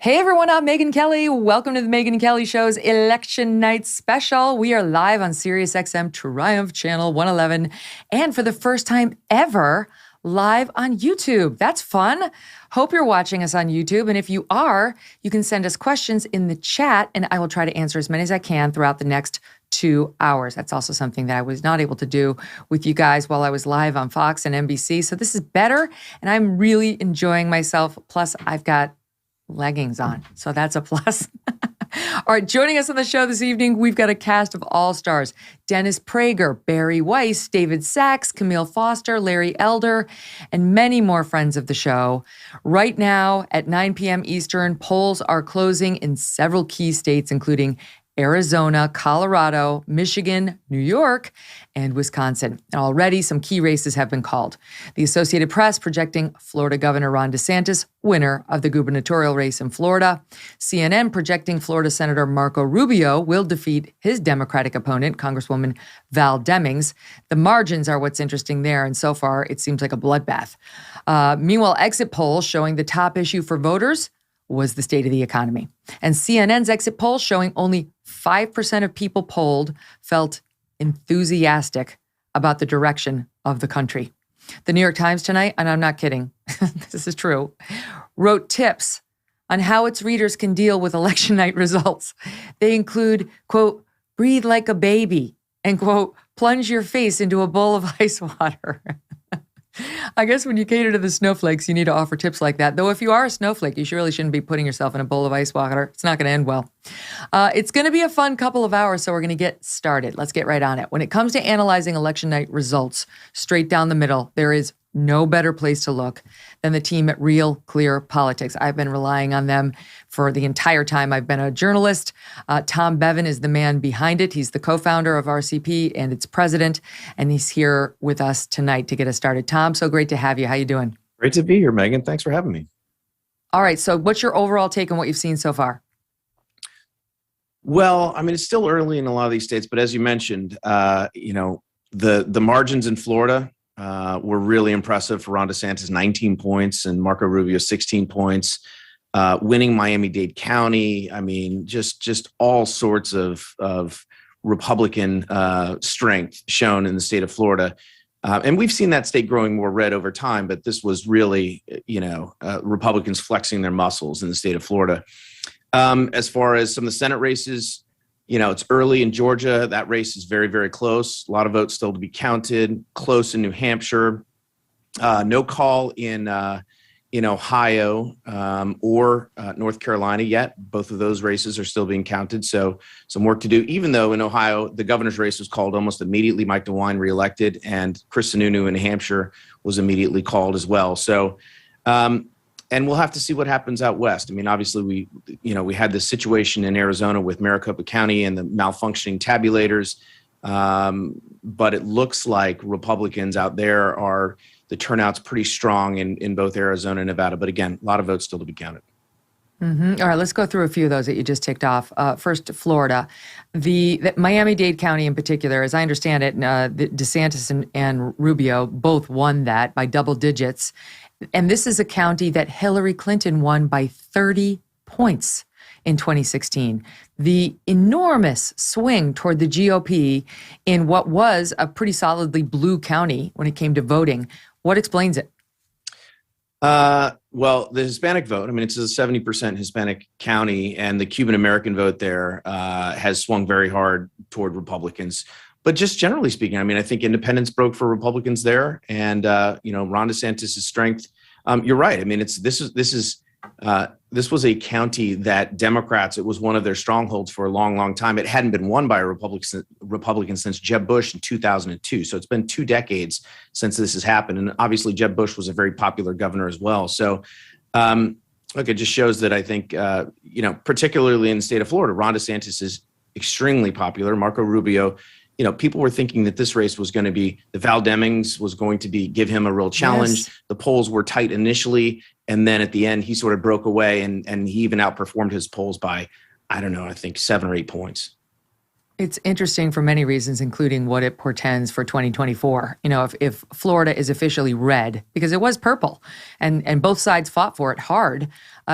Hey everyone, I'm Megyn Kelly. Welcome to the Megyn Kelly Show's Election Night Special. We are live on SiriusXM Triumph Channel 111, and for the first time ever, live on YouTube. That's fun. Hope you're watching us on YouTube, and if you are, you can send us questions in the chat, and I will try to answer as many as I can throughout the next 2 hours. That's also something that I was not able to do with you guys while I was live on Fox and NBC, so this is better, and I'm really enjoying myself. Plus, I've got leggings on, so that's a plus. All right, joining us on the show this evening, we've got a cast of all-stars: Dennis Prager, Bari Weiss, David Sachs, Camille Foster, Larry Elder, and many more friends of the show. Right now, at 9 p.m. Eastern, polls are closing in several key states, including Arizona, Colorado, Michigan, New York, and Wisconsin. And already some key races have been called. The Associated Press projecting Florida Governor Ron DeSantis winner of the gubernatorial race in Florida. CNN projecting Florida Senator Marco Rubio will defeat his Democratic opponent, Congresswoman Val Demings. The margins are what's interesting there, and so far it seems like a bloodbath. Meanwhile, exit polls showing the top issue for voters was the state of the economy. And CNN's exit poll showing only 5% of people polled felt enthusiastic about the direction of the country. The New York Times tonight, and I'm not kidding, this is true, wrote tips on how its readers can deal with election night results. They include, quote, breathe like a baby, and, quote, plunge your face into a bowl of ice water. I guess when you cater to the snowflakes, you need to offer tips like that. Though if you are a snowflake, you really shouldn't be putting yourself in a bowl of ice water. It's not going to end well. It's going to be a fun couple of hours, so we're going to get started. Let's get right on it. When it comes to analyzing election night results, straight down the middle, there is no better place to look than the team at Real Clear Politics. I've been relying on them for the entire time I've been a journalist. Tom Bevan is the man behind it. He's the co-founder of RCP and its president, and he's here with us tonight to get us started. Tom, so great to have you. How you doing? Great to be here, Megyn. Thanks for having me. All right, so what's your overall take on what you've seen so far? Well, I mean, it's still early in a lot of these states, but as you mentioned, the margins in Florida were really impressive for Ron DeSantis, 19 points, and Marco Rubio, 16 points. Winning Miami-Dade County, I mean, just all sorts of Republican strength shown in the state of Florida. And we've seen that state growing more red over time, but this was really, Republicans flexing their muscles in the state of Florida. As far as some of the Senate races, it's early in Georgia. That race is very, very close. A lot of votes still to be counted. Close in New Hampshire. No call in Ohio or North Carolina yet. Both of those races are still being counted. So some work to do, even though in Ohio, the governor's race was called almost immediately. Mike DeWine reelected, and Chris Sununu in New Hampshire was immediately called as well. So, and we'll have to see what happens out west. I mean, obviously, we had this situation in Arizona with Maricopa County and the malfunctioning tabulators, but it looks like Republicans out there the turnout's pretty strong in both Arizona and Nevada. But again, a lot of votes still to be counted. Mm-hmm. All right, let's go through a few of those that you just ticked off. First, Florida. The Miami-Dade County in particular, as I understand it, DeSantis and Rubio both won that by double digits. And this is a county that Hillary Clinton won by 30 points in 2016. The enormous swing toward the GOP in what was a pretty solidly blue county when it came to voting. What explains it? Well, the Hispanic vote, I mean, it's a 70% Hispanic county, and the Cuban-American vote there has swung very hard toward Republicans. But just generally speaking, I mean, I think independents broke for Republicans there, and Ron DeSantis' strength. You're right. I mean, this was a county that Democrats, it was one of their strongholds for a long, long time. It hadn't been won by a Republican since Jeb Bush in 2002. So it's been 2 decades since this has happened. And obviously, Jeb Bush was a very popular governor as well. So, look, it just shows that I think, particularly in the state of Florida, Ron DeSantis is extremely popular. Marco Rubio, people were thinking that this race was going to be, the Val Demings was going to give him a real challenge. Yes. The polls were tight initially, and then at the end, he sort of broke away, and he even outperformed his polls by, I think 7 or 8 points. It's interesting for many reasons, including what it portends for 2024. You know, if Florida is officially red, because it was purple, and both sides fought for it hard.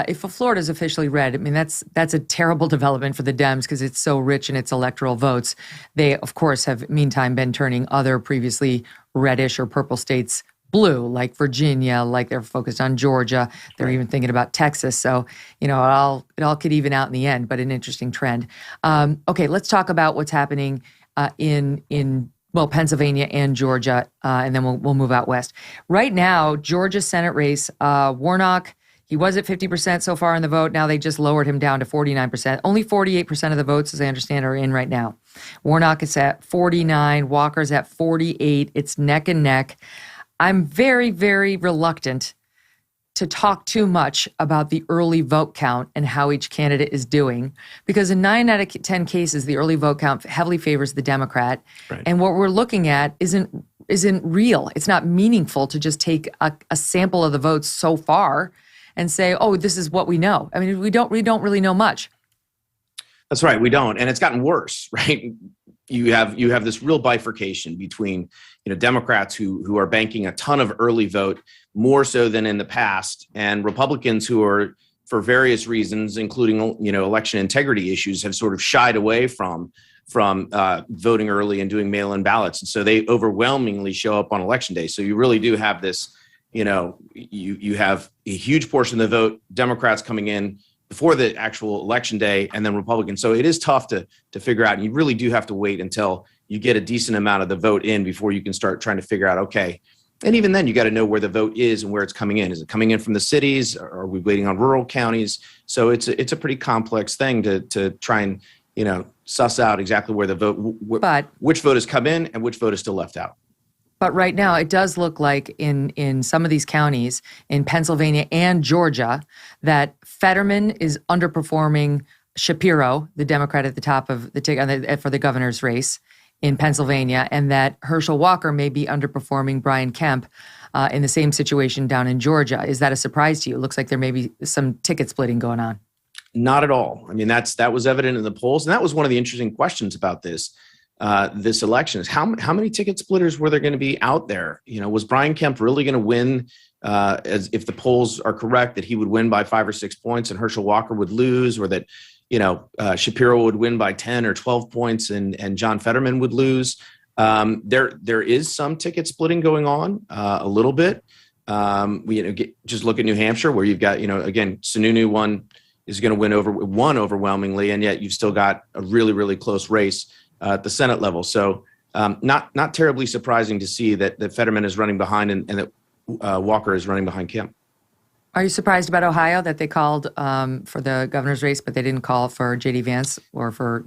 If Florida is officially red, I mean, that's a terrible development for the Dems because it's so rich in its electoral votes. They, of course, have meantime been turning other previously reddish or purple states blue, like Virginia, like they're focused on Georgia. They're even thinking about Texas. So, you know, it all could even out in the end, but an interesting trend. Okay, let's talk about what's happening in Pennsylvania and Georgia, and then we'll move out west. Right now, Georgia Senate race, Warnock, he was at 50% so far in the vote. Now they just lowered him down to 49%. Only 48% of the votes, as I understand, are in right now. Warnock is at 49. Walker's at 48. It's neck and neck. I'm very, very reluctant to talk too much about the early vote count and how each candidate is doing, because in 9 out of 10 cases, the early vote count heavily favors the Democrat. Right. And what we're looking at isn't real. It's not meaningful to just take a sample of the votes so far and say, oh, this is what we know. I mean, we don't really know much. That's right. We don't. And it's gotten worse, right? You have this real bifurcation between, you know, Democrats who are banking a ton of early vote, more so than in the past, and Republicans who are, for various reasons, including, you know, election integrity issues, have sort of shied away from voting early and doing mail-in ballots. And so they overwhelmingly show up on election day. So you really do have this, you know, you have a huge portion of the vote, Democrats coming in before the actual election day, and then Republicans. So it is tough to figure out. And you really do have to wait until you get a decent amount of the vote in before you can start trying to figure out, okay. And even then, you got to know where the vote is and where it's coming in. Is it coming in from the cities? Or are we waiting on rural counties? So it's a pretty complex thing to try and, you know, suss out exactly where the vote, which vote has come in and which vote is still left out. But right now, it does look like in some of these counties, in Pennsylvania and Georgia, that Fetterman is underperforming Shapiro, the Democrat at the top of the ticket for the governor's race in Pennsylvania, and that Herschel Walker may be underperforming Brian Kemp in the same situation down in Georgia. Is that a surprise to you? It looks like there may be some ticket splitting going on. Not at all. I mean, that was evident in the polls, and that was one of the interesting questions about this election is how many ticket splitters were there going to be out there? You know, was Brian Kemp really going to win? As if the polls are correct, that he would win by 5 or 6 points and Herschel Walker would lose, or that, you know, Shapiro would win by 10 or 12 points and John Fetterman would lose. There is some ticket splitting going on a little bit. Just look at New Hampshire, where you've got, you know, again, Sununu is going to win overwhelmingly, and yet you've still got a really, really close race at the Senate level. So not terribly surprising to see that Fetterman is running behind and that Walker is running behind Kemp. Are you surprised about Ohio that they called for the governor's race, but they didn't call for J.D. Vance or for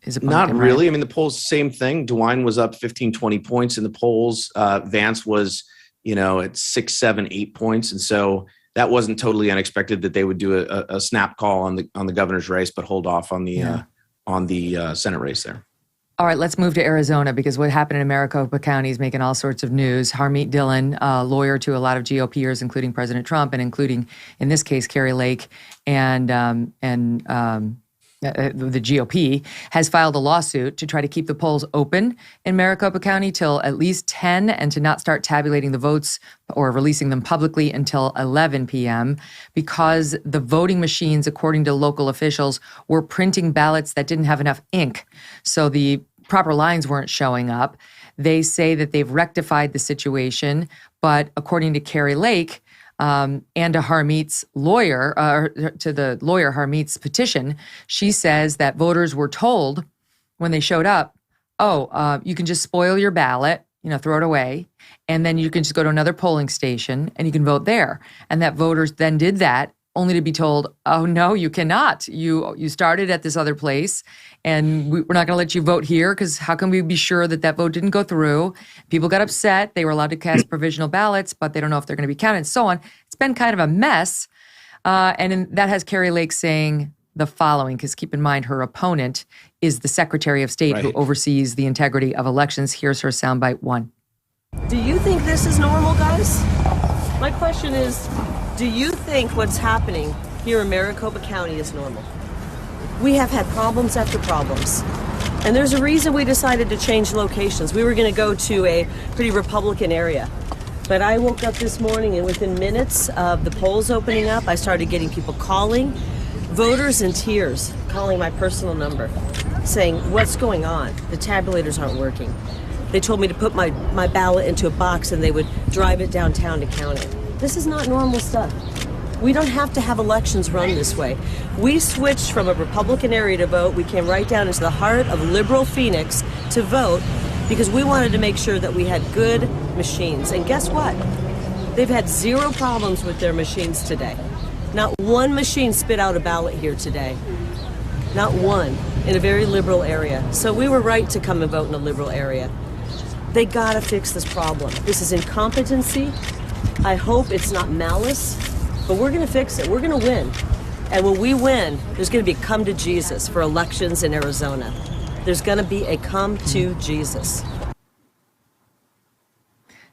his opponent? Not really. I mean, the polls, same thing. DeWine was up 15, 20 points in the polls. Vance was, you know, at 6, 7, 8 points. And so that wasn't totally unexpected that they would do a snap call on the governor's race, but hold off on the Senate race there. All right, let's move to Arizona, because what happened in Maricopa County is making all sorts of news. Harmeet Dillon, lawyer to a lot of GOPers, including President Trump, and including, in this case, Kari Lake and the GOP, has filed a lawsuit to try to keep the polls open in Maricopa County till at least 10 and to not start tabulating the votes or releasing them publicly until 11 p.m. because the voting machines, according to local officials, were printing ballots that didn't have enough ink. So the proper lines weren't showing up. They say that they've rectified the situation, but according to Kari Lake, and to Harmeet's lawyer, to the lawyer Harmeet's petition, she says that voters were told when they showed up, you can just spoil your ballot, you know, throw it away, and then you can just go to another polling station and you can vote there. And that voters then did that, only to be told, oh, no, you cannot. You started at this other place, and we're not going to let you vote here, because how can we be sure that vote didn't go through? People got upset. They were allowed to cast provisional ballots, but they don't know if they're going to be counted, and so on. It's been kind of a mess. That has Kari Lake saying the following, because keep in mind, her opponent is the Secretary of State who oversees the integrity of elections. Here's her soundbite 1. Do you think this is normal, guys? My question is, do you think what's happening here in Maricopa County is normal? We have had problems after problems. And there's a reason we decided to change locations. We were going to go to a pretty Republican area. But I woke up this morning and within minutes of the polls opening up, I started getting people calling, voters in tears, calling my personal number, saying, what's going on? The tabulators aren't working. They told me to put my ballot into a box and they would drive it downtown to count it. This is not normal stuff. We don't have to have elections run this way. We switched from a Republican area to vote. We came right down into the heart of liberal Phoenix to vote because we wanted to make sure that we had good machines. And guess what? They've had zero problems with their machines today. Not one machine spit out a ballot here today. Not one in a very liberal area. So we were right to come and vote in a liberal area. They gotta fix this problem. This is incompetency. I hope it's not malice, but we're gonna fix it. We're gonna win. And when we win, there's gonna be a come to Jesus for elections in Arizona. There's gonna be a come to Jesus.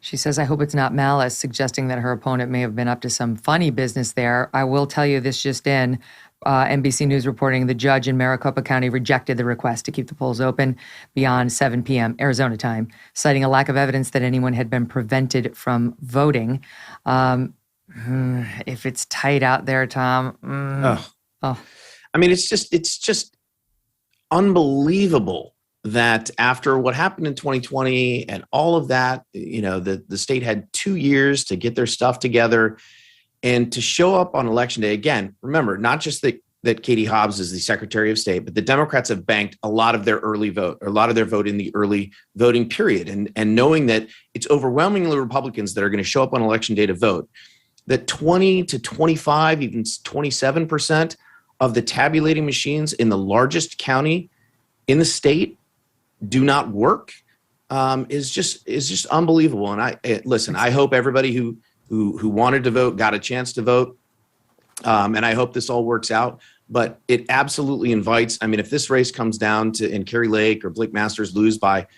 She says, I hope it's not malice, suggesting that her opponent may have been up to some funny business there. I will tell you this just in. NBC News reporting the judge in Maricopa County rejected the request to keep the polls open beyond 7 p.m. Arizona time, citing a lack of evidence that anyone had been prevented from voting. If it's tight out there, Tom. I mean, it's just unbelievable that after what happened in 2020 and all of that, the state had 2 years to get their stuff together and to show up on election day. Again, remember, not just that Katie Hobbs is the Secretary of State, but the Democrats have banked a lot of their early vote, or a lot of their vote in the early voting period. And knowing that it's overwhelmingly Republicans that are going to show up on election day to vote, that 20 to 25, even 27% of the tabulating machines in the largest county in the state do not work is just unbelievable. And I hope everybody who wanted to vote got a chance to vote. And I hope this all works out. But it absolutely invites, I mean, if this race comes down to, and Kerry Lake or Blake Masters lose by,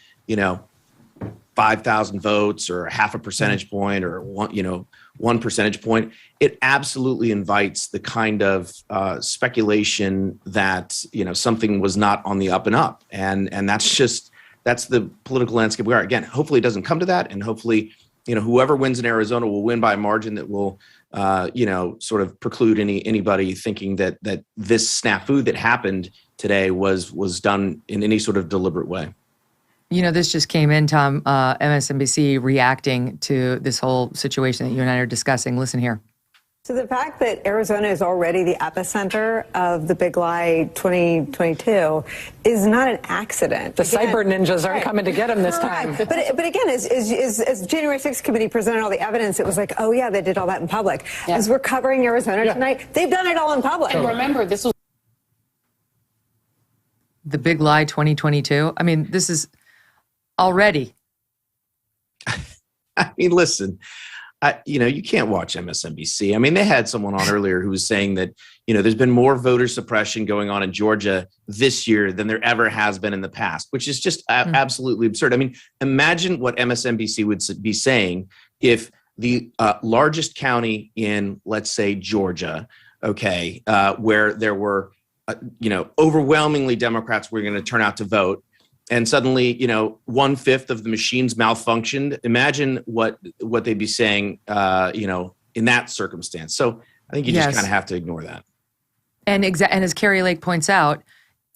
5,000 votes or half a percentage point or 1 percentage point, it absolutely invites the kind of speculation that, something was not on the up and up. And that's the political landscape we are. Again, hopefully it doesn't come to that. And hopefully, whoever wins in Arizona will win by a margin that will, sort of preclude anybody thinking that this snafu that happened today was done in any sort of deliberate way. This just came in, Tom, MSNBC reacting to this whole situation that you and I are discussing. Listen here. So the fact that Arizona is already the epicenter of the big lie 2022 is not an accident. The cyber ninjas aren't coming to get him this time. But again, as January 6th committee presented all the evidence, it was like, oh yeah, they did all that in public. Yeah. As we're covering Arizona tonight, they've done it all in public. And remember, this was the big lie 2022. I mean, this is already. I mean, listen. You can't watch MSNBC. I mean, they had someone on earlier who was saying that, there's been more voter suppression going on in Georgia this year than there ever has been in the past, which is just absolutely absurd. I mean, imagine what MSNBC would be saying if the largest county in, let's say, Georgia, where there were, overwhelmingly Democrats were going to turn out to vote, and suddenly, 1/5 of the machines malfunctioned. Imagine what they'd be saying, in that circumstance. So I think you just kind of have to ignore that. And as Kerry Lake points out,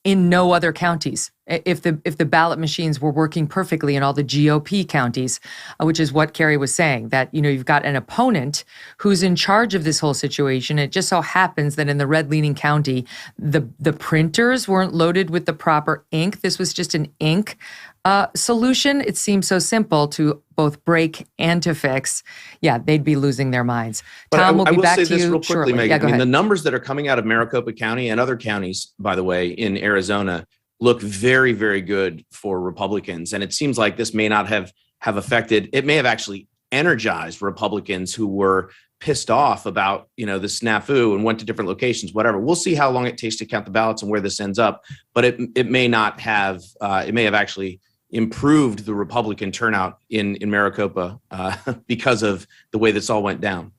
in no other counties, if the ballot machines were working perfectly in all the GOP counties, which is what Kerry was saying, that, you've got an opponent who's in charge of this whole situation. It just so happens that in the red-leaning county, the printers weren't loaded with the proper ink. This was just an ink solution. It seems so simple to both break and to fix. Yeah, they'd be losing their minds. But Tom, we'll be back to you I will say this real quickly, shortly. Megyn. Yeah, go ahead. The numbers that are coming out of Maricopa County and other counties, by the way, in Arizona, look very, very good for Republicans. And it seems like this may not have affected, it may have actually energized Republicans who were pissed off about, the snafu and went to different locations, whatever. We'll see how long it takes to count the ballots and where this ends up. But it may not have, it may have actually improved the Republican turnout in Maricopa because of the way this all went down.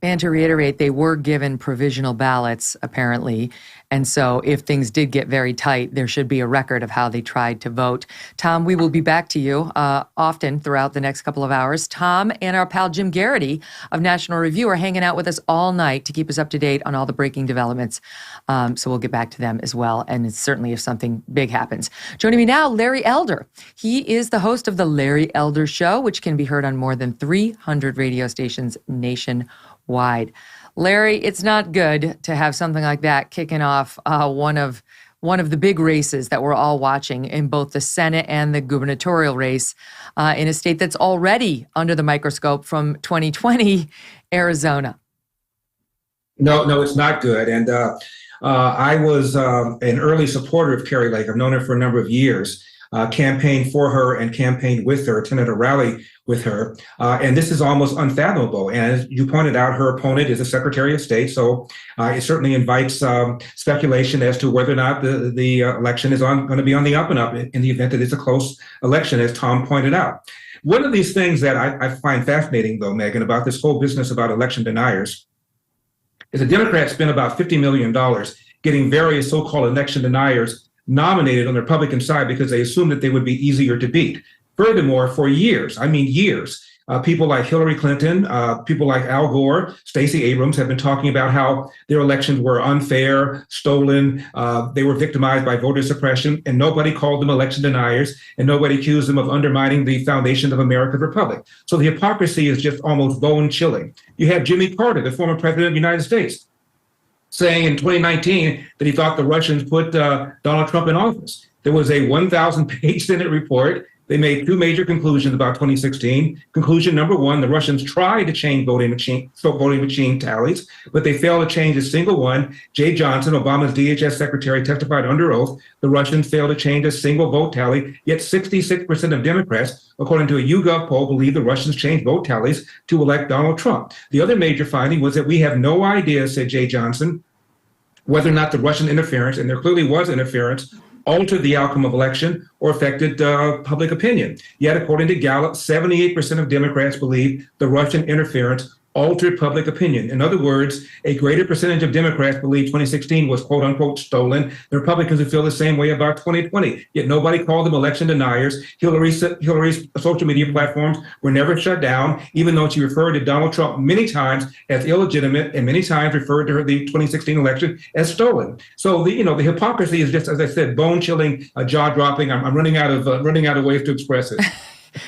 And to reiterate, they were given provisional ballots, apparently. And so if things did get very tight, there should be a record of how they tried to vote. Tom, we will be back to you often throughout the next couple of hours. Tom and our pal Jim Geraghty of National Review are hanging out with us all night to keep us up to date on all the breaking developments. So we'll get back to them as well. And it's certainly if something big happens. Joining me now, Larry Elder. He is the host of The Larry Elder Show, which can be heard on more than 300 radio stations nationwide. Larry, it's not good to have something like that kicking off one of the big races that we're all watching in both the Senate and the gubernatorial race in a state that's already under the microscope from 2020, Arizona. No, it's not good. And I was an early supporter of Kari Lake. I've known her for a number of years. Campaigned for her and campaigned with her, attended a rally with her. And this is almost unfathomable. And as you pointed out, her opponent is a Secretary of State. So it certainly invites speculation as to whether or not the election is going to be on the up and up in the event that it's a close election, as Tom pointed out. One of these things that I find fascinating, though, Megyn, about this whole business about election deniers is the Democrats spent about $50 million getting various so-called election deniers nominated on the Republican side because they assumed that they would be easier to beat. Furthermore, for years, people like Hillary Clinton, people like Al Gore, Stacey Abrams have been talking about how their elections were unfair, stolen, they were victimized by voter suppression, and nobody called them election deniers, and nobody accused them of undermining the foundation of America's republic. So the hypocrisy is just almost bone-chilling. You have Jimmy Carter, the former president of the United States, saying in 2019 that he thought the Russians put Donald Trump in office. There was a 1,000-page Senate report. They made two major conclusions about 2016. Conclusion number one, the Russians tried to change voting machine tallies, but they failed to change a single one. Jay Johnson, Obama's DHS secretary, testified under oath. The Russians failed to change a single vote tally, yet 66% of Democrats, according to a YouGov poll, believe the Russians changed vote tallies to elect Donald Trump. The other major finding was that we have no idea, said Jay Johnson, whether or not the Russian interference, and there clearly was interference, altered the outcome of election or affected public opinion. Yet, according to Gallup, 78% of Democrats believe the Russian interference altered public opinion. In other words, a greater percentage of Democrats believe 2016 was quote unquote stolen. The Republicans would feel the same way about 2020. Yet nobody called them election deniers. Hillary's social media platforms were never shut down, even though she referred to Donald Trump many times as illegitimate and many times referred to the 2016 election as stolen. So the hypocrisy is just, as I said, bone-chilling, jaw-dropping. I'm running out of ways to express it.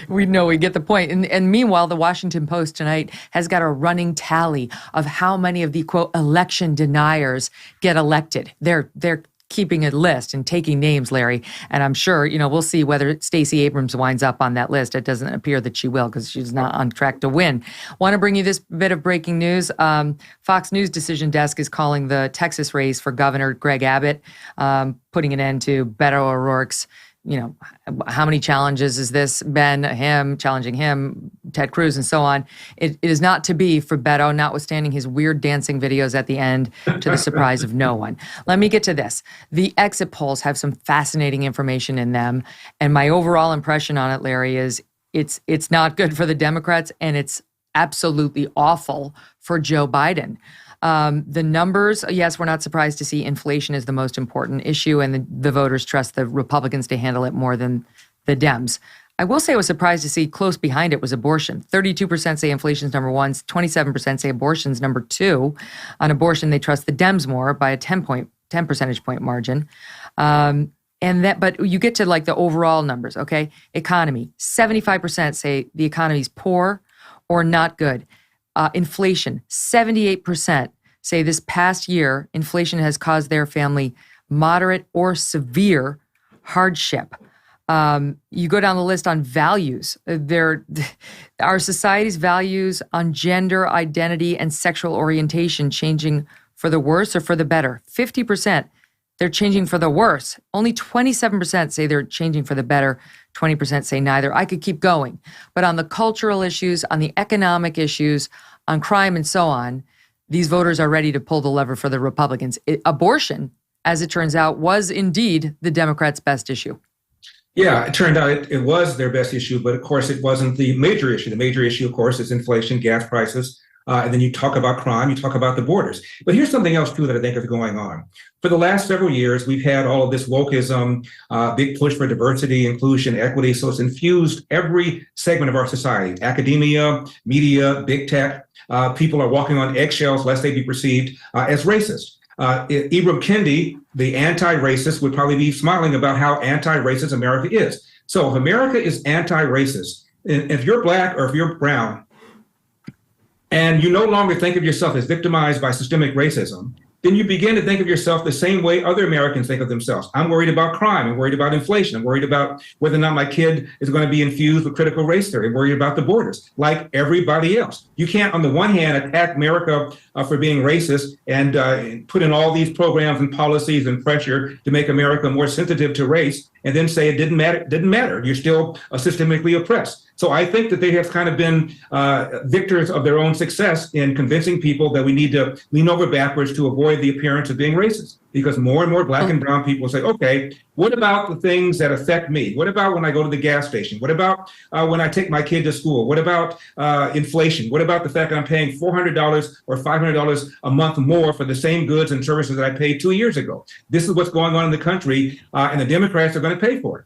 We know, we get the point. And meanwhile, the Washington Post tonight has got a running tally of how many of the, quote, election deniers get elected. They're keeping a list and taking names, Larry. And I'm sure, we'll see whether Stacey Abrams winds up on that list. It doesn't appear that she will because she's not on track to win. Want to bring you this bit of breaking news. Fox News Decision Desk is calling the Texas race for Governor Greg Abbott, putting an end to Beto O'Rourke's how many challenges has this been? Him challenging him, Ted Cruz, and so on. It is not to be for Beto, notwithstanding his weird dancing videos at the end, to the surprise of no one. Let me get to this. The exit polls have some fascinating information in them, and my overall impression on it, Larry, is it's not good for the Democrats, and it's absolutely awful for Joe Biden. The numbers, yes, we're not surprised to see inflation is the most important issue, and the voters trust the Republicans to handle it more than the Dems. I will say I was surprised to see close behind it was abortion. 32% say inflation's number one, 27% say abortion's number two. On abortion, they trust the Dems more by a 10 percentage point margin. But you get to like the overall numbers, okay? Economy, 75% say the economy's poor or not good. Inflation, 78% say this past year, inflation has caused their family moderate or severe hardship. You go down the list on values. Our society's values on gender identity and sexual orientation changing for the worse or for the better. 50%, they're changing for the worse. Only 27% say they're changing for the better. 20% say neither. I could keep going. But on the cultural issues, on the economic issues, on crime and so on, these voters are ready to pull the lever for the Republicans. Abortion, as it turns out, was indeed the Democrats' best issue. Yeah, it turned out it was their best issue, but of course it wasn't the major issue. The major issue, of course, is inflation, gas prices, and then you talk about crime, you talk about the borders. But here's something else, too, that I think is going on. For the last several years, we've had all of this wokeism, big push for diversity, inclusion, equity. So it's infused every segment of our society, academia, media, big tech. People are walking on eggshells lest they be perceived as racist. Ibram Kendi, the anti-racist, would probably be smiling about how anti-racist America is. So if America is anti-racist, if you're Black or if you're brown, and you no longer think of yourself as victimized by systemic racism, then you begin to think of yourself the same way other Americans think of themselves. I'm worried about crime. I'm worried about inflation. I'm worried about whether or not my kid is going to be infused with critical race theory. I'm worried about the borders, like everybody else. You can't, on the one hand, attack America for being racist and put in all these programs and policies and pressure to make America more sensitive to race, and then say it didn't matter. You're still systemically oppressed. So I think that they have kind of been victors of their own success in convincing people that we need to lean over backwards to avoid the appearance of being racist. Because more and more Black and brown people say, okay, what about the things that affect me? What about when I go to the gas station? What about when I take my kid to school? What about inflation? What about the fact that I'm paying $400 or $500 a month more for the same goods and services that I paid 2 years ago? This is what's going on in the country, and the Democrats are going to pay for it.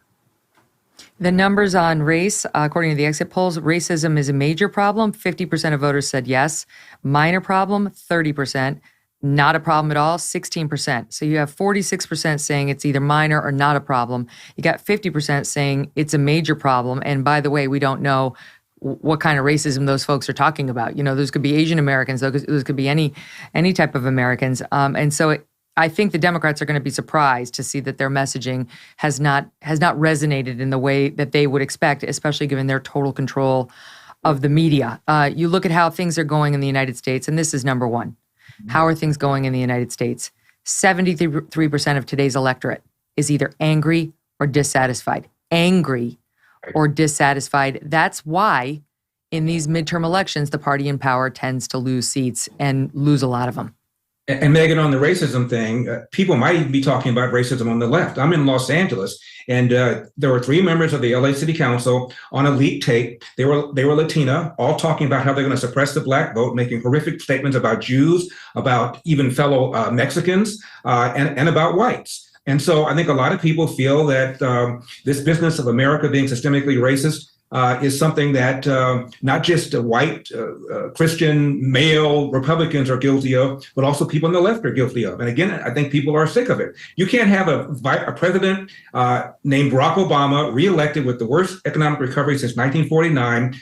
The numbers on race, according to the exit polls, racism is a major problem. 50% of voters said yes. Minor problem, 30%. Not a problem at all, 16%. So you have 46% saying it's either minor or not a problem. You got 50% saying it's a major problem. And by the way, we don't know what kind of racism those folks are talking about. You know, those could be Asian Americans, those could be any type of Americans. And so I think the Democrats are going to be surprised to see that their messaging has not resonated in the way that they would expect, especially given their total control of the media. You look at how things are going in the United States, and this is number one. How are things going in the United States? 73% of today's electorate is either angry or dissatisfied. Angry or dissatisfied. That's why in these midterm elections, the party in power tends to lose seats and lose a lot of them. And Megyn, on the racism thing, people might even be talking about racism on the left. I'm in Los Angeles, and there were 3 members of the LA City Council on a leaked tape. They were Latina, all talking about how they're going to suppress the Black vote, making horrific statements about Jews, about even fellow Mexicans, and about whites. And so I think a lot of people feel that this business of America being systemically racist is something that not just white Christian male Republicans are guilty of, but also people on the left are guilty of. And again, I think people are sick of it. You can't have a president named Barack Obama reelected with the worst economic recovery since 1949,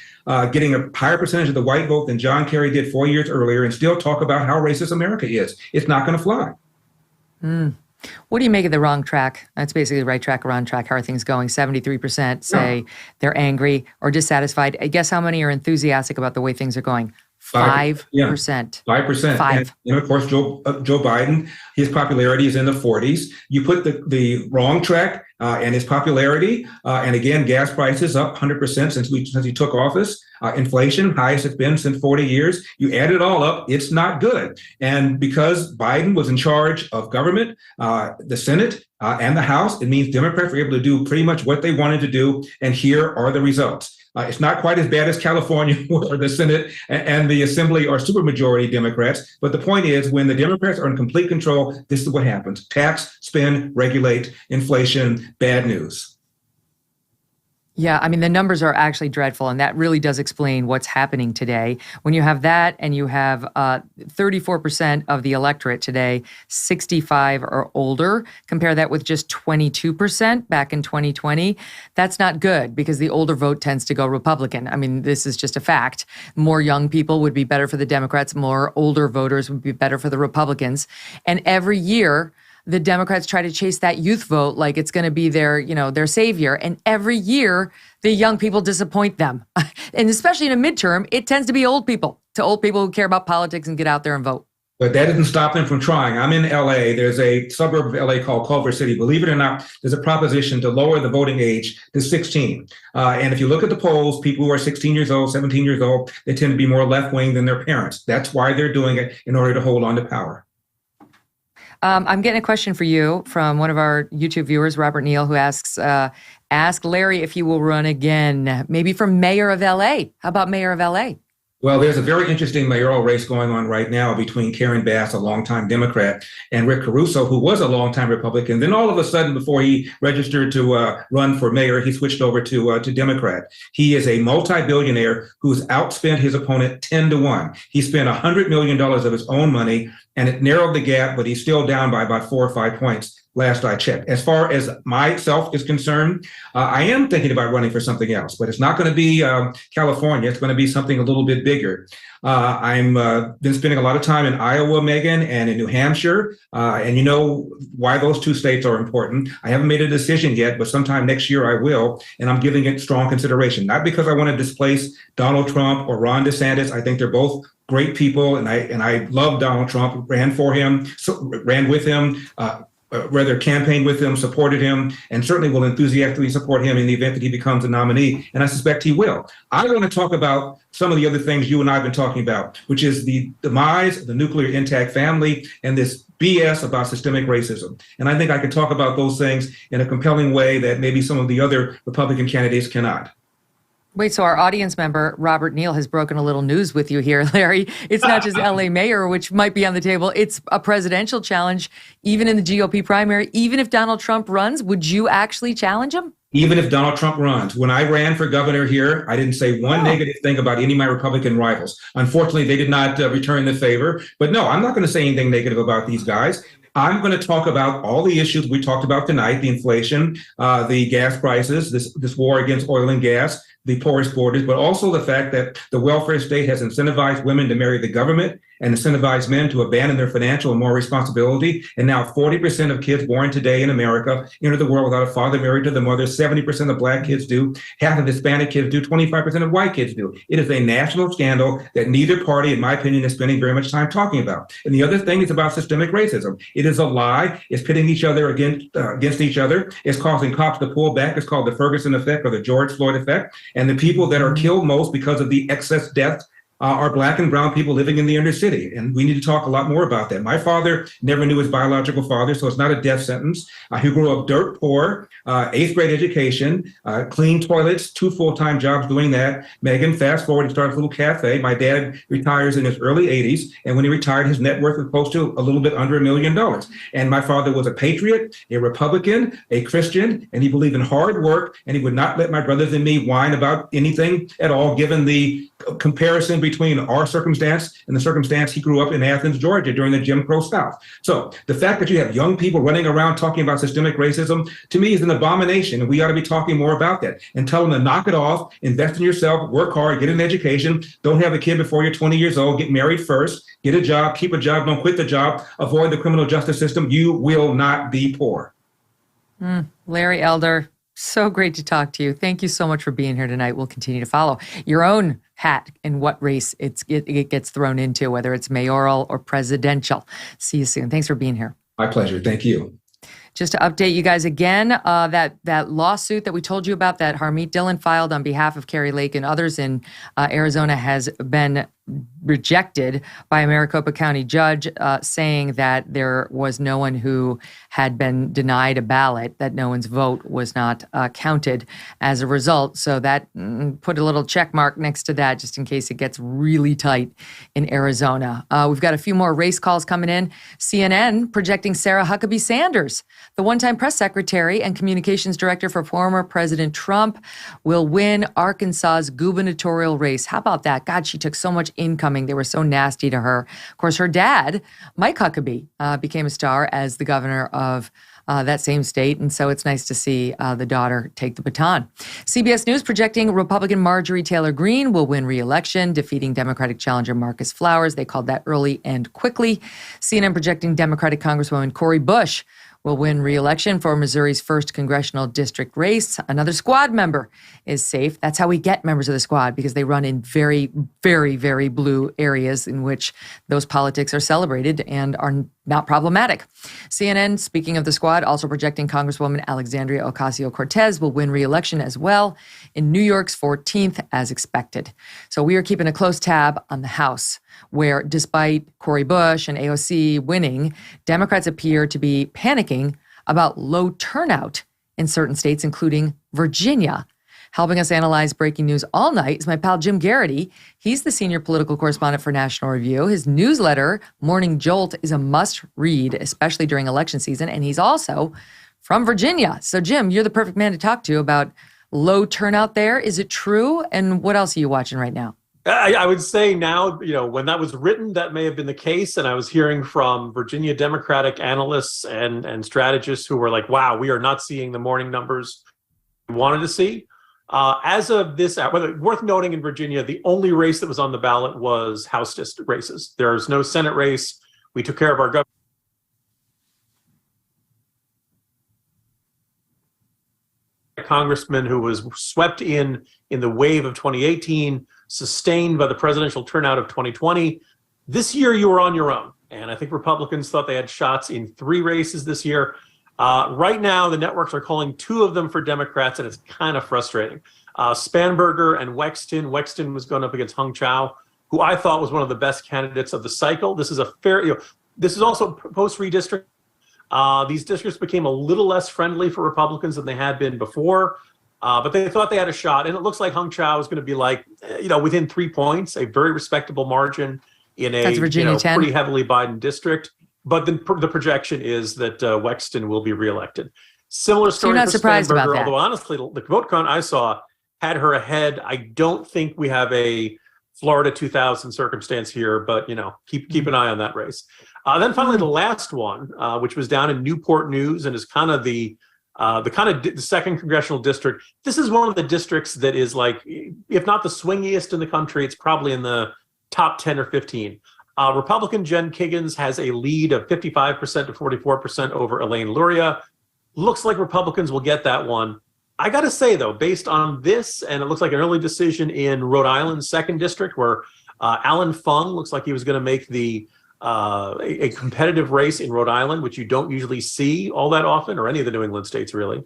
getting a higher percentage of the white vote than John Kerry did 4 years earlier, and still talk about how racist America is. It's not going to fly. What do you make of the wrong track? That's basically right track, wrong track. How are things going? 73% say they're angry or dissatisfied. I guess how many are enthusiastic about the way things are going? 5%. 5%. And of course, Joe Biden, his popularity is in the 40s. You put the wrong track and his popularity, and again, gas prices up 100% since he took office. Inflation, highest it's been since 40 years. You add it all up, it's not good. And because Biden was in charge of government, the Senate and the House, it means Democrats were able to do pretty much what they wanted to do. And here are the results. It's not quite as bad as California, where the Senate and the Assembly are supermajority Democrats. But the point is, when the Democrats are in complete control, this is what happens. Tax, spend, regulate, inflation, bad news. Yeah, I mean, the numbers are actually dreadful, and that really does explain what's happening today. When you have that and you have 34% of the electorate today, 65 or older, compare that with just 22% back in 2020, that's not good because the older vote tends to go Republican. I mean, this is just a fact. More young people would be better for the Democrats. More older voters would be better for the Republicans. And every year, the Democrats try to chase that youth vote like it's going to be their savior. And every year, the young people disappoint them. And especially in a midterm, it tends to be old people who care about politics and get out there and vote. But that didn't stop them from trying. I'm in LA. There's a suburb of LA called Culver City. Believe it or not, there's a proposition to lower the voting age to 16. And if you look at the polls, people who are 16 years old, 17 years old, they tend to be more left-wing than their parents. That's why they're doing it, in order to hold on to power. I'm getting a question for you from one of our YouTube viewers, Robert Neal, who asks, ask Larry if he will run again, maybe for mayor of LA. How about mayor of LA? Well, there's a very interesting mayoral race going on right now between Karen Bass, a longtime Democrat, and Rick Caruso, who was a longtime Republican. Then all of a sudden, before he registered to run for mayor, he switched over to Democrat. He is a multi-billionaire who's outspent his opponent 10-1. He spent $100 million of his own money, and it narrowed the gap, but he's still down by about 4 or 5 points. Last I checked. As far as myself is concerned, I am thinking about running for something else, but it's not going to be California. It's going to be something a little bit bigger. I'm been spending a lot of time in Iowa, Megyn, and in New Hampshire. And you know why those 2 states are important. I haven't made a decision yet, but sometime next year I will. And I'm giving it strong consideration, not because I want to displace Donald Trump or Ron DeSantis. I think they're both great people. And I love Donald Trump, ran with him. Rather campaigned with him, supported him, and certainly will enthusiastically support him in the event that he becomes a nominee. And I suspect he will. I want to talk about some of the other things you and I have been talking about, which is the demise of the nuclear intact family and this BS about systemic racism. And I think I can talk about those things in a compelling way that maybe some of the other Republican candidates cannot. Wait, so our audience member, Robert Neal, has broken a little news with you here, Larry. It's not just LA mayor, which might be on the table. It's a presidential challenge, even in the GOP primary. Even if Donald Trump runs, would you actually challenge him? Even if Donald Trump runs. When I ran for governor here, I didn't say one negative thing about any of my Republican rivals. Unfortunately, they did not return the favor. But no, I'm not going to say anything negative about these guys. I'm going to talk about all the issues we talked about tonight, the inflation, the gas prices, this war against oil and gas, the porous borders, but also the fact that the welfare state has incentivized women to marry the government and incentivized men to abandon their financial and moral responsibility. And now 40% of kids born today in America enter the world without a father married to the mother. 70% of Black kids do. Half of Hispanic kids do. 25% of white kids do. It is a national scandal that neither party, in my opinion, is spending very much time talking about. And the other thing is about systemic racism. It is a lie. It's pitting each other against each other. It's causing cops to pull back. It's called the Ferguson effect or the George Floyd effect. And the people that are killed most because of the excess deaths are Black and brown people living in the inner city. And we need to talk a lot more about that. My father never knew his biological father, so it's not a death sentence. He grew up dirt poor, 8th grade education, clean toilets, 2 full-time jobs doing that. Megyn, fast forward, he starts a little cafe. My dad retires in his early 80s. And when he retired, his net worth was close to a little bit under $1 million. And my father was a patriot, a Republican, a Christian, and he believed in hard work. And he would not let my brothers and me whine about anything at all, given the comparison between our circumstance and the circumstance he grew up in Athens, Georgia during the Jim Crow South. So the fact that you have young people running around talking about systemic racism, to me, is an abomination. And we ought to be talking more about that and tell them to knock it off, invest in yourself, work hard, get an education, don't have a kid before you're 20 years old, get married first, get a job, keep a job, don't quit the job, avoid the criminal justice system. You will not be poor. Larry Elder, so great to talk to you. Thank you so much for being here tonight. We'll continue to follow your own hat in what race it gets thrown into, whether it's mayoral or presidential. See you soon. Thanks for being here. My pleasure. Thank you. Just to update you guys again, that lawsuit that we told you about that Harmeet Dillon filed on behalf of Kari Lake and others in Arizona has been rejected by a Maricopa County judge, saying that there was no one who had been denied a ballot, that no one's vote was not counted as a result. So that put a little check mark next to that just in case it gets really tight in Arizona. We've got a few more race calls coming in. CNN projecting Sarah Huckabee Sanders, the one-time press secretary and communications director for former President Trump, will win Arkansas's gubernatorial race. How about that? God, she took so much incoming. They were so nasty to her. Of course, her dad, Mike Huckabee, became a star as the governor of that same state. And so it's nice to see the daughter take the baton. CBS News projecting Republican Marjorie Taylor Greene will win re-election, defeating Democratic challenger Marcus Flowers. They called that early and quickly. CNN projecting Democratic Congresswoman Cori Bush will win re-election for Missouri's first congressional district race. Another squad member is safe. That's how we get members of the squad, because they run in very, very, very blue areas in which those politics are celebrated and are not problematic. CNN, speaking of the squad, also projecting Congresswoman Alexandria Ocasio-Cortez will win re-election as well in New York's 14th, as expected. So we are keeping a close tab on the House, where despite Cori Bush and AOC winning, Democrats appear to be panicking about low turnout in certain states, including Virginia. Helping us analyze breaking news all night is my pal Jim Geraghty. He's the senior political correspondent for National Review. His newsletter, Morning Jolt, is a must-read, especially during election season, and he's also from Virginia. So, Jim, you're the perfect man to talk to about low turnout there. Is it true? And what else are you watching right now? I would say now, when that was written, that may have been the case. And I was hearing from Virginia Democratic analysts and strategists who were like, wow, we are not seeing the morning numbers we wanted to see. As of this hour, worth noting in Virginia, the only race that was on the ballot was House district races. There's no Senate race. We took care of our government. Congressman who was swept in the wave of 2018, sustained by the presidential turnout of 2020. This year, you were on your own. And I think Republicans thought they had shots in 3 races this year. Right now, the networks are calling 2 of them for Democrats, and it's kind of frustrating. Spanberger and Wexton. Wexton was going up against Hung Chau, who I thought was one of the best candidates of the cycle. This is a fair, this is also post-redistricting. These districts became a little less friendly for Republicans than they had been before, but they thought they had a shot. And it looks like Hung Chau is going to be within 3 points, a very respectable margin in a pretty heavily Biden district. But the projection is that Wexton will be reelected. Similar story so you're not for surprised about that. Although honestly, the vote count I saw had her ahead. I don't think we have a Florida 2000 circumstance here, but keep an eye on that race. Then finally, the last one, which was down in Newport News and is kind of the second congressional district. This is one of the districts that is if not the swingiest in the country, it's probably in the top 10 or 15. Republican Jen Kiggins has a lead of 55% to 44% over Elaine Luria. Looks like Republicans will get that one. I got to say, though, based on this, and it looks like an early decision in Rhode Island's 2nd district, where Alan Fung looks like he was going to make a competitive race in Rhode Island, which you don't usually see all that often, or any of the New England states, really.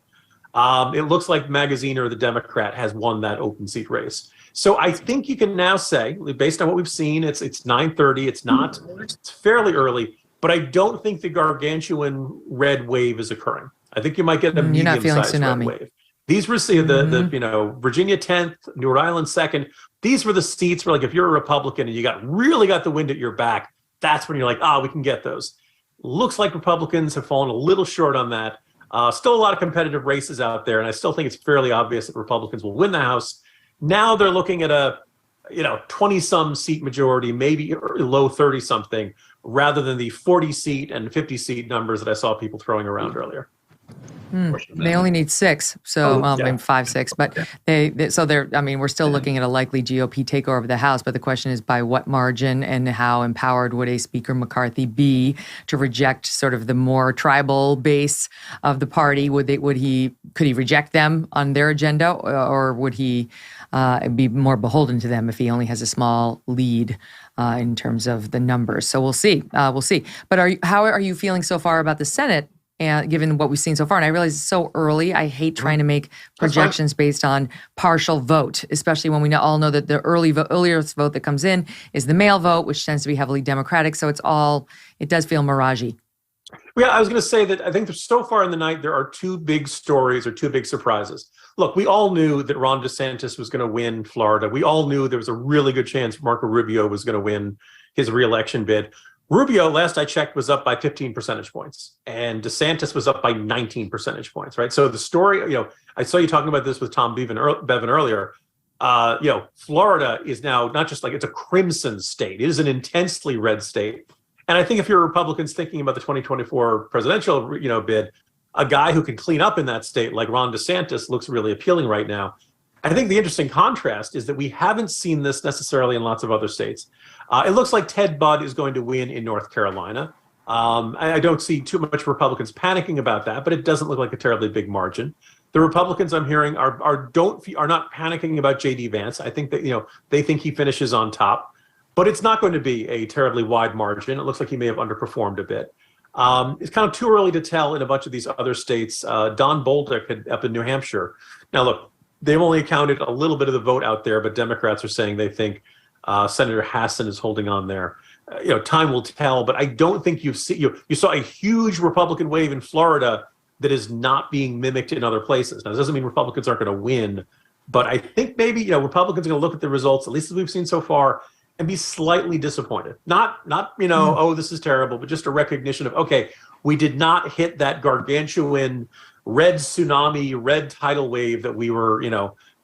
It looks like Magazine or the Democrat has won that open seat race. So I think you can now say, based on what we've seen, it's 9:30. It's fairly early, but I don't think the gargantuan red wave is occurring. I think you might get a medium-sized red wave. These were the Virginia 10th, Rhode Island 2nd. These were the seats where, if you're a Republican and you really got the wind at your back, that's when you're like, we can get those. Looks like Republicans have fallen a little short on that. Still a lot of competitive races out there, and I still think it's fairly obvious that Republicans will win the House. Now they're looking at a 20-some seat majority, maybe low 30-something, rather than the 40-seat and 50-seat numbers that I saw people throwing around earlier. They only need 6, so maybe 5, 6. But we're still looking at a likely GOP takeover of the House. But the question is, by what margin and how empowered would a Speaker McCarthy be to reject sort of the more tribal base of the party? Could he reject them on their agenda, or would he be more beholden to them if he only has a small lead in terms of the numbers? So we'll see. But how are you feeling so far about the Senate? And given what we've seen so far, and I realize it's so early, I hate trying to make projections based on partial vote, especially when we all know that the earliest vote that comes in is the mail vote, which tends to be heavily Democratic. So it does feel mirage-y. Yeah, I was going to say that I think so far in the night, there are 2 big stories or 2 big surprises. Look, we all knew that Ron DeSantis was going to win Florida. We all knew there was a really good chance Marco Rubio was going to win his reelection bid. Rubio, last I checked, was up by 15 percentage points, and DeSantis was up by 19 percentage points, right? So the story, I saw you talking about this with Tom Bevan earlier. Florida is now not just it's a crimson state. It is an intensely red state. And I think if you're Republicans thinking about the 2024 presidential, bid, a guy who can clean up in that state like Ron DeSantis looks really appealing right now. I think the interesting contrast is that we haven't seen this necessarily in lots of other states. It looks like Ted Budd is going to win in North Carolina. I don't see too much Republicans panicking about that, but it doesn't look like a terribly big margin. The Republicans I'm hearing are not panicking about J.D. Vance. I think that they think he finishes on top, but it's not going to be a terribly wide margin. It looks like he may have underperformed a bit. It's kind of too early to tell in a bunch of these other states. Don Bolduc up in New Hampshire. Now look, they've only accounted a little bit of the vote out there, but Democrats are saying they think Senator Hassan is holding on there. Time will tell, but I don't think you saw a huge Republican wave in Florida that is not being mimicked in other places. Now, this doesn't mean Republicans aren't going to win, But I think maybe, Republicans are going to look at the results, at least as we've seen so far, and be slightly disappointed. Not oh, this is terrible, but just a recognition of, okay, we did not hit that gargantuan red tsunami, red tidal wave that we were,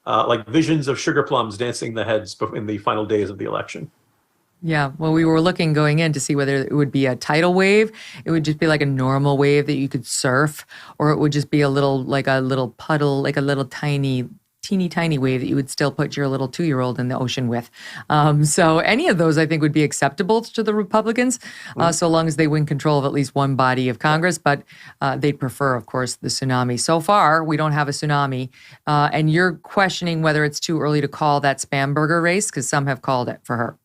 like visions of sugar plums dancing the heads in the final days of the election. Yeah, well, we were looking going in to see whether it would be a tidal wave. It would just be like a normal wave that you could surf, or it would just be a little puddle, like a little teeny tiny wave that you would still put your little 2-year-old in the ocean with. So any of those, I think, would be acceptable to the Republicans, so long as they win control of at least one body of Congress. But they'd prefer, of course, the tsunami. So far, we don't have a tsunami. And you're questioning whether it's too early to call that Spamberger race, because some have called it for her.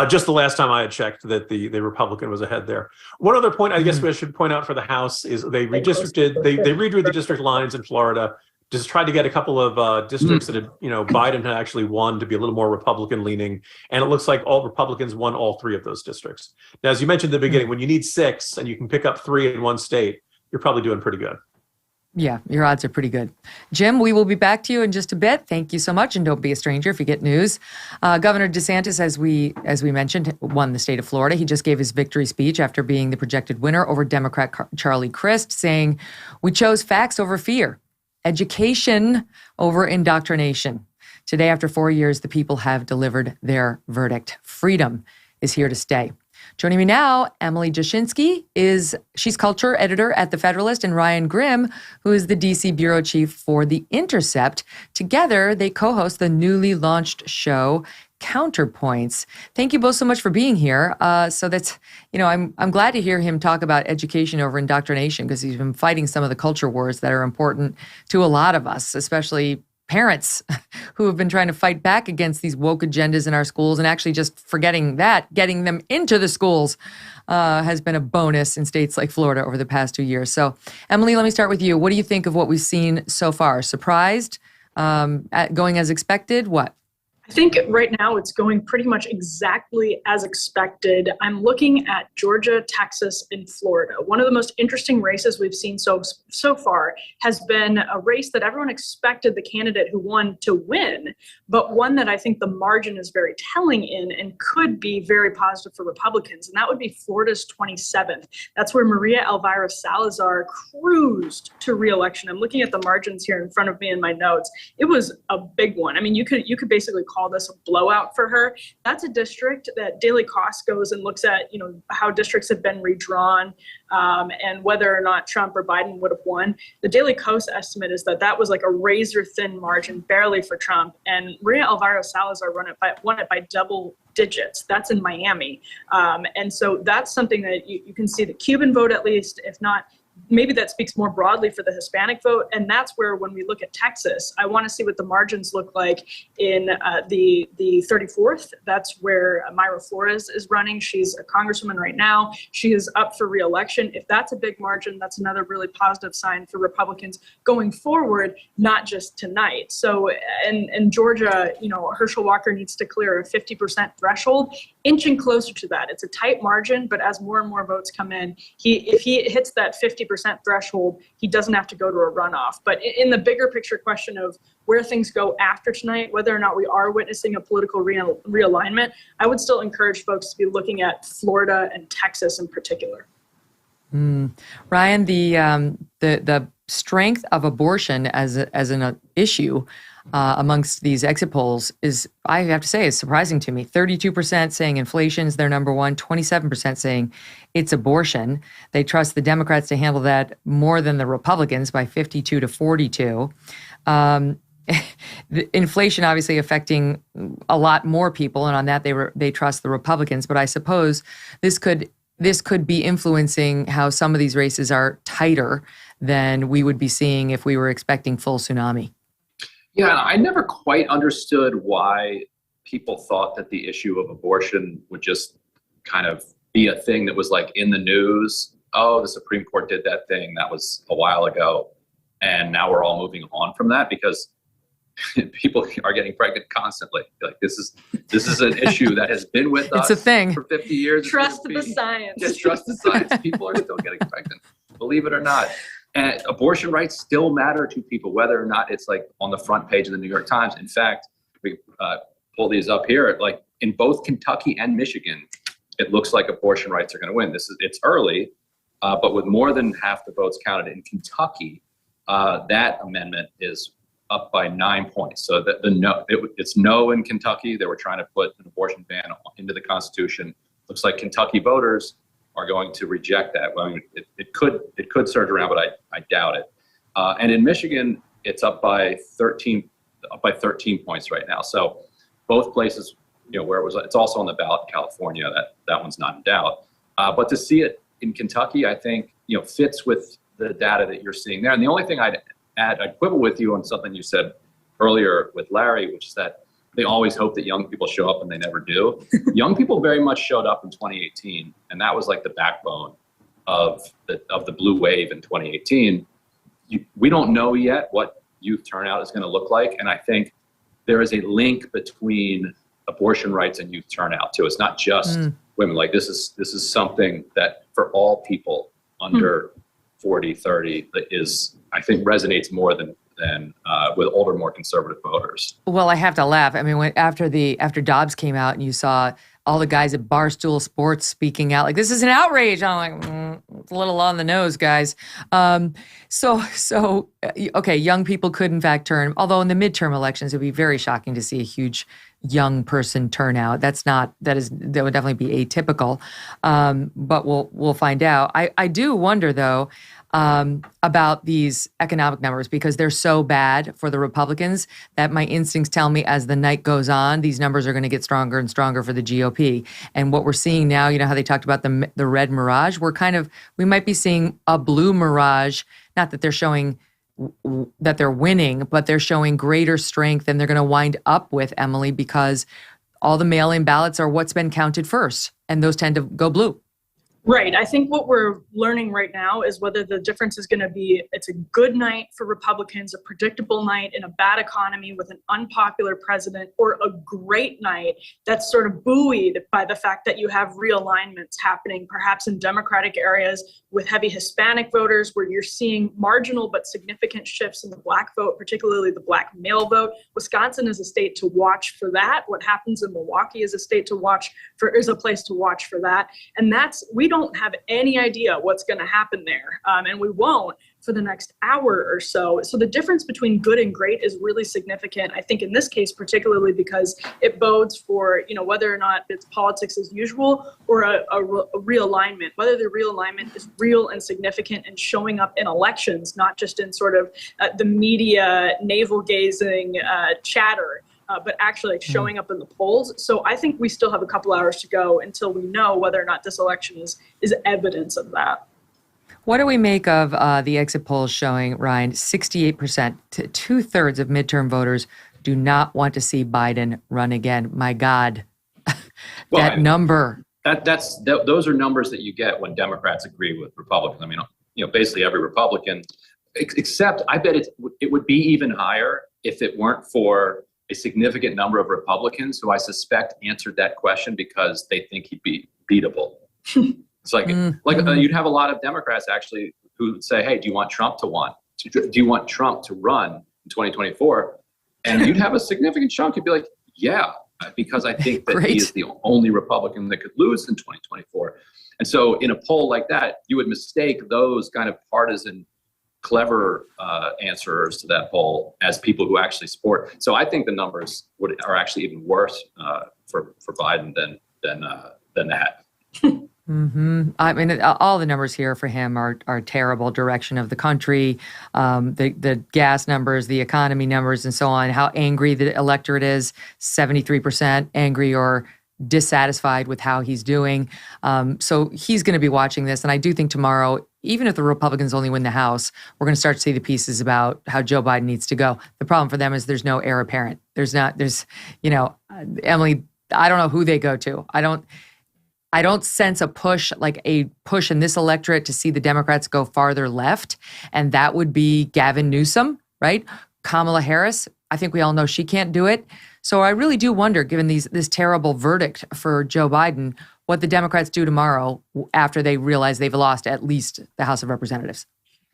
Just the last time I had checked that the Republican was ahead there. One other point I guess we should point out for the House is they redistricted, they redrew the district lines in Florida, just tried to get a couple of districts that had, Biden had actually won to be a little more Republican leaning. And it looks like all Republicans won all 3 of those districts. Now, as you mentioned at the beginning, when you need 6 and you can pick up 3 in one state, you're probably doing pretty good. Yeah, your odds are pretty good. Jim, we will be back to you in just a bit. Thank you so much, and don't be a stranger if you get news. Governor DeSantis, as we mentioned, won the state of Florida. He just gave his victory speech after being the projected winner over Democrat Charlie Crist, saying, "We chose facts over fear, education over indoctrination. Today, after 4 years, the people have delivered their verdict. Freedom is here to stay." Joining me now, Emily Jashinsky she's culture editor at The Federalist, and Ryan Grimm, who is the DC bureau chief for The Intercept. Together, they co-host the newly launched show Counterpoints. Thank you both so much for being here. So that's, I'm glad to hear him talk about education over indoctrination, because he's been fighting some of the culture wars that are important to a lot of us, especially parents who have been trying to fight back against these woke agendas in our schools, and actually just forgetting that getting them into the schools has been a bonus in states like Florida over the past 2 years. So, Emily, let me start with you. What do you think of what we've seen so far? Surprised? Going as expected? What? I think right now it's going pretty much exactly as expected. I'm looking at Georgia, Texas, and Florida. One of the most interesting races we've seen so far has been a race that everyone expected the candidate who won to win, but one that I think the margin is very telling in and could be very positive for Republicans, and that would be Florida's 27th. That's where Maria Elvira Salazar cruised to re-election. I'm looking at the margins here in front of me in my notes. It was a big one. I mean, you could basically call this a blowout for her. That's a district that Daily Kos goes and looks at, how districts have been redrawn and whether or not Trump or Biden would have won. The Daily Kos estimate is that was like a razor thin margin, barely for Trump. And Maria Elvira Salazar won it by double digits. That's in Miami. And so that's something that you can see the Cuban vote, at least, if not, maybe that speaks more broadly for the Hispanic vote. And that's where, when we look at Texas, I want to see what the margins look like in the 34th. That's where Mayra Flores is running. She's a congresswoman right now. She is up for re-election. If that's a big margin, that's another really positive sign for Republicans going forward, not just tonight. So, and Georgia, Herschel Walker needs to clear a 50% threshold, inching closer to that. It's a tight margin, but as more and more votes come in, if he hits that 50% threshold, he doesn't have to go to a runoff. But in the bigger picture question of where things go after tonight, whether or not we are witnessing a political realignment, I would still encourage folks to be looking at Florida and Texas in particular. Ryan, the strength of abortion as an issue amongst these exit polls is, I have to say, is surprising to me. 32% saying inflation is their number one, 27% saying it's abortion. They trust the Democrats to handle that more than the Republicans by 52 to 42. The inflation obviously affecting a lot more people, and on that they trust the Republicans. But I suppose this could be influencing how some of these races are tighter than we would be seeing if we were expecting full tsunami. Yeah, I never quite understood why people thought that the issue of abortion would just kind of be a thing that was like in the news. Oh, the Supreme Court did that thing. That was a while ago. And now we're all moving on from that, because people are getting pregnant constantly. Like this is an issue that has been with us It's a thing. for 50 years. Trust the science. Yes, trust the science. People are still getting pregnant, believe it or not. And abortion rights still matter to people, whether or not it's like on the front page of the New York Times. In fact, we pull these up here, like in both Kentucky and Michigan, it looks like abortion rights are going to win. It's early, but with more than half the votes counted in Kentucky, that amendment is up by 9 points. So it's no in Kentucky. They were trying to put an abortion ban into the Constitution. Looks like Kentucky voters are going to reject that. Well, I mean, it could surge around, but I doubt it. And in Michigan, it's up by 13 points right now. So both places, where it's also on the ballot in California. That one's not in doubt. But to see it in Kentucky, I think fits with the data that you're seeing there. And the only thing I'd quibble with you on something you said earlier with Larry, which is that they always hope that young people show up and they never do. Young people very much showed up in 2018, and that was like the backbone of the blue wave in 2018. We don't know yet what youth turnout is going to look like, and I think there is a link between abortion rights and youth turnout too. It's not just women. Like this is something that for all people under 40, 30 that is, I think, resonates more than with older, more conservative voters. Well, I have to laugh. I mean, after Dobbs came out and you saw all the guys at Barstool Sports speaking out, like, this is an outrage. I'm like, it's a little on the nose, guys. So okay, young people could in fact turn, although in the midterm elections, it'd be very shocking to see a huge young person turnout. That would definitely be atypical. But we'll find out. I do wonder though, about these economic numbers, because they're so bad for the Republicans that my instincts tell me as the night goes on, these numbers are going to get stronger and stronger for the GOP. And what we're seeing now, how they talked about the red mirage, we might be seeing a blue mirage, not that they're showing that they're winning, but they're showing greater strength than they're going to wind up with, Emily, because all the mail-in ballots are what's been counted first, and those tend to go blue. Right. I think what we're learning right now is whether the difference is going to be, it's a good night for Republicans, a predictable night in a bad economy with an unpopular president, or a great night that's sort of buoyed by the fact that you have realignments happening, perhaps in Democratic areas with heavy Hispanic voters, where you're seeing marginal but significant shifts in the Black vote, particularly the Black male vote. Wisconsin is a state to watch for that. What happens in Milwaukee is a place to watch for that. And we don't have any idea what's going to happen there, and we won't for the next hour or so. So the difference between good and great is really significant, I think, in this case, particularly because it bodes for, whether or not it's politics as usual or a realignment, whether the realignment is real and significant and showing up in elections, not just in sort of the media navel-gazing chatter. But actually showing up in the polls. So I think we still have a couple hours to go until we know whether or not this election is evidence of that. What do we make of the exit polls showing, Ryan, 68% to 2/3 of midterm voters do not want to see Biden run again? My God, number. Those are numbers that you get when Democrats agree with Republicans. I mean, basically every Republican, except I bet it would be even higher if it weren't for a significant number of Republicans who I suspect answered that question because they think he'd be beatable. It's like you'd have a lot of Democrats actually who would say, "Hey, do you want Trump to run? Do you want Trump to run in 2024?" And you'd have a significant chunk. You'd be like, "Yeah," because I think that he is the only Republican that could lose in 2024. And so, in a poll like that, you would mistake those kind of partisan, clever answerers to that poll as people who actually support. So I think the numbers are actually even worse for Biden than that. I mean, all the numbers here for him are terrible. Direction of the country, the gas numbers, the economy numbers, and so on. How angry the electorate is: 73% angry or dissatisfied with how he's doing. So he's going to be watching this, and I do think tomorrow, even if the Republicans only win the House, we're going to start to see the pieces about how Joe Biden needs to go. The problem for them is there's no heir apparent. Emily, I don't know who they go to. I don't sense a push in this electorate to see the Democrats go farther left. And that would be Gavin Newsom, right? Kamala Harris. I think we all know she can't do it. So I really do wonder, given this terrible verdict for Joe Biden, what the Democrats do tomorrow after they realize they've lost at least the House of Representatives.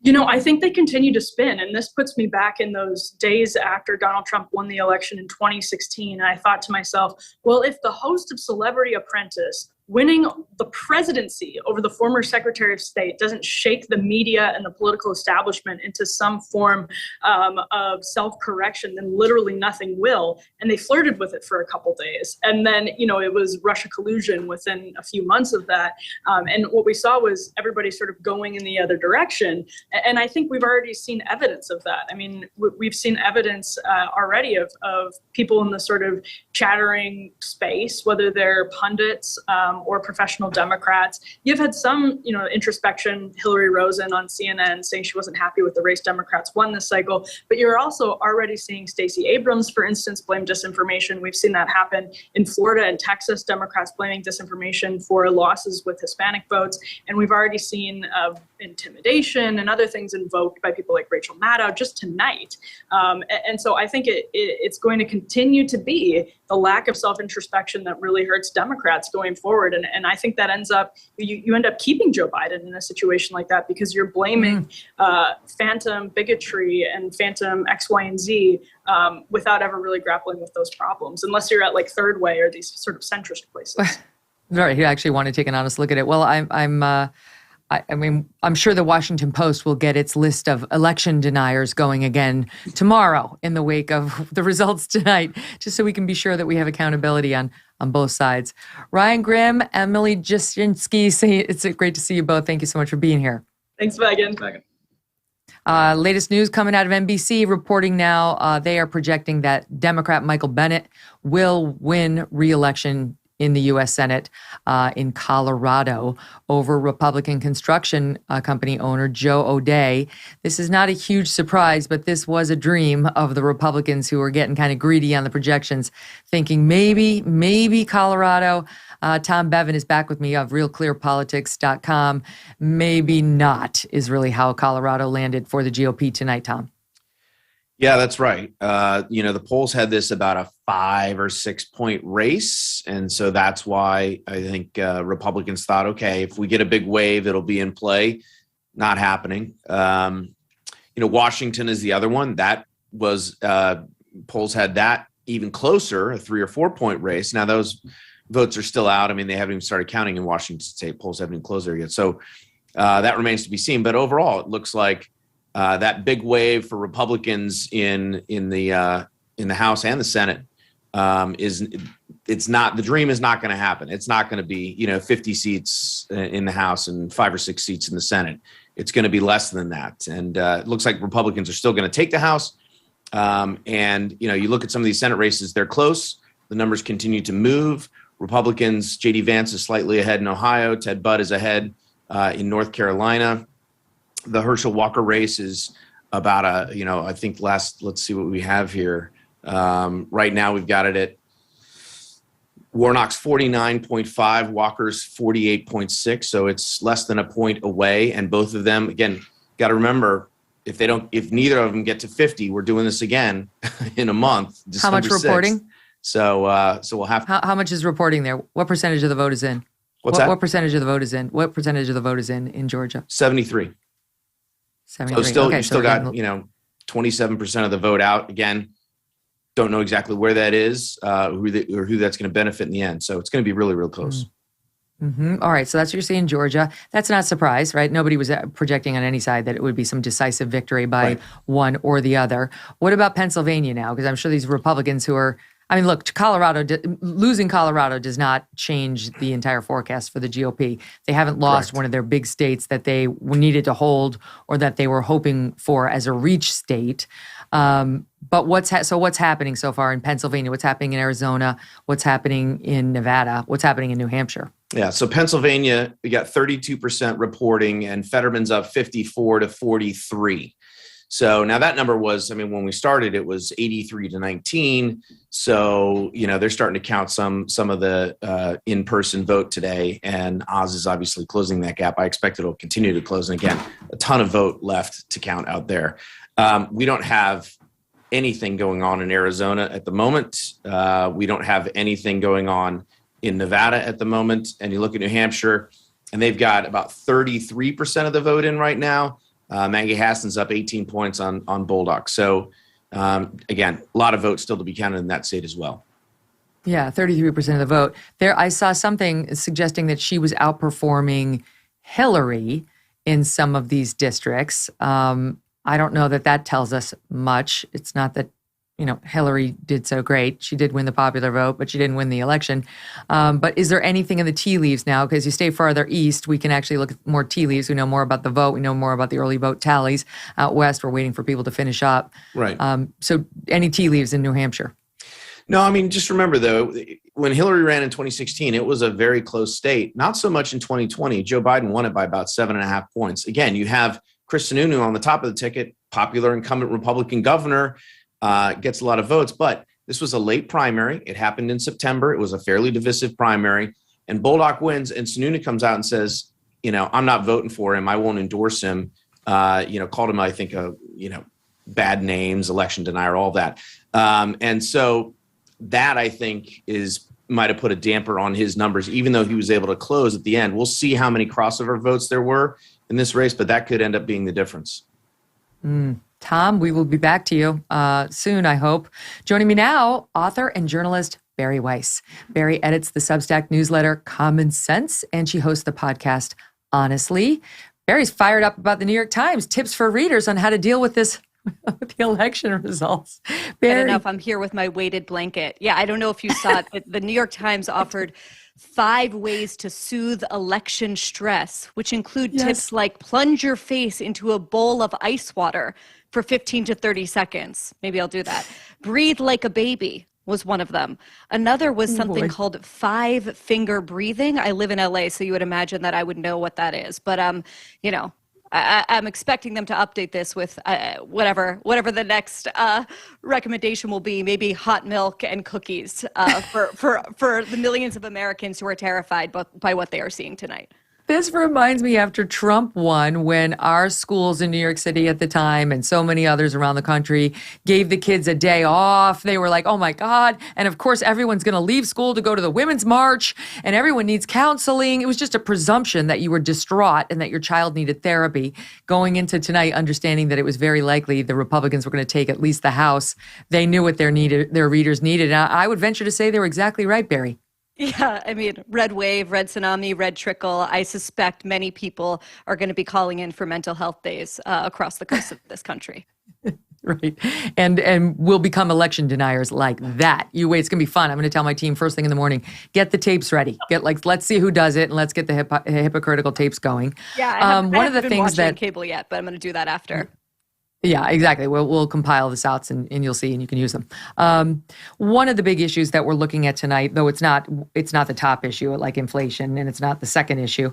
I think they continue to spin. And this puts me back in those days after Donald Trump won the election in 2016. And I thought to myself, well, if the host of Celebrity Apprentice winning the presidency over the former Secretary of State doesn't shake the media and the political establishment into some form of self-correction, then literally nothing will. And they flirted with it for a couple days. And then, it was Russia collusion within a few months of that. And what we saw was everybody sort of going in the other direction. And I think we've already seen evidence of that. I mean, we've seen evidence already of people in the sort of chattering space, whether they're pundits, or professional Democrats. You've had some, introspection, Hillary Rosen on CNN saying she wasn't happy with the race Democrats won this cycle, but you're also already seeing Stacey Abrams, for instance, blame disinformation. We've seen that happen in Florida and Texas, Democrats blaming disinformation for losses with Hispanic votes. And we've already seen intimidation and other things invoked by people like Rachel Maddow just tonight. And so I think it's going to continue to be the lack of self-introspection that really hurts Democrats going forward. And I think that ends up, you end up keeping Joe Biden in a situation like that because you're blaming phantom bigotry and phantom X, Y, and Z without ever really grappling with those problems, unless you're at like Third Way or these sort of centrist places. Right. You actually want to take an honest look at it. Well, I'm sure the Washington Post will get its list of election deniers going again tomorrow in the wake of the results tonight, just so we can be sure that we have accountability on both sides. Ryan Grimm, Emily Jashinsky, it's great to see you both. Thank you so much for being here. Thanks, Megyn. Latest news coming out of NBC reporting now, they are projecting that Democrat Michael Bennet will win re-election in the U.S. Senate in Colorado over Republican construction company owner Joe O'Dea. This is not a huge surprise, but this was a dream of the Republicans who were getting kind of greedy on the projections, thinking maybe Colorado. Tom Bevan is back with me of RealClearPolitics.com. Maybe not is really how Colorado landed for the GOP tonight, Tom. Yeah, that's right. The polls had this about a 5 or 6 point race. And so that's why I think Republicans thought, okay, if we get a big wave, it'll be in play. Not happening. Washington is the other one. That was, polls had that even closer, a 3 or 4 point race. Now those votes are still out. I mean, they haven't even started counting in Washington State. Polls haven't even closed there yet. So that remains to be seen. But overall, it looks like that big wave for Republicans in the House and the Senate it's not, the dream is not going to happen. It's not going to be 50 seats in the House and 5 or 6 seats in the Senate. It's going to be less than that. And it looks like Republicans are still going to take the House. You look at some of these Senate races, they're close. The numbers continue to move. Republicans, J.D. Vance is slightly ahead in Ohio. Ted Budd is ahead in North Carolina. The Herschel Walker race is about I think let's see what we have here. Right now we've got it at Warnock's 49.5, Walker's 48.6. So it's less than a point away. And both of them, again, got to remember, if neither of them get to 50, we're doing this again in a month. How much reporting? 6th. So we'll have to. How much is reporting there? What percentage of the vote is in? What's that? What percentage of the vote is in? What percentage of the vote is in Georgia? 73. 73. So okay, you still got 27% of the vote out. Again, don't know exactly where that is, who that's going to benefit in the end. So it's going to be really, real close. Mm-hmm. All right. So that's what you're seeing, Georgia. That's not a surprise, right? Nobody was projecting on any side that it would be some decisive victory by one or the other. What about Pennsylvania now? Because I'm sure these Republicans who are, look, losing Colorado does not change the entire forecast for the GOP. They haven't lost one of their big states that they needed to hold or that they were hoping for as a reach state. But what's happening so far in Pennsylvania? What's happening in Arizona? What's happening in Nevada? What's happening in New Hampshire? Yeah, so Pennsylvania, we got 32% reporting, and Fetterman's up 54 to 43. So now that number was, when we started, it was 83 to 19. So, they're starting to count some of the in-person vote today, and Oz is obviously closing that gap. I expect it'll continue to close. And again, a ton of vote left to count out there. We don't have anything going on in Arizona at the moment. We don't have anything going on in Nevada at the moment. And you look at New Hampshire, and they've got about 33% of the vote in right now. Maggie Hassan's up 18 points on Bolduc. So again, a lot of votes still to be counted in that state as well. Yeah, 33% of the vote. There, I saw something suggesting that she was outperforming Hillary in some of these districts. I don't know that that tells us much. It's not that, Hillary did so great. She did win the popular vote, but she didn't win the election. But is there anything in the tea leaves now? Because you stay farther east, we can actually look at more tea leaves. We know more about the vote. We know more about the early vote tallies. Out west, we're waiting for people to finish up. Right. So any tea leaves in New Hampshire? No, I mean, just remember, though, when Hillary ran in 2016, it was a very close state. Not so much in 2020. Joe Biden won it by about 7.5 points. Again, you have Chris Sununu on the top of the ticket, popular incumbent Republican governor, gets a lot of votes. But this was a late primary. It happened in September. It was a fairly divisive primary. And Bolduc wins, and Sununu comes out and says, I'm not voting for him. I won't endorse him. Called him, I think, bad names, election denier, all that. And so that, I think, might have put a damper on his numbers, even though he was able to close at the end. We'll see how many crossover votes there were in this race, but that could end up being the difference. Tom, we will be back to you soon, I hope. Joining me now, author and journalist Bari Weiss. Bari edits the Substack newsletter Common Sense, and she hosts the podcast Honestly. Bari's fired up about the New York Times, tips for readers on how to deal with this with the election results. Bari. Enough. I'm here with my weighted blanket. Yeah, I don't know if you saw it, but the New York Times offered 5 ways to soothe election stress, which include tips like plunge your face into a bowl of ice water for 15 to 30 seconds. Maybe I'll do that. Breathe like a baby was one of them. Another was something called 5-finger breathing. I live in LA, so you would imagine that I would know what that is. But, I'm expecting them to update this with whatever the next recommendation will be, maybe hot milk and cookies for the millions of Americans who are terrified by what they are seeing tonight. This reminds me after Trump won, when our schools in New York City at the time and so many others around the country gave the kids a day off. They were like, oh my God. And of course, everyone's going to leave school to go to the Women's March and everyone needs counseling. It was just a presumption that you were distraught and that your child needed therapy. Going into tonight, understanding that it was very likely the Republicans were going to take at least the House. They knew what their readers needed. And I would venture to say they were exactly right, Bari. Yeah, I mean, red wave, red tsunami, red trickle. I suspect many people are going to be calling in for mental health days across the coast of this country. Right. And we'll become election deniers like that. You wait, it's going to be fun. I'm going to tell my team first thing in the morning, get the tapes ready. Let's see who does it, and let's get the hypocritical tapes going. Yeah, I haven't been watching cable yet, but I'm going to do that after. Yeah, exactly. We'll compile this out and you'll see, and you can use them. One of the big issues that we're looking at tonight, though it's not the top issue like inflation, and it's not the second issue,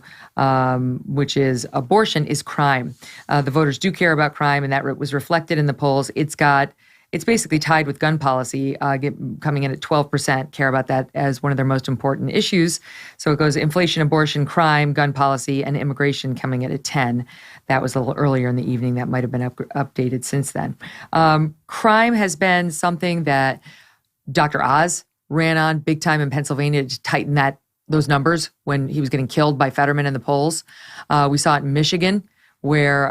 which is abortion, is crime. The voters do care about crime, and that was reflected in the polls. It's basically tied with gun policy, coming in at 12%, care about that as one of their most important issues. So it goes inflation, abortion, crime, gun policy, and immigration coming in at 10. That was a little earlier in the evening. That might have been updated since then. Crime has been something that Dr. Oz ran on big time in Pennsylvania to tighten those numbers when he was getting killed by Fetterman in the polls. We saw it in Michigan, where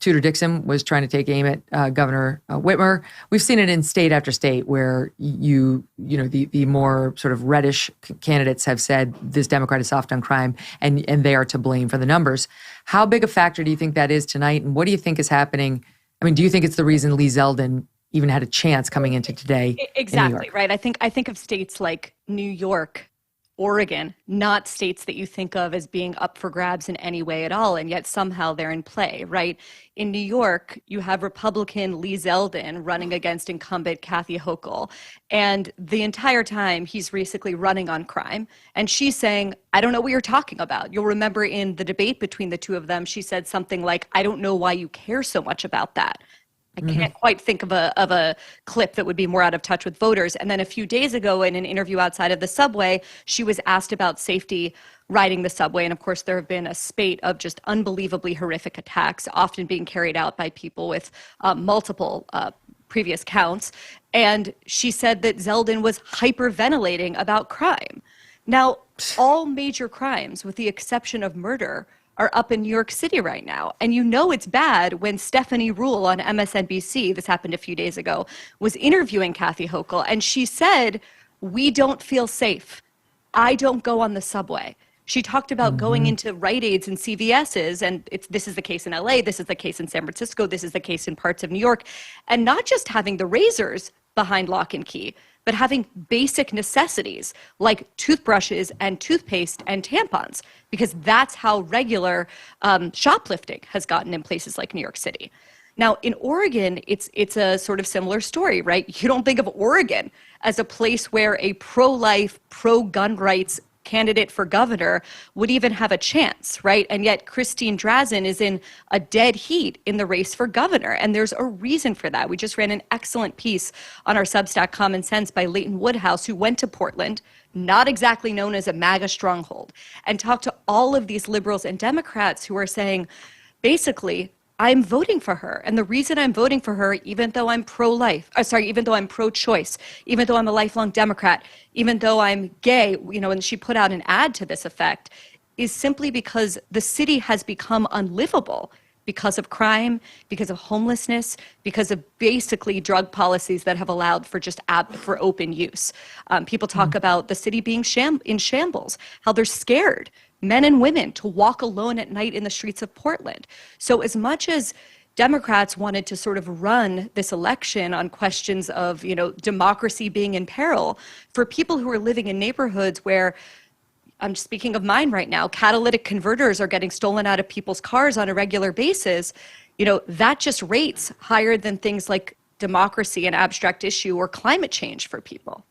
Tudor Dixon was trying to take aim at Governor Whitmer. We've seen it in state after state where the more sort of reddish candidates have said this Democrat is soft on crime, and they are to blame for the numbers. How big a factor do you think that is tonight, and what do you think is happening? I mean, do you think it's the reason Lee Zeldin even had a chance coming into today? Exactly, right. I think of states like New York, Oregon, not states that you think of as being up for grabs in any way at all, and yet somehow they're in play, right? In New York, you have Republican Lee Zeldin running against incumbent Kathy Hochul, and the entire time he's basically running on crime, and she's saying, I don't know what you're talking about. You'll remember in the debate between the two of them, she said something like, I don't know why you care so much about that. I can't quite think of a clip that would be more out of touch with voters. And then a few days ago in an interview outside of the subway, she was asked about safety riding the subway. And of course, there have been a spate of just unbelievably horrific attacks, often being carried out by people with multiple previous counts. And she said that Zeldin was hyperventilating about crime. Now, all major crimes, with the exception of murder, are up in New York City right now. And you know it's bad when Stephanie Ruhle on MSNBC, this happened a few days ago, was interviewing Kathy Hochul. And she said, we don't feel safe. I don't go on the subway. She talked about going into Rite Aids and CVS's, and this is the case in LA, this is the case in San Francisco, this is the case in parts of New York, and not just having the razors behind lock and key, but having basic necessities like toothbrushes and toothpaste and tampons, because that's how regular shoplifting has gotten in places like New York City. Now, in Oregon, it's a sort of similar story, right? You don't think of Oregon as a place where a pro-life, pro-gun rights candidate for governor would even have a chance, right? And yet Christine Drazan is in a dead heat in the race for governor. And there's a reason for that. We just ran an excellent piece on our Substack Common Sense by Leighton Woodhouse, who went to Portland, not exactly known as a MAGA stronghold, and talked to all of these liberals and Democrats who are saying, basically, I'm voting for her. And the reason I'm voting for her, even though I'm even though I'm pro-choice, even though I'm a lifelong Democrat, even though I'm gay, and she put out an ad to this effect, is simply because the city has become unlivable because of crime, because of homelessness, because of basically drug policies that have allowed for for open use. People talk about the city being in shambles, how they're scared, men and women, to walk alone at night in the streets of Portland. So as much as Democrats wanted to sort of run this election on questions of, democracy being in peril, for people who are living in neighborhoods where, I'm speaking of mine right now, catalytic converters are getting stolen out of people's cars on a regular basis, that just rates higher than things like democracy, an abstract issue, or climate change for people.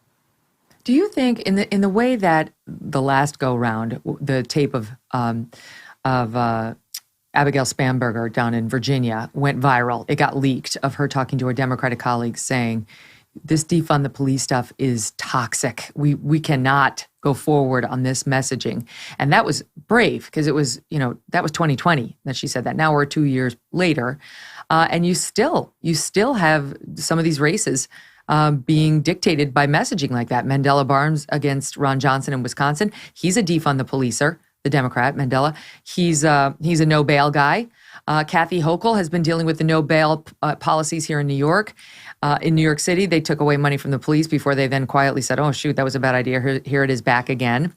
Do you think in the way that the last go round, the tape of Abigail Spanberger down in Virginia went viral, it got leaked, of her talking to her Democratic colleagues saying, this defund the police stuff is toxic. We cannot go forward on this messaging. And that was brave, because it was, that was 2020 that she said that. Now we're 2 years later. And you still have some of these races being dictated by messaging like that. Mandela Barnes against Ron Johnson in Wisconsin. He's a defund the policer, the Democrat, Mandela. He's a no bail guy. Kathy Hochul has been dealing with the no bail policies here in New York. In New York City, they took away money from the police before they then quietly said, oh, shoot, that was a bad idea. Here it is back again.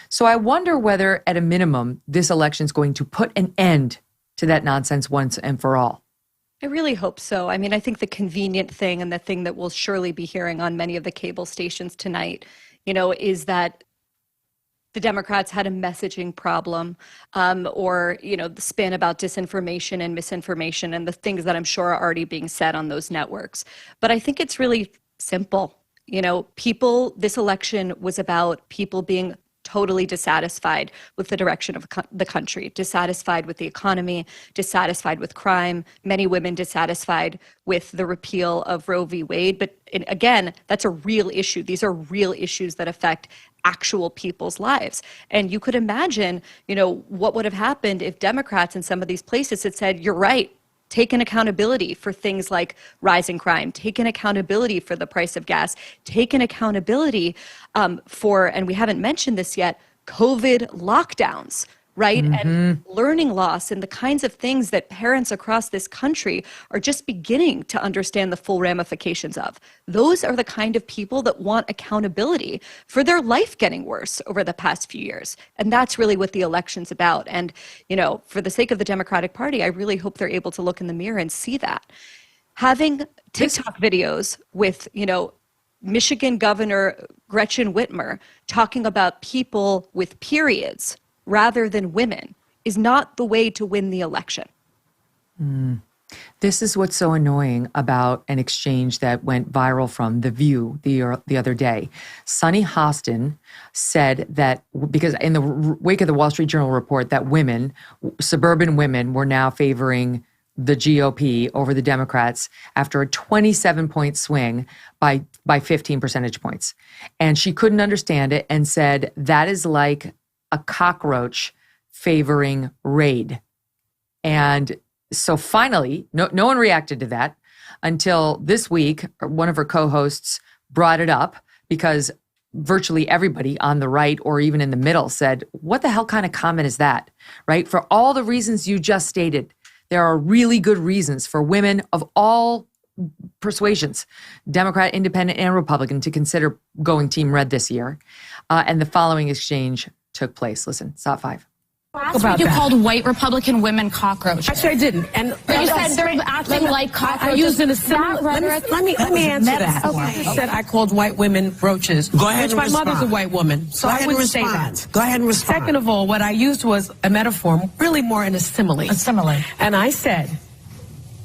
So I wonder whether, at a minimum, this election is going to put an end to that nonsense once and for all. I really hope so. I mean, I think the convenient thing, and the thing that we'll surely be hearing on many of the cable stations tonight, is that the Democrats had a messaging problem, or, the spin about disinformation and misinformation and the things that I'm sure are already being said on those networks. But I think it's really simple. This election was about people being totally dissatisfied with the direction of the country, dissatisfied with the economy, dissatisfied with crime, many women dissatisfied with the repeal of Roe v. Wade. But again, that's a real issue. These are real issues that affect actual people's lives. And you could imagine, what would have happened if Democrats in some of these places had said, you're right, take an accountability for things like rising crime, take an accountability for the price of gas, take an accountability for, and we haven't mentioned this yet, COVID lockdowns, right? And learning loss, and the kinds of things that parents across this country are just beginning to understand the full ramifications of. Those are the kind of people that want accountability for their life getting worse over the past few years. And that's really what the election's about. And, for the sake of the Democratic Party, I really hope they're able to look in the mirror and see that. Having TikTok videos with, Michigan Governor Gretchen Whitmer talking about people with periods rather than women is not the way to win the election. This is what's so annoying about an exchange that went viral from The View the other day. Sunny Hostin said that, because in the wake of the Wall Street Journal report that suburban women were now favoring the GOP over the Democrats after a 27-point swing by 15 percentage points. And she couldn't understand it and said, that is like a cockroach favoring Raid. And So finally, no one reacted to that until this week. One of her co-hosts brought it up because virtually everybody on the right or even in the middle said, what the hell kind of comment is that, right? For all the reasons you just stated, there are really good reasons for women of all persuasions, Democrat, Independent, and Republican, to consider going Team Red this year. And the following exchange took place. Listen, stop 5. Last week you called white Republican women cockroaches. Actually, I didn't. And you said they're acting like cockroaches. I used it as similar. Let me answer that. Okay. I said I called white women roaches. Go ahead and my respond. mother's a white woman, so I wouldn't say that. Go ahead and respond. Second of all, what I used was a metaphor, really more in a simile. A simile. And I said,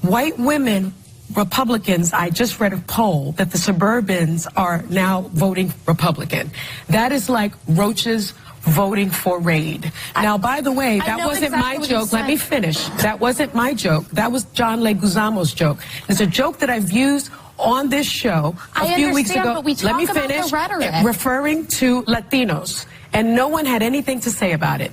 white women Republicans, I just read a poll that the suburbans are now voting Republican. That is like roaches voting for raid. Now, by the way, that wasn't exactly my joke. Let me said. finish. That wasn't my joke. That was John Leguizamo's joke. It's a joke that I've used on this show a few weeks ago. But we Let me talk about finish. the rhetoric. Referring to Latinos. And no one had anything to say about it.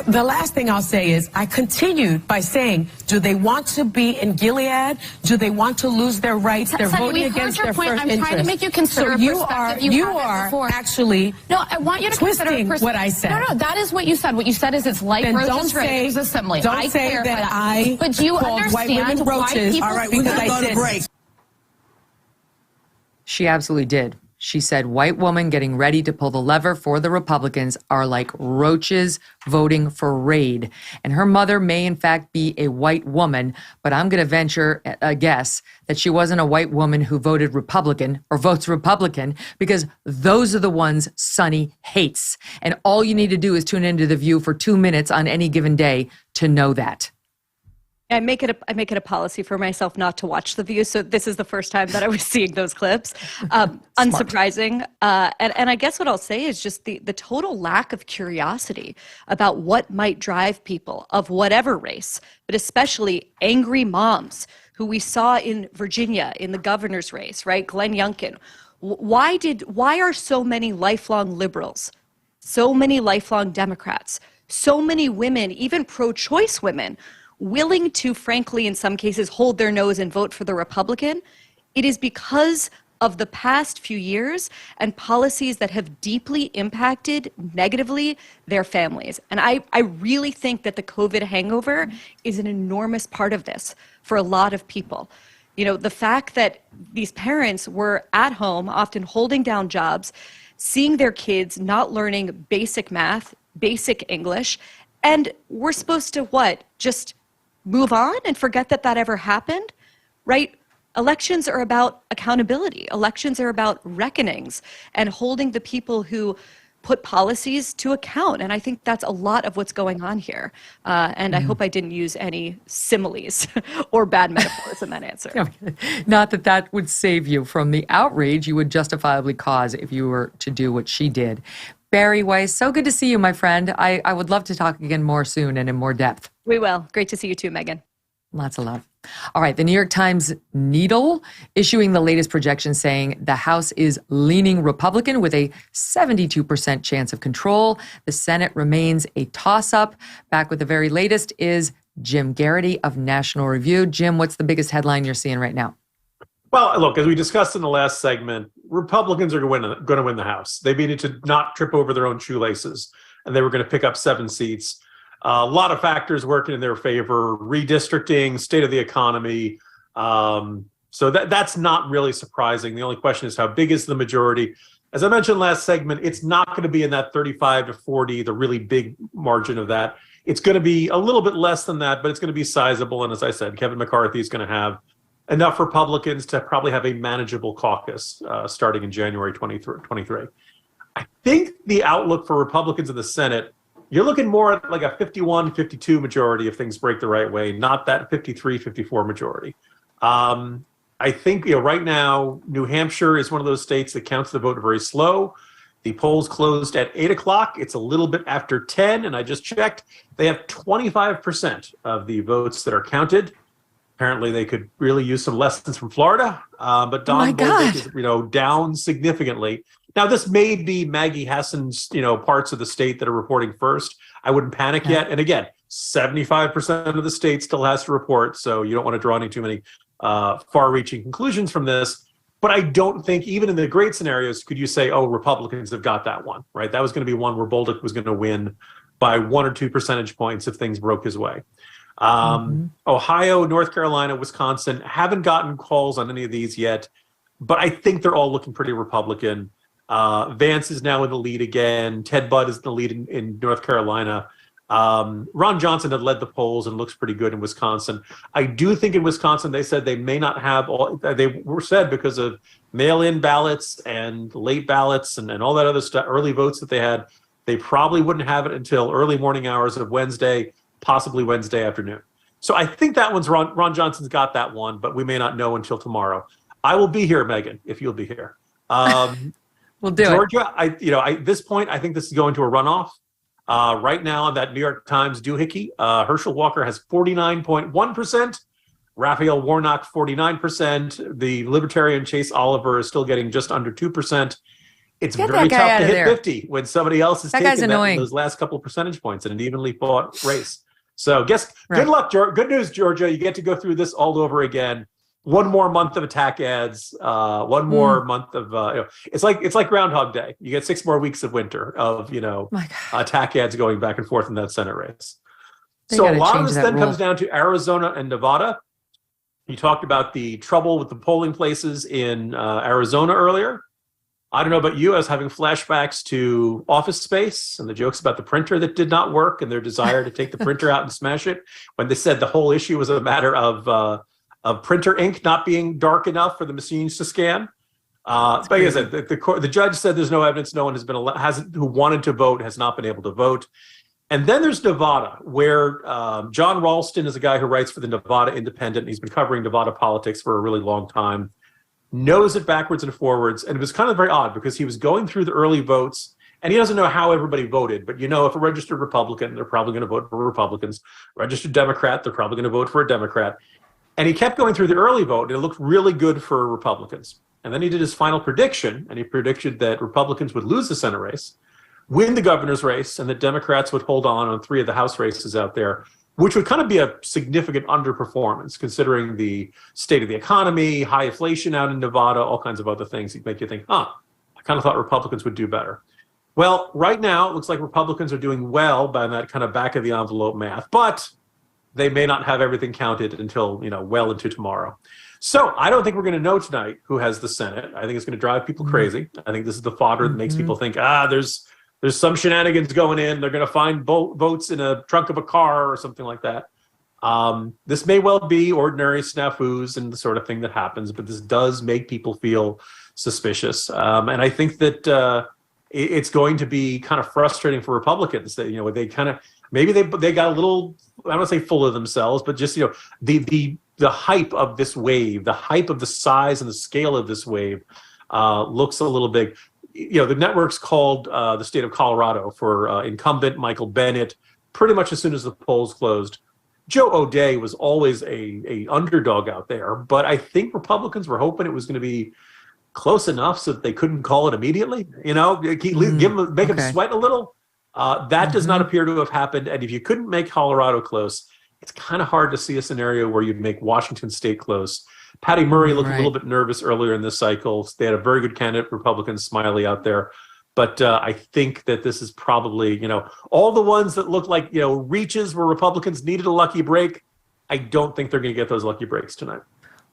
The last thing I'll say is I continued by saying, do they want to be in Gilead? Do they want to lose their rights? They're Sunny, voting we heard against your their point. first I'm interest. trying to make you consider So you perspective. are, you haven't are before. actually No, I want you to twisting consider what I said. No, that is what you said. What you said is it's like Then roaches don't say, It was a simile. don't I say clarify that I But do you called white understand women why roaches. people All right, we're because going to I go to didn't. break. She absolutely did. She said white women getting ready to pull the lever for the Republicans are like roaches voting for raid. And her mother may in fact be a white woman, but I'm going to venture a guess that she wasn't a white woman who voted Republican or votes Republican, because those are the ones Sonny hates. And all you need to do is tune into The View for 2 minutes on any given day to know that. I make it a policy for myself not to watch The View. So this is the first time that I was seeing those clips. Unsurprising. And I guess what I'll say is just the total lack of curiosity about what might drive people of whatever race, but especially angry moms who we saw in Virginia in the governor's race, right? Glenn Youngkin. Why are so many lifelong liberals, so many lifelong Democrats, so many women, even pro-choice women, willing to, frankly, in some cases, hold their nose and vote for the Republican? It is because of the past few years and policies that have deeply impacted negatively their families. And I really think that the COVID hangover is an enormous part of this for a lot of people. You know, the fact that these parents were at home, often holding down jobs, seeing their kids not learning basic math, basic English, and we're supposed to what? Just move on and forget that ever happened, right? Elections are about accountability. Elections are about reckonings and holding the people who put policies to account. And I think that's a lot of what's going on here. And I hope I didn't use any similes or bad metaphors in that answer. Not that would save you from the outrage you would justifiably cause if you were to do what she did. Bari Weiss, so good to see you, my friend. I would love to talk again more soon and in more depth. We will. Great to see you too, Megyn. Lots of love. All right, the New York Times Needle issuing the latest projection saying the House is leaning Republican with a 72% chance of control. The Senate remains a toss-up. Back with the very latest is Jim Geraghty of National Review. Jim, what's the biggest headline you're seeing right now? Well, look, as we discussed in the last segment, Republicans are going to win the House. They needed to not trip over their own shoelaces, and they were going to pick up 7 seats. A lot of factors working in their favor: redistricting, state of the economy. So that's not really surprising. The only question is how big is the majority? As I mentioned last segment, it's not going to be in that 35 to 40, the really big margin of that. It's going to be a little bit less than that, but it's going to be sizable. And as I said, Kevin McCarthy is going to have enough Republicans to probably have a manageable caucus starting in January 2023. I think the outlook for Republicans in the Senate, you're looking more at like a 51, 52 majority if things break the right way, not that 53, 54 majority. I think right now, New Hampshire is one of those states that counts the vote very slow. The polls closed at 8 o'clock. It's a little bit after 10, and I just checked. They have 25% of the votes that are counted. Apparently, they could really use some lessons from Florida, but Don Bolduc is, down significantly. Now, this may be Maggie Hassan's, parts of the state that are reporting first. I wouldn't panic yet. And again, 75% of the state still has to report, so you don't want to draw any too many far-reaching conclusions from this. But I don't think, even in the great scenarios, could you say, oh, Republicans have got that one, right? That was going to be one where Bolduc was going to win by 1 or 2 percentage points if things broke his way. Ohio, North Carolina, Wisconsin, haven't gotten calls on any of these yet, but I think they're all looking pretty Republican. Vance is now in the lead again. Ted Budd is in the lead in North Carolina. Ron Johnson had led the polls and looks pretty good in Wisconsin. I do think in Wisconsin, they said they may not have all, they were said because of mail-in ballots and late ballots and all that other stuff, early votes that they had, they probably wouldn't have it until early morning hours of Wednesday, possibly Wednesday afternoon. So I think that one's Ron Johnson's got that one, but we may not know until tomorrow. I will be here, Megyn, if you'll be here. We'll do Georgia, at this point, I think this is going to a runoff. Right now, on that New York Times doohickey, Herschel Walker has 49.1%, Raphael Warnock 49%. The Libertarian Chase Oliver is still getting just under 2%. It's very tough to hit 50 when somebody else is taking those last couple of percentage points in an evenly fought race. So good luck, good news, Georgia. You get to go through this all over again. One more month of attack ads, one more month of, it's like Groundhog Day. You get 6 more weeks of winter of, attack ads going back and forth in that Senate race. So a lot of this then comes down to Arizona and Nevada. You talked about the trouble with the polling places in Arizona earlier. I don't know about you, I was having flashbacks to Office Space and the jokes about the printer that did not work and their desire to take the printer out and smash it when they said the whole issue was a matter of printer ink not being dark enough for the machines to scan. But like I said, the judge said there's no evidence. No one has been who wanted to vote has not been able to vote. And then there's Nevada, where John Ralston is a guy who writes for the Nevada Independent. He's been covering Nevada politics for a really long time, knows it backwards and forwards. And it was kind of very odd because he was going through the early votes and he doesn't know how everybody voted. But, if a registered Republican, they're probably going to vote for Republicans. Registered Democrat, they're probably going to vote for a Democrat. And he kept going through the early vote, and it looked really good for Republicans. And then he did his final prediction, and he predicted that Republicans would lose the Senate race, win the governor's race, and that Democrats would hold on 3 of the House races out there, which would kind of be a significant underperformance, considering the state of the economy, high inflation out in Nevada, all kinds of other things that make you think, I kind of thought Republicans would do better. Well, right now, it looks like Republicans are doing well by that kind of back-of-the-envelope math, but they may not have everything counted until, well into tomorrow. So I don't think we're going to know tonight who has the Senate. I think it's going to drive people crazy. I think this is the fodder that makes people think, there's some shenanigans going in. They're going to find votes in a trunk of a car or something like that. This may well be ordinary snafus and the sort of thing that happens, but this does make people feel suspicious. And I think that it's going to be kind of frustrating for Republicans that, they kind of, maybe they got a little, I don't want to say full of themselves, but just, the hype of this wave, the hype of the size and the scale of this wave looks a little big. The network's called the state of Colorado for incumbent Michael Bennet pretty much as soon as the polls closed. Joe O'Dea was always a underdog out there, but I think Republicans were hoping it was going to be close enough so that they couldn't call it immediately, make them sweat a little. That does not appear to have happened. And if you couldn't make Colorado close, it's kind of hard to see a scenario where you'd make Washington state close. Patty Murray looked a little bit nervous earlier in this cycle. They had a very good candidate, Republican Smiley, out there. But I think that this is probably, all the ones that look like, reaches where Republicans needed a lucky break. I don't think they're going to get those lucky breaks tonight.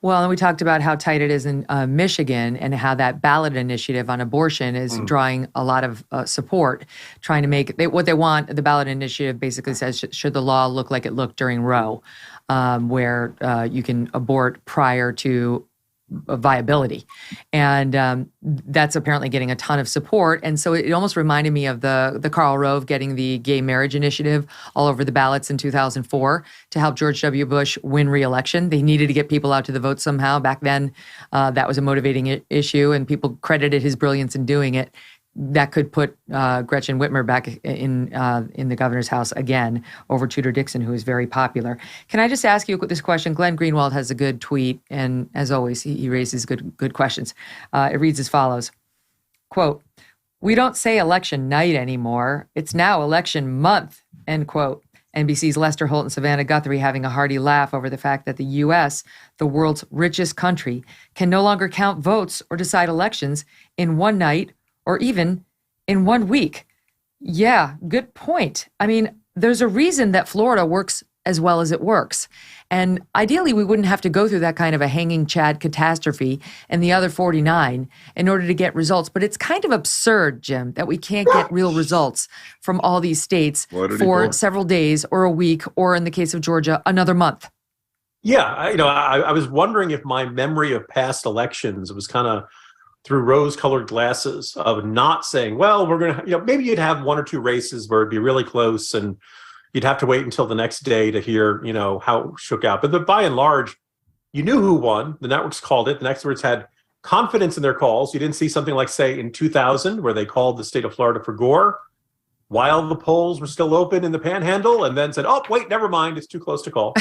Well, and we talked about how tight it is in Michigan and how that ballot initiative on abortion is drawing a lot of support, trying to make what they want. The ballot initiative basically says, should the law look like it looked during Roe, where you can abort prior to viability. And that's apparently getting a ton of support. And so it almost reminded me of the Karl Rove getting the gay marriage initiative all over the ballots in 2004 to help George W. Bush win re-election. They needed to get people out to the vote somehow. Back then, that was a motivating issue, and people credited his brilliance in doing it. That could put Gretchen Whitmer back in the governor's house again over Tudor Dixon, who is very popular. Can I just ask you this question? Glenn Greenwald has a good tweet, and as always, he raises good questions. It reads as follows, quote, "We don't say election night anymore. It's now election month," end quote. NBC's Lester Holt and Savannah Guthrie having a hearty laugh over the fact that the U.S., the world's richest country, can no longer count votes or decide elections in one night or even in 1 week. Yeah, good point. I mean, there's a reason that Florida works as well as it works. And ideally, we wouldn't have to go through that kind of a hanging Chad catastrophe and the other 49 in order to get results. But it's kind of absurd, Jim, that we can't get real results from all these states for several days or a week, or in the case of Georgia, another month. Yeah, I was wondering if my memory of past elections was kind of through rose-colored glasses of not saying, well, we're going to, maybe you'd have one or two races where it'd be really close and you'd have to wait until the next day to hear, how it shook out. But by and large, you knew who won. The networks called it. The networks had confidence in their calls. You didn't see something like, say, in 2000, where they called the state of Florida for Gore while the polls were still open in the Panhandle, and then said, oh, wait, never mind, it's too close to call.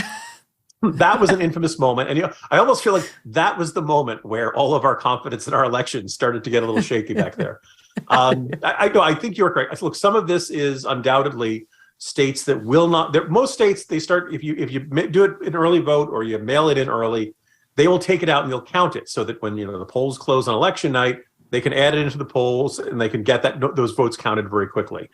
That was an infamous moment. And I almost feel like that was the moment where all of our confidence in our elections started to get a little shaky back there. I think you're correct. Look, some of this is undoubtedly states that will not, most states, they start, if you do it in early vote or you mail it in early, they will take it out and they'll count it so that when the polls close on election night, they can add it into the polls and they can get those votes counted very quickly.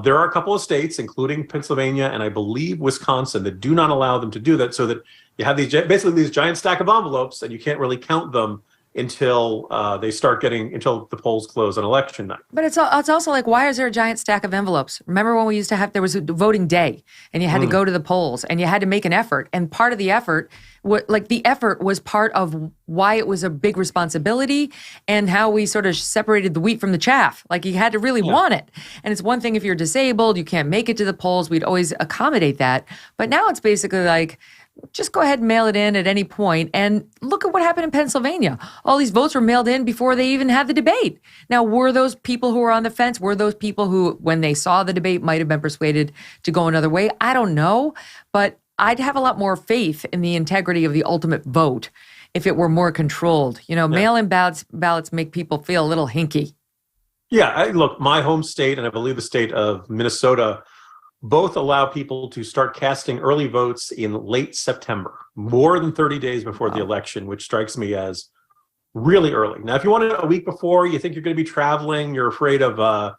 There are a couple of states, including Pennsylvania and I believe Wisconsin, that do not allow them to do that, so that you have these giant stack of envelopes and you can't really count them until until the polls close on election night. But it's also like, why is there a giant stack of envelopes? Remember when we used to have, there was a voting day and you had to go to the polls and you had to make an effort. And part of the effort, was part of why it was a big responsibility and how we sort of separated the wheat from the chaff. Like, you had to really want it. And it's one thing if you're disabled, you can't make it to the polls. We'd always accommodate that. But now it's basically like, just go ahead and mail it in at any point. And look at what happened in Pennsylvania. All these votes were mailed in before they even had the debate. Now, were those people who were on the fence, were those people who, when they saw the debate, might have been persuaded to go another way? I don't know. But I'd have a lot more faith in the integrity of the ultimate vote if it were more controlled. Mail-in ballots make people feel a little hinky. Yeah, look, my home state, and I believe the state of Minnesota, both allow people to start casting early votes in late September, more than 30 days before the election, which strikes me as really early. Now, if you want it a week before, you think you're going to be traveling, you're afraid of,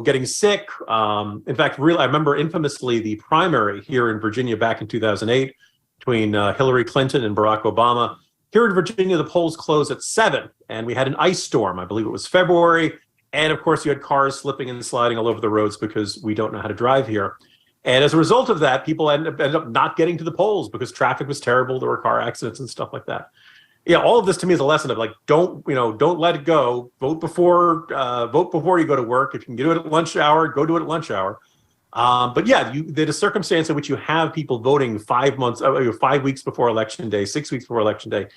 getting sick. In fact, I remember infamously the primary here in Virginia back in 2008 between Hillary Clinton and Barack Obama. Here in Virginia, the polls closed at 7, and we had an ice storm. I believe it was February. And of course, you had cars slipping and sliding all over the roads because we don't know how to drive here. And as a result of that, people ended up not getting to the polls because traffic was terrible. There were car accidents and stuff like that. Yeah, all of this to me is a lesson of like, don't let it go. Vote before you go to work. If you can do it at lunch hour, go do it at lunch hour. But yeah, there's a circumstance in which you have people voting 5 weeks before election day, 6 weeks before election day.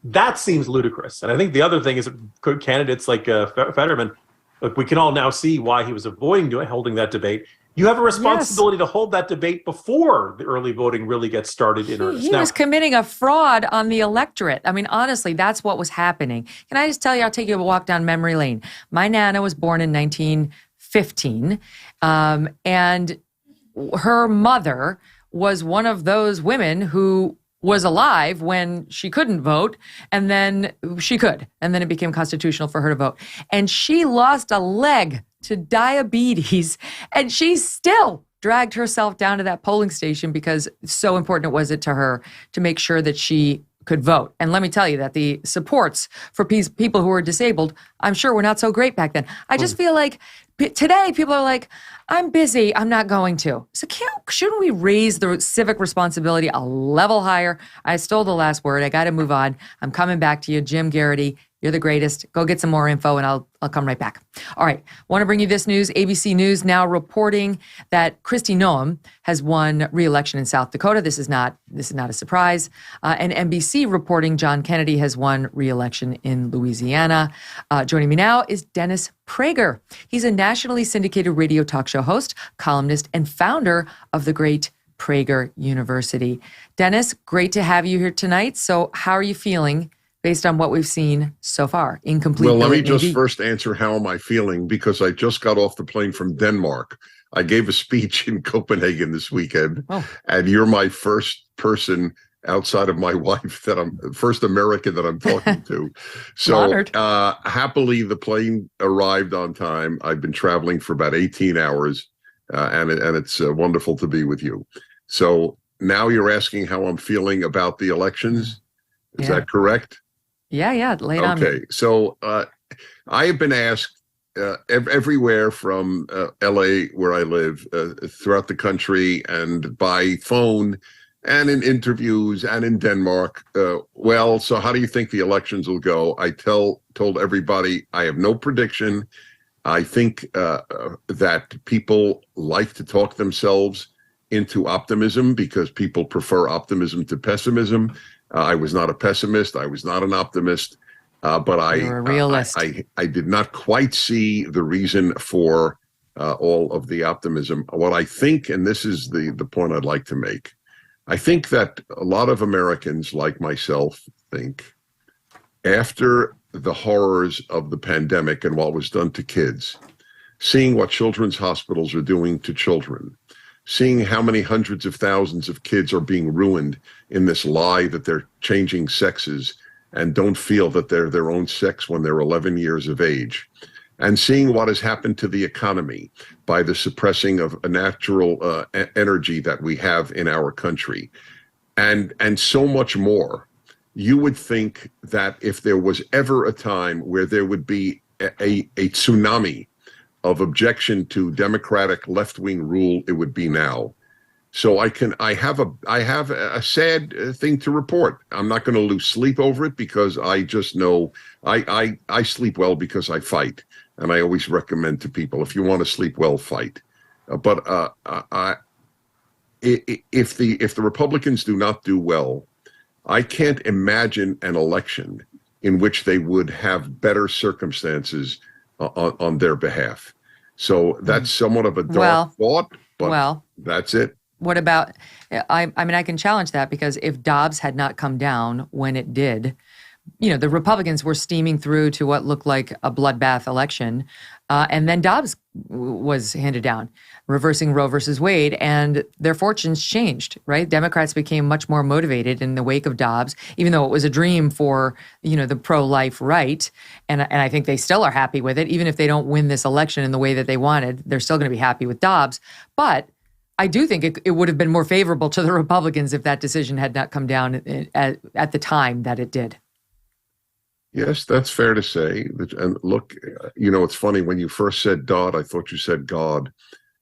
That seems ludicrous. And I think the other thing is good candidates like Fetterman. Look, we can all now see why he was avoiding holding that debate. You have a responsibility to hold that debate before the early voting really gets started in earnest. He was committing a fraud on the electorate. I mean, honestly, that's what was happening. Can I just tell you, I'll take you a walk down memory lane. My Nana was born in 1915, and her mother was one of those women who was alive when she couldn't vote, and then she could, and then it became constitutional for her to vote. And she lost a leg to diabetes, and she still dragged herself down to that polling station because so important was it to her to make sure that she could vote. And let me tell you that the supports for people who are disabled, I'm sure were not so great back then. I just feel like today people are like, I'm busy, I'm not going to. So shouldn't we raise the civic responsibility a level higher? I stole the last word. I got to move on. I'm coming back to you, Jim Geraghty. You're the greatest. Go get some more info and I'll come right back. All right. Want to bring you this news. ABC News now reporting that Kristi Noem has won re-election in South Dakota. This is not a surprise. And NBC reporting John Kennedy has won re-election in Louisiana. Joining me now is Dennis Prager. He's a nationally syndicated radio talk show host, columnist, and founder of the great Prager University. Dennis, great to have you here tonight. So how are you feeling based on what we've seen so far? Incomplete. Well, let me just first answer how am I feeling, because I just got off the plane from Denmark, I gave a speech in Copenhagen this weekend, and you're my first person outside of my wife first American that I'm talking to. So happily, the plane arrived on time. I've been traveling for about 18 hours, and it's wonderful to be with you. So now you're asking how I'm feeling about the elections. Is that correct? Yeah. Lay it on me. Okay. So I have been asked everywhere from LA, where I live, throughout the country, and by phone, and in interviews, and in Denmark. Well, so how do you think the elections will go? I told everybody I have no prediction. I think that people like to talk themselves into optimism because people prefer optimism to pessimism. I was not a pessimist. I was not an optimist. But You're a realist. I did not quite see the reason for all of the optimism. What I think, and this is the point I'd like to make, I think that a lot of Americans like myself think after the horrors of the pandemic and what was done to kids, seeing what children's hospitals are doing to children, seeing how many hundreds of thousands of kids are being ruined in this lie that they're changing sexes and don't feel that they're their own sex when they're 11 years of age, and seeing what has happened to the economy by the suppressing of a natural energy that we have in our country, and so much more, you would think that if there was ever a time where there would be a tsunami of objection to democratic left-wing rule, it would be now. So I have a sad thing to report. I'm not going to lose sleep over it because I just know I sleep well because I fight, and I always recommend to people, if you want to sleep well, fight. But if the Republicans do not do well, I can't imagine an election in which they would have better circumstances on their behalf. So that's somewhat of a dark thought, but that's it. What about, I mean, I can challenge that, because if Dobbs had not come down when it did, the Republicans were steaming through to what looked like a bloodbath election. And then Dobbs was handed down, reversing Roe versus Wade, and their fortunes changed, right? Democrats became much more motivated in the wake of Dobbs, even though it was a dream for, the pro-life right. And I think they still are happy with it. Even if they don't win this election in the way that they wanted, they're still going to be happy with Dobbs. But I do think it would have been more favorable to the Republicans if that decision had not come down at the time that it did. Yes, that's fair to say. And look, it's funny, when you first said Dodd, I thought you said God.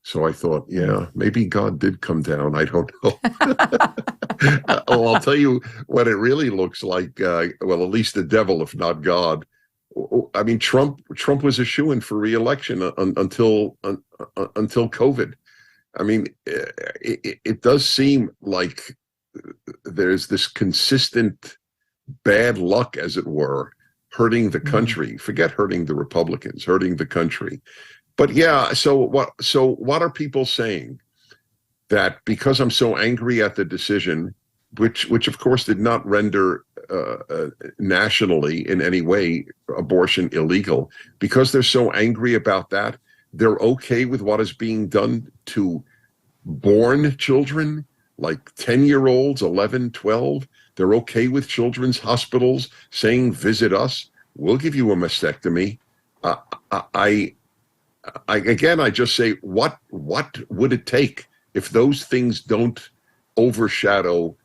So I thought, yeah, maybe God did come down. I don't know. I'll tell you what it really looks like. Well, at least the devil, if not God. I mean, Trump was a shoo-in for re-election until COVID. I mean, it does seem like there's this consistent bad luck, as it were, hurting the country. Forget hurting the Republicans, hurting the country. But yeah, so what are people saying? That because I'm so angry at the decision, which of course did not render nationally in any way abortion illegal, because they're so angry about that, they're okay with what is being done to born children, like 10-year-olds, 11, 12. They're okay with children's hospitals saying, visit us, we'll give you a mastectomy. I just say, what would it take if those things don't overshadow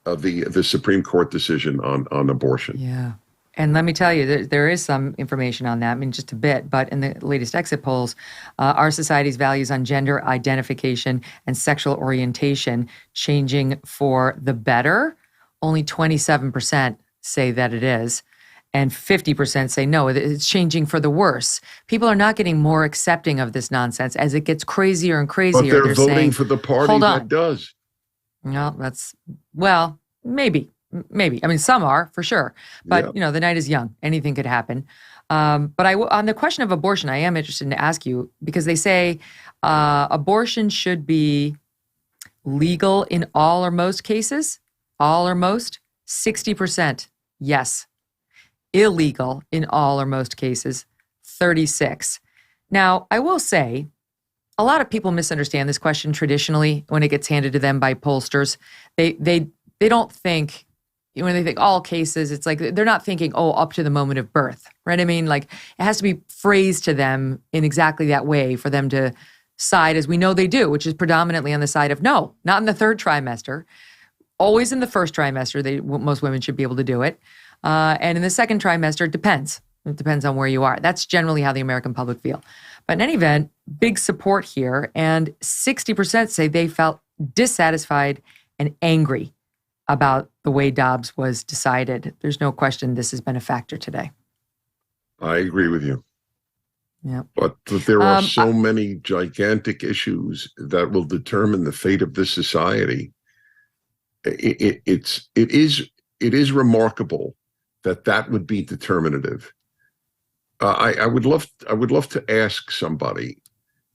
the Supreme Court decision on abortion? Yeah. And let me tell you, there is some information on that, I mean, just a bit, but in the latest exit polls, our society's values on gender identification and sexual orientation changing for the better, only 27% say that it is, and 50% say no, it's changing for the worse. People are not getting more accepting of this nonsense. As it gets crazier and crazier, but they're voting saying, for the party that does. No, maybe. I mean, some are, for sure. But, the night is young. Anything could happen. But on the question of abortion, I am interested to ask you, because they say abortion should be legal in all or most cases. All or most, 60%, yes. Illegal in all or most cases, 36%. Now, I will say, a lot of people misunderstand this question traditionally when it gets handed to them by pollsters. They don't think, when they think all cases, it's like they're not thinking, oh, up to the moment of birth, right? I mean, like it has to be phrased to them in exactly that way for them to side, as we know they do, which is predominantly on the side of no, not in the third trimester. Always in the first trimester, most women should be able to do it. And in the second trimester, it depends. It depends on where you are. That's generally how the American public feel. But in any event, big support here. And 60% say they felt dissatisfied and angry about the way Dobbs was decided. There's no question this has been a factor today. I agree with you. Yeah. But there are so many gigantic issues that will determine the fate of this society. It is remarkable that would be determinative. I would love to ask somebody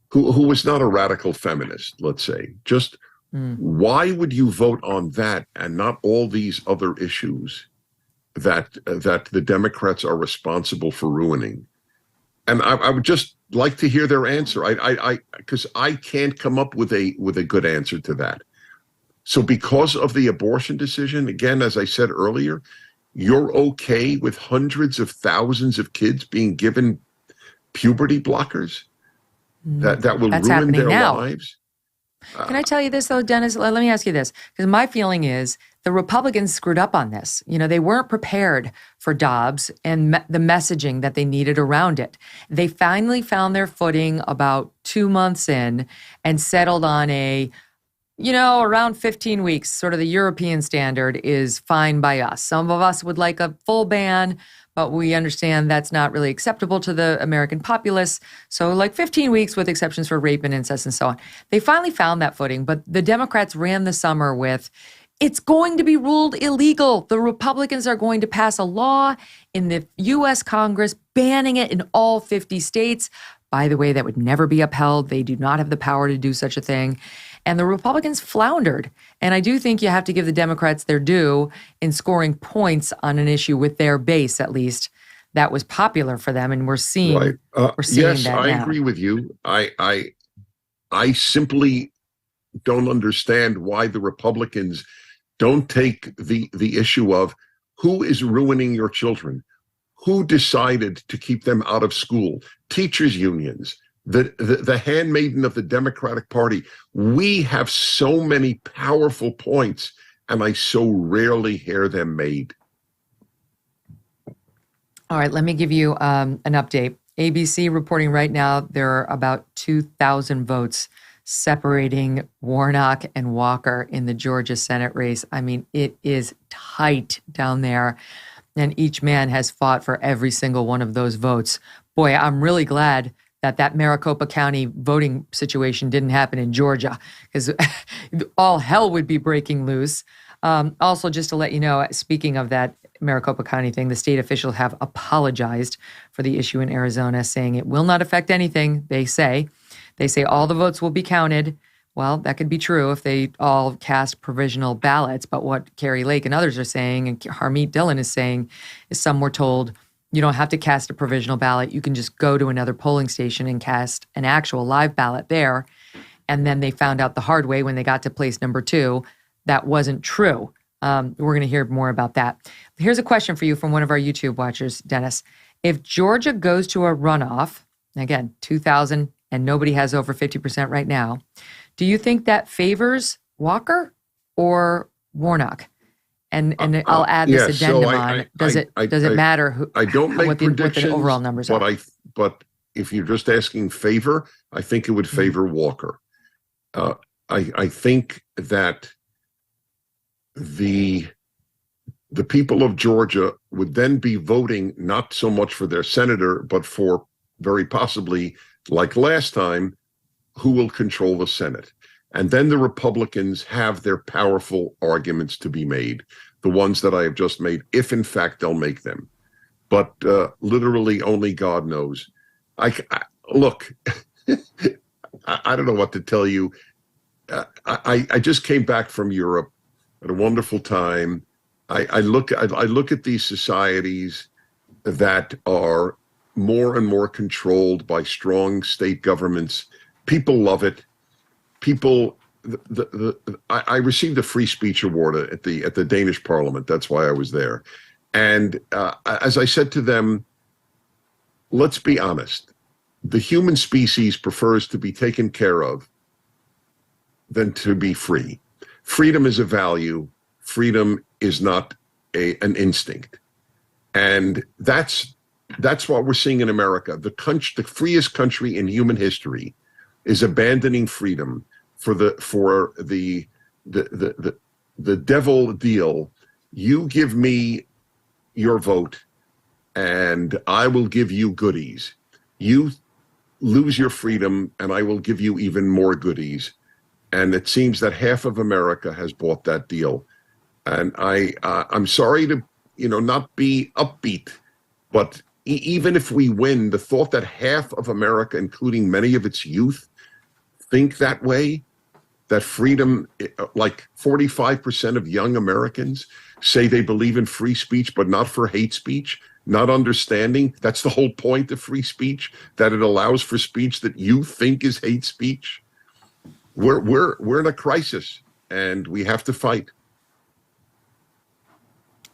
who is not a radical feminist, let's say, just why would you vote on that and not all these other issues that the Democrats are responsible for ruining? And I would just like to hear their answer. Because I can't come up with a good answer to that. So because of the abortion decision, again, as I said earlier, you're okay with hundreds of thousands of kids being given puberty blockers that will ruin their lives? Can I tell you this, though, Dennis? Let me ask you this, because my feeling is the Republicans screwed up on this. You know, they weren't prepared for Dobbs and the messaging that they needed around it. They finally found their footing about 2 months in and settled on around 15 weeks, sort of the European standard is fine by us. Some of us would like a full ban, but we understand that's not really acceptable to the American populace. So like 15 weeks with exceptions for rape and incest and so on. They finally found that footing, but the Democrats ran the summer with, it's going to be ruled illegal. The Republicans are going to pass a law in the U.S. Congress banning it in all 50 states. By the way, that would never be upheld. They do not have the power to do such a thing. And the Republicans floundered. And I do think you have to give the Democrats their due in scoring points on an issue with their base, at least, that was popular for them. And we're seeing, yes, that I now. agree with you. I simply don't understand why the Republicans don't take the issue of who is ruining your children, who decided to keep them out of school, teachers' unions, the handmaiden of the Democratic Party. We have so many powerful points, and I so rarely hear them made. All right, let me give you an update. ABC reporting right now there are about 2,000 votes separating Warnock and Walker in the Georgia Senate race. I mean, it is tight down there, and each man has fought for every single one of those votes. Boy, I'm really glad that Maricopa County voting situation didn't happen in Georgia, because all hell would be breaking loose. Also, just to let you know, speaking of that Maricopa County thing, the state officials have apologized for the issue in Arizona, saying it will not affect anything, they say. They say all the votes will be counted. Well, that could be true if they all cast provisional ballots, but what Carrie Lake and others are saying, and Harmeet Dillon is saying, is some were told, you don't have to cast a provisional ballot. You can just go to another polling station and cast an actual live ballot there. And then they found out the hard way when they got to place number 2, that wasn't true. We're going to hear more about that. Here's a question for you from one of our YouTube watchers, Dennis. If Georgia goes to a runoff, again, 2,000, and nobody has over 50% right now, do you think that favors Walker or Warnock? And I'll add this addendum on. Does it matter who? I don't make predictions, what the overall numbers are? But if you're just asking favor, I think it would favor Walker. I think that the people of Georgia would then be voting not so much for their senator, but for very possibly, like last time, who will control the Senate. And then the Republicans have their powerful arguments to be made, the ones that I have just made, if in fact they'll make them. But literally only God knows. Look, I don't know what to tell you. I just came back from Europe at a wonderful time. I look at these societies that are more and more controlled by strong state governments, People love it. People, I received a free speech award at the Danish Parliament. That's why I was there. And as I said to them, let's be honest. The human species prefers to be taken care of than to be free. Freedom is a value. Freedom is not an instinct. And that's what we're seeing in America. The freest country in human history is abandoning freedom for the devil deal. You give me your vote and I will give you goodies. You lose your freedom and I will give you even more goodies. And it seems that half of America has bought that deal. And I'm sorry to, not be upbeat, but even if we win, the thought that half of America, including many of its youth, think that way, that freedom, like 45% of young Americans say they believe in free speech, but not for hate speech, not understanding. That's the whole point of free speech, that it allows for speech that you think is hate speech. We're in a crisis and we have to fight.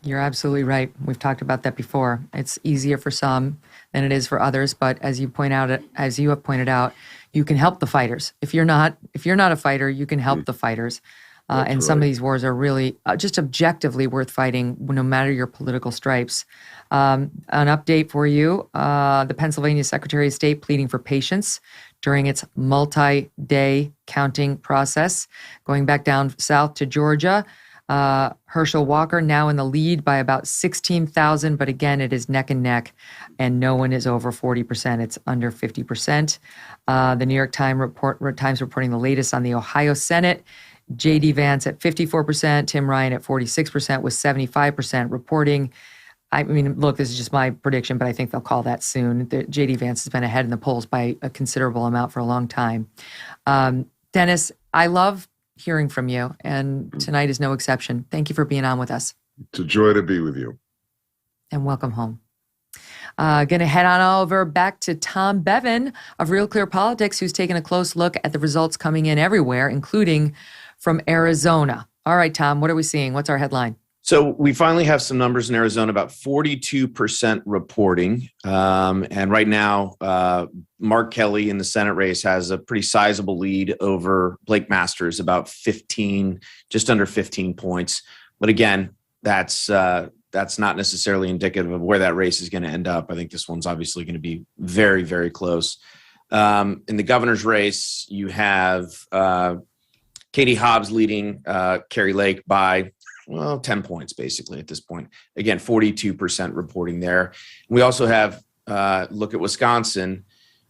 You're absolutely right. We've talked about that before. It's easier for some than it is for others, but as you have pointed out, you can help the fighters. If you're not a fighter, you can help the fighters. And some of these wars are really just objectively worth fighting, no matter your political stripes. An update for you: the Pennsylvania Secretary of State pleading for patience during its multi-day counting process. Going back down south to Georgia. Herschel Walker now in the lead by about 16,000, but again, it is neck and neck, and no one is over 40%. It's under 50%. The New York Times reporting the latest on the Ohio Senate. J.D. Vance at 54%, Tim Ryan at 46%, with 75% reporting. I mean, look, this is just my prediction, but I think they'll call that soon. J.D. Vance has been ahead in the polls by a considerable amount for a long time. Dennis, I love hearing from you, and tonight is no exception. Thank you for being on with us. It's a joy to be with you. And welcome home. Going to head on over back to Tom Bevan of Real Clear Politics, who's taken a close look at the results coming in everywhere, including from Arizona. All right, Tom, what are we seeing? What's our headline? So we finally have some numbers in Arizona, about 42% reporting. And right now, Mark Kelly in the Senate race has a pretty sizable lead over Blake Masters, about 15, just under 15 points. But again, that's not necessarily indicative of where that race is going to end up. I think this one's obviously going to be very, very close. In the governor's race, you have Katie Hobbs leading Kari Lake by 10 points basically at this point. Again, 42% reporting there. We also have, look at Wisconsin,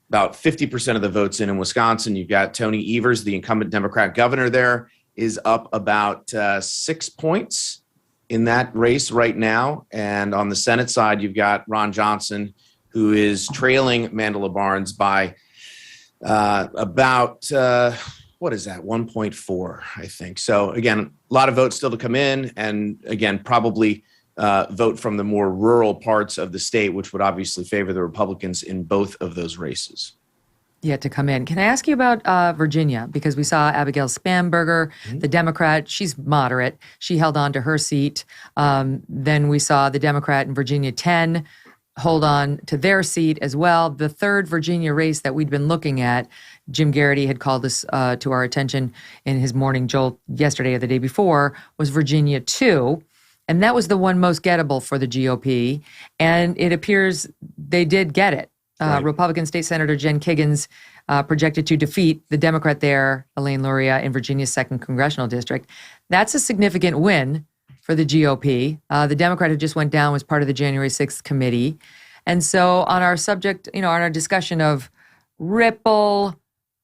about 50% of the votes in Wisconsin. You've got Tony Evers, the incumbent Democrat governor there, is up about 6 points in that race right now. And on the Senate side, you've got Ron Johnson, who is trailing Mandela Barnes by about... what is that? 1.4, I think. So again, a lot of votes still to come in. And again, probably vote from the more rural parts of the state, which would obviously favor the Republicans in both of those races. Yet to come in. Can I ask you about Virginia? Because we saw Abigail Spanberger, the Democrat. She's moderate. She held on to her seat. Then we saw the Democrat in Virginia 10 hold on to their seat as well. The third Virginia race that we'd been looking at, Jim Geraghty had called this to our attention in his morning jolt yesterday or the day before, was Virginia 2. And that was the one most gettable for the GOP. And it appears they did get it. Right. Republican State Senator Jen Kiggins projected to defeat the Democrat there, Elaine Luria, in Virginia's 2nd congressional district. That's a significant win for the GOP. The Democrat who just went down was part of the January 6th committee. And so on our subject, on our discussion of ripple,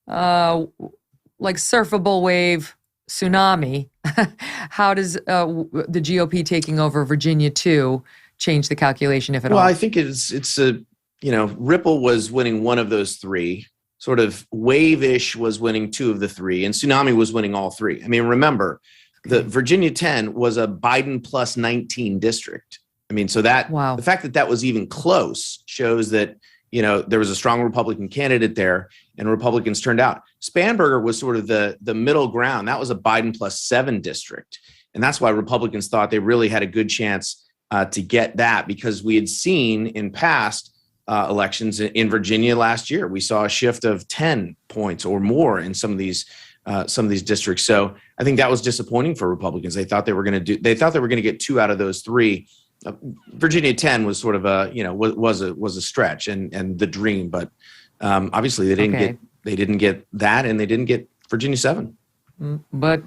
like surfable wave tsunami, how does the GOP taking over Virginia 2 change the calculation, if at all? Well, I think it's a, Ripple was winning one of those three. Sort of Wave-ish was winning two of the three, and Tsunami was winning all three. I mean, remember, the Virginia 10 was a Biden plus 19 district. I mean, so that the fact that was even close shows that, there was a strong Republican candidate there, and Republicans turned out. Spanberger was sort of the middle ground. That was a Biden +7 district. And that's why Republicans thought they really had a good chance to get that, because we had seen in past elections in Virginia last year, we saw a shift of 10 points or more in some of these districts. So I think that was disappointing for Republicans. They thought they were going to get 2 out of those 3. Virginia 10 was sort of was a stretch and the dream, but obviously they didn't get that, and they didn't get Virginia 7. But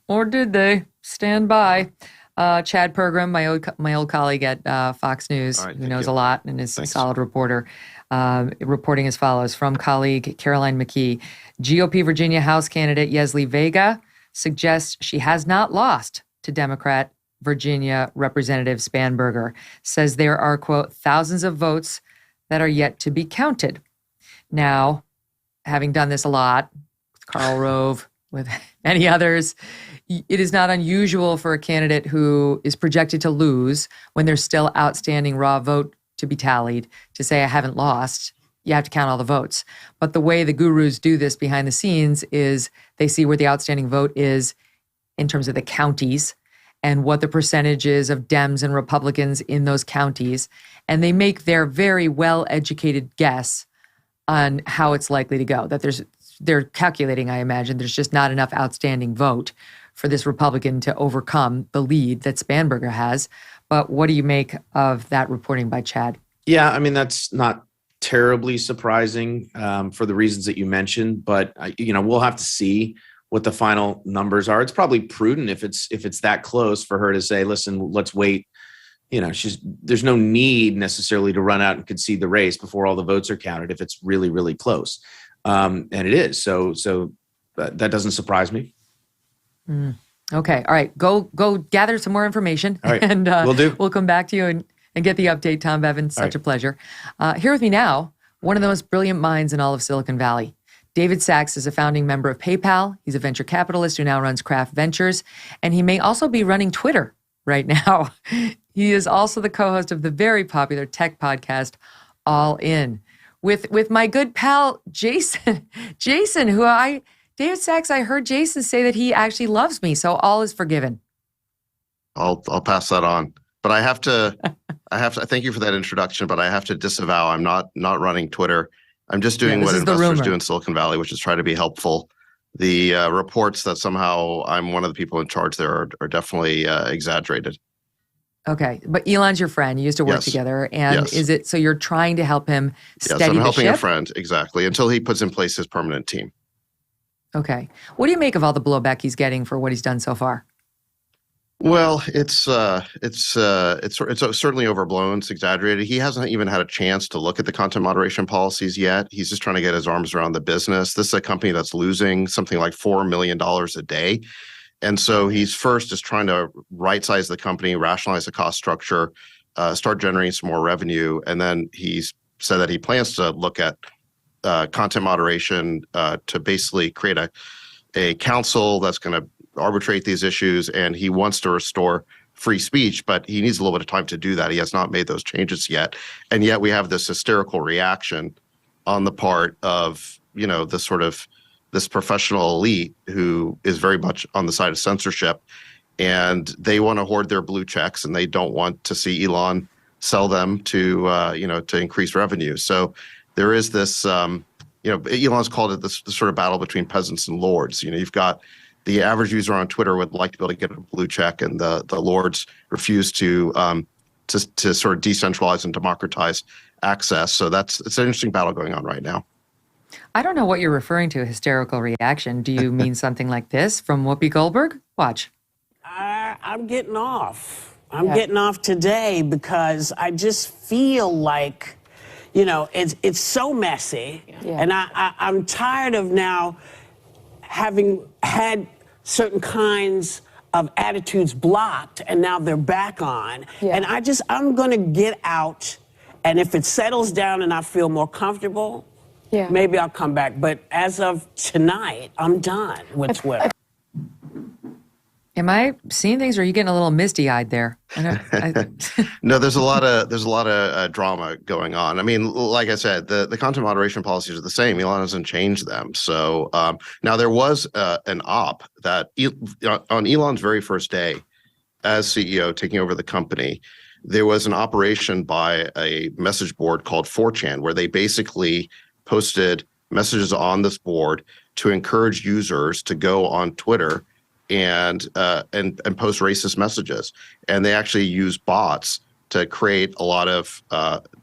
or did they? Stand by. Chad Pergram, my old colleague at Fox News, who knows a lot and is a solid reporter, reporting as follows from colleague Caroline McKee. GOP Virginia House candidate Yesli Vega suggests she has not lost to Democrat Virginia Representative Spanberger, says there are, quote, thousands of votes that are yet to be counted. Now, having done this a lot with Karl Rove, with many others, it is not unusual for a candidate who is projected to lose when there's still outstanding raw vote to be tallied to say, I haven't lost. You have to count all the votes. But the way the gurus do this behind the scenes is they see where the outstanding vote is in terms of the counties and what the percentage is of Dems and Republicans in those counties. And they make their very well-educated guess on how it's likely to go. That they're calculating, I imagine, there's just not enough outstanding vote for this Republican to overcome the lead that Spanberger has. But what do you make of that reporting by Chad? Yeah, I mean, that's not terribly surprising for the reasons that you mentioned, but we'll have to see what the final numbers are. It's probably prudent if it's that close for her to say, listen, let's wait. There's no need necessarily to run out and concede the race before all the votes are counted if it's really, really close. And it is. So that doesn't surprise me. Okay. All right. Go gather some more information. All right. And Will do. We'll come back to you and get the update. Tom Bevan, such a pleasure. Here with me now, one of the most brilliant minds in all of Silicon Valley. David Sachs is a founding member of PayPal. He's a venture capitalist who now runs Kraft Ventures, and he may also be running Twitter right now. He is also the co-host of the very popular tech podcast, All In, with my good pal, Jason. Jason, David Sachs, I heard Jason say that he actually loves me, so all is forgiven. I'll pass that on. But I have to thank you for that introduction, but I have to disavow I'm not running Twitter. I'm just doing what investors do in Silicon Valley, which is try to be helpful. The reports that somehow I'm one of the people in charge there are definitely exaggerated. Okay, but Elon's your friend. You used to work together, and is it so you're trying to help him steady the ship? Yes, I'm helping a friend, exactly, until he puts in place his permanent team. Okay. What do you make of all the blowback he's getting for what he's done so far? Well, it's certainly overblown. It's exaggerated. He hasn't even had a chance to look at the content moderation policies yet. He's just trying to get his arms around the business. This is a company that's losing something like $4 million a day. And so he's first just trying to right-size the company, rationalize the cost structure, start generating some more revenue. And then he's said that he plans to look at content moderation to basically create a council that's going to arbitrate these issues, and he wants to restore free speech, but he needs a little bit of time to do that. He has not made those changes yet. And yet we have this hysterical reaction on the part of, this professional elite who is very much on the side of censorship, and they want to hoard their blue checks, and they don't want to see Elon sell them to increase revenue. So there is this, Elon's called it this sort of battle between peasants and lords. You've got the average user on Twitter would like to be able to get a blue check, and the lords refuse to sort of decentralize and democratize access. So it's an interesting battle going on right now. I don't know what you're referring to, hysterical reaction. Do you mean something like this from Whoopi Goldberg? Watch. I'm getting off. I'm getting off today because I just feel like, it's so messy. Yeah. And I'm tired of now having had certain kinds of attitudes blocked, and now they're back on. Yeah. And I'm going to get out, and if it settles down and I feel more comfortable, maybe I'll come back. But as of tonight, I'm done with Twitter. Am I seeing things, or are you getting a little misty-eyed there? No, there's a lot of drama going on. I mean, like I said, the content moderation policies are the same. Elon hasn't changed them. So now there was an op that on Elon's very first day as CEO, taking over the company, there was an operation by a message board called 4chan, where they basically posted messages on this board to encourage users to go on Twitter and post racist messages. And they actually use bots to create a lot of,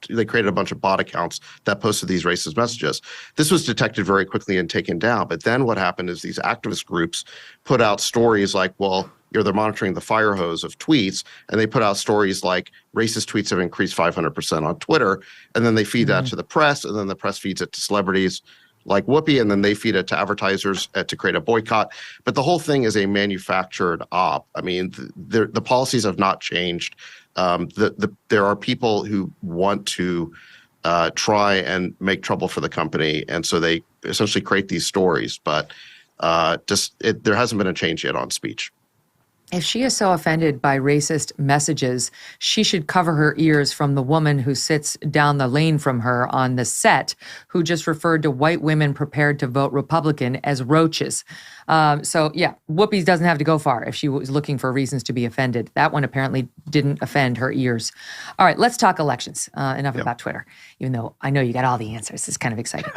they created a bunch of bot accounts that posted these racist messages. This was detected very quickly and taken down. But then what happened is these activist groups put out stories like, well, they're monitoring the fire hose of tweets, and they put out stories like racist tweets have increased 500% on Twitter. And then they feed that to the press, and then the press feeds it to celebrities like Whoopi, and then they feed it to advertisers to create a boycott. But the whole thing is a manufactured op. I mean, the policies have not changed. There are people who want to try and make trouble for the company, and so they essentially create these stories. But there hasn't been a change yet on speech. If she is so offended by racist messages, she should cover her ears from the woman who sits down the lane from her on the set, who just referred to white women prepared to vote Republican as roaches. So yeah, Whoopi doesn't have to go far if she was looking for reasons to be offended. That one apparently didn't offend her ears. All right, let's talk elections. Enough about Twitter, even though I know you got all the answers. It's kind of exciting.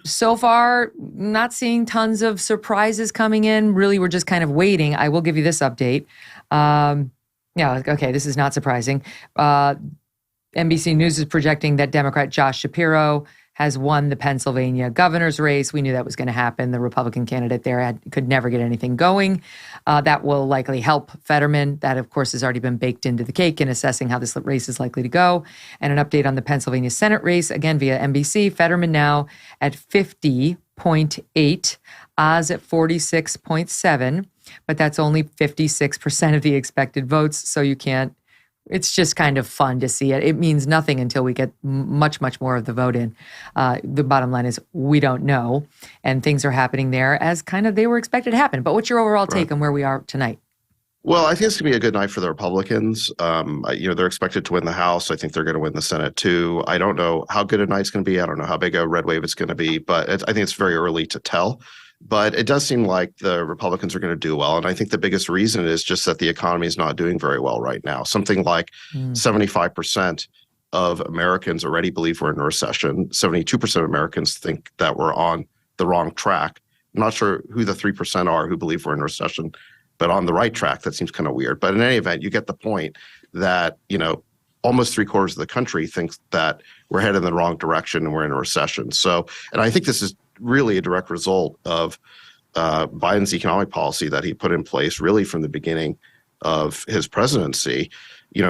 So far, not seeing tons of surprises coming in. Really, we're just kind of waiting. I will give you this update. Yeah, okay, this is not surprising. NBC News is projecting that Democrat Josh Shapiro has won the Pennsylvania governor's race. We knew that was going to happen. The Republican candidate there could never get anything going. That will likely help Fetterman. That, of course, has already been baked into the cake in assessing how this race is likely to go. And an update on the Pennsylvania Senate race, again via NBC. Fetterman now at 50.8, Oz at 46.7, but that's only 56% of the expected votes, so you can't. It's just kind of fun to see it. It means nothing until we get much, much more of the vote in. The bottom line is we don't know, and things are happening there as kind of they were expected to happen. But what's your overall take on where we are tonight? Well, I think it's going to be a good night for the Republicans. They're expected to win the House. I think they're going to win the Senate too. I don't know how good a night's going to be. I don't know how big a red wave it's going to be, but I think it's very early to tell. But it does seem like the Republicans are going to do well. And I think the biggest reason is just that the economy is not doing very well right now. Something like 75% of Americans already believe we're in a recession. 72% of Americans think that we're on the wrong track. I'm not sure who the 3% are who believe we're in a recession, but on the right track, that seems kind of weird. But in any event, you get the point that, almost 3/4 of the country thinks that we're headed in the wrong direction and we're in a recession. So, and I think this is really a direct result of Biden's economic policy that he put in place really from the beginning of his presidency.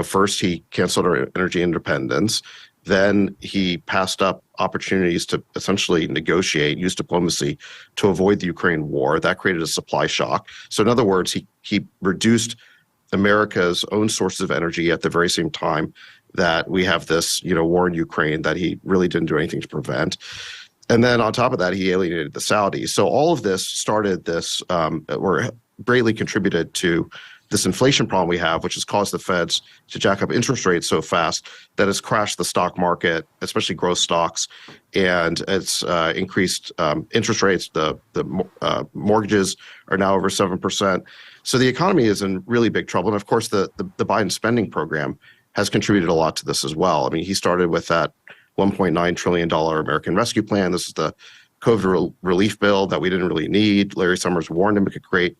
First he canceled our energy independence. Then he passed up opportunities to essentially negotiate, use diplomacy to avoid the Ukraine war. That created a supply shock. So in other words, he reduced America's own sources of energy at the very same time that we have this, war in Ukraine that he really didn't do anything to prevent. And then on top of that, he alienated the Saudis. So all of this started this, or greatly contributed to this inflation problem we have, which has caused the Feds to jack up interest rates so fast that it's crashed the stock market, especially growth stocks, and it's increased interest rates. The mortgages are now over 7%. So the economy is in really big trouble. And of course, the Biden spending program has contributed a lot to this as well. I mean, he started with that $1.9 trillion American Rescue Plan. This is the COVID relief bill that we didn't really need. Larry Summers warned him it could create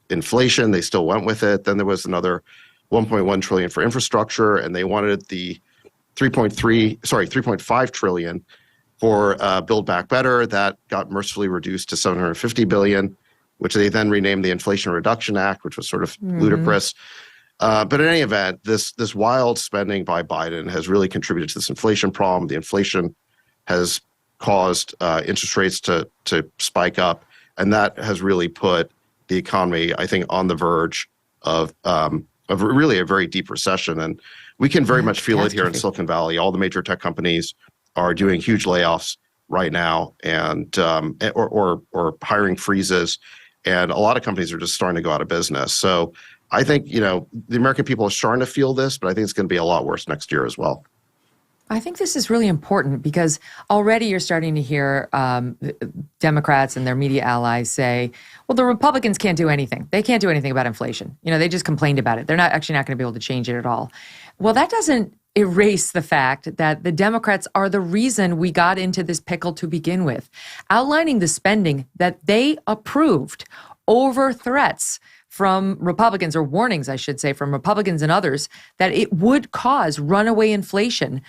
inflation. They still went with it. Then there was another $1.1 trillion for infrastructure, and they wanted the 3.5 trillion for Build Back Better. That got mercifully reduced to $750 billion, which they then renamed the Inflation Reduction Act, which was sort of ludicrous. But in any event, this wild spending by Biden has really contributed to this inflation problem. The inflation has caused interest rates to spike up, and that has really put the economy, I think, on the verge of really a very deep recession. And we can very much feel it here in Silicon Valley. All the major tech companies are doing huge layoffs right now, and or hiring freezes. And a lot of companies are just starting to go out of business. So I think, the American people are starting to feel this, but I think it's going to be a lot worse next year as well. I think this is really important because already you're starting to hear Democrats and their media allies say, well, the Republicans can't do anything. They can't do anything about inflation. They just complained about it. They're not going to be able to change it at all. Well, that doesn't erase the fact that the Democrats are the reason we got into this pickle to begin with, outlining the spending that they approved over threats from Republicans, or warnings, I should say, from Republicans and others, that it would cause runaway inflation,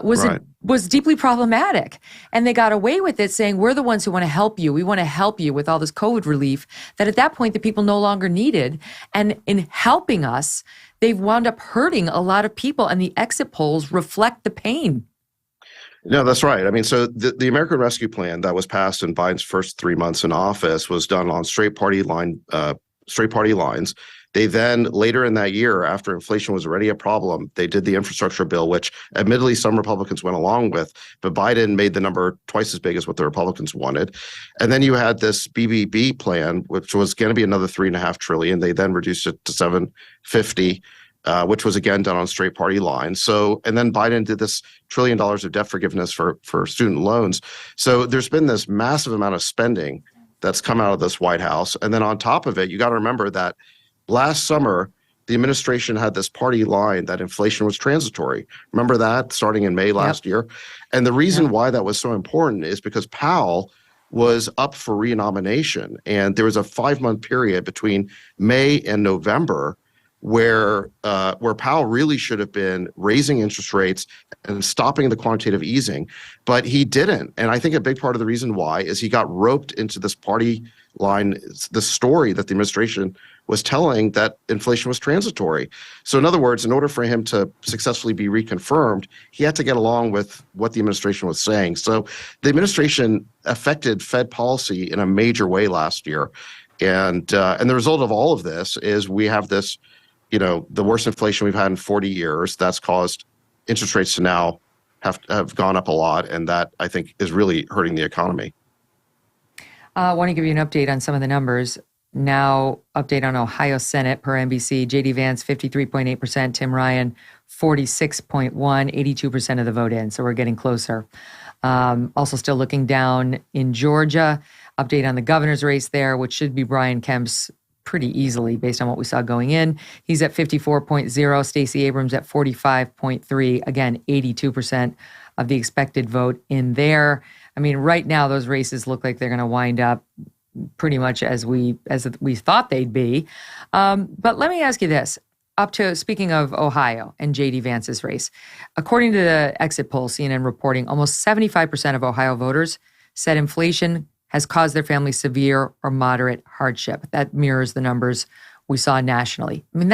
was deeply problematic. And they got away with it saying, we're the ones who want to help you. We want to help you with all this COVID relief that at that point the people no longer needed. And in helping us, they've wound up hurting a lot of people, and the exit polls reflect the pain. No, that's right. I mean, so the American Rescue Plan that was passed in Biden's first 3 months in office was done on straight party lines. They then, later in that year, after inflation was already a problem, they did the infrastructure bill, which admittedly some Republicans went along with, but Biden made the number twice as big as what the Republicans wanted. And then you had this BBB plan, which was going to be another $3.5 trillion. They then reduced it to $750, which was again done on straight party lines. So, and then Biden did this $1 trillion of debt forgiveness for student loans. So there's been this massive amount of spending that's come out of this White House. And then on top of it, you got to remember that last summer, the administration had this party line that inflation was transitory. Remember that, starting in May last year? And the reason why that was so important is because Powell was up for renomination. And there was a 5-month period between May and November where Powell really should have been raising interest rates and stopping the quantitative easing, but he didn't. And I think a big part of the reason why is he got roped into this party line, the story that the administration was telling that inflation was transitory. So in other words, in order for him to successfully be reconfirmed, he had to get along with what the administration was saying. So the administration affected Fed policy in a major way last year. And the result of all of this is we have this, the worst inflation we've had in 40 years. That's caused interest rates to now have gone up a lot. And that, I think, is really hurting the economy. I want to give you an update on some of the numbers. Now, update on Ohio Senate per NBC. J.D. Vance, 53.8%. Tim Ryan, 46.1%. 82% of the vote in. So we're getting closer. Also still looking down in Georgia. Update on the governor's race there, which should be Brian Kemp's pretty easily based on what we saw going in. He's at 54.0. Stacey Abrams at 45.3. Again, 82% of the expected vote in there. I mean, right now, those races look like they're going to wind up pretty much as we thought they'd be. But let me ask you this. Speaking of Ohio and J.D. Vance's race, according to the exit poll, CNN reporting, almost 75% of Ohio voters said inflation has caused their family severe or moderate hardship. That mirrors the numbers we saw nationally. I mean,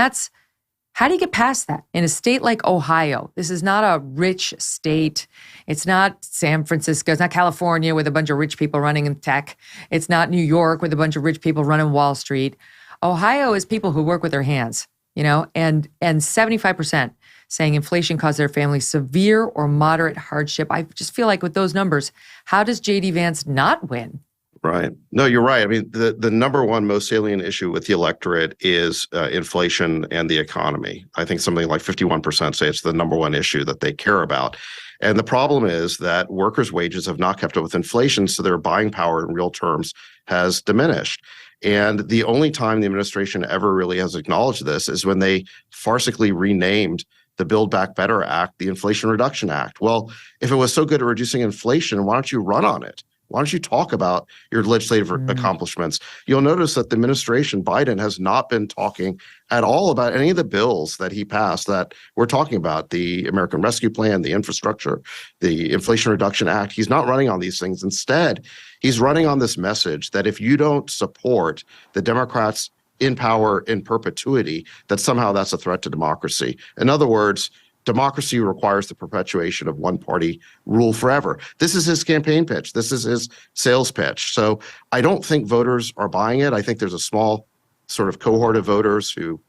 how do you get past that? In a state like Ohio, this is not a rich state. It's not San Francisco. It's not California with a bunch of rich people running in tech. It's not New York with a bunch of rich people running Wall Street. Ohio is people who work with their hands, and 75% saying inflation caused their family severe or moderate hardship. I just feel like with those numbers, how does J.D. Vance not win? Right. No, you're right. I mean, the number one most salient issue with the electorate is inflation and the economy. I think something like 51% say it's the number one issue that they care about. And the problem is that workers' wages have not kept up with inflation, so their buying power in real terms has diminished. And the only time the administration ever really has acknowledged this is when they farcically renamed the Build Back Better Act the Inflation Reduction Act. Well, if it was so good at reducing inflation, why don't you run on it? Why don't you talk about your legislative accomplishments? You'll notice that the administration, Biden, has not been talking at all about any of the bills that he passed that we're talking about, the American Rescue Plan, the infrastructure, the Inflation Reduction Act. He's not running on these things. Instead, he's running on this message that if you don't support the Democrats in power in perpetuity, that somehow that's a threat to democracy. In other words, democracy requires the perpetuation of one-party rule forever. This is his campaign pitch. This is his sales pitch. So I don't think voters are buying it. I think there's a small sort of cohort of voters who,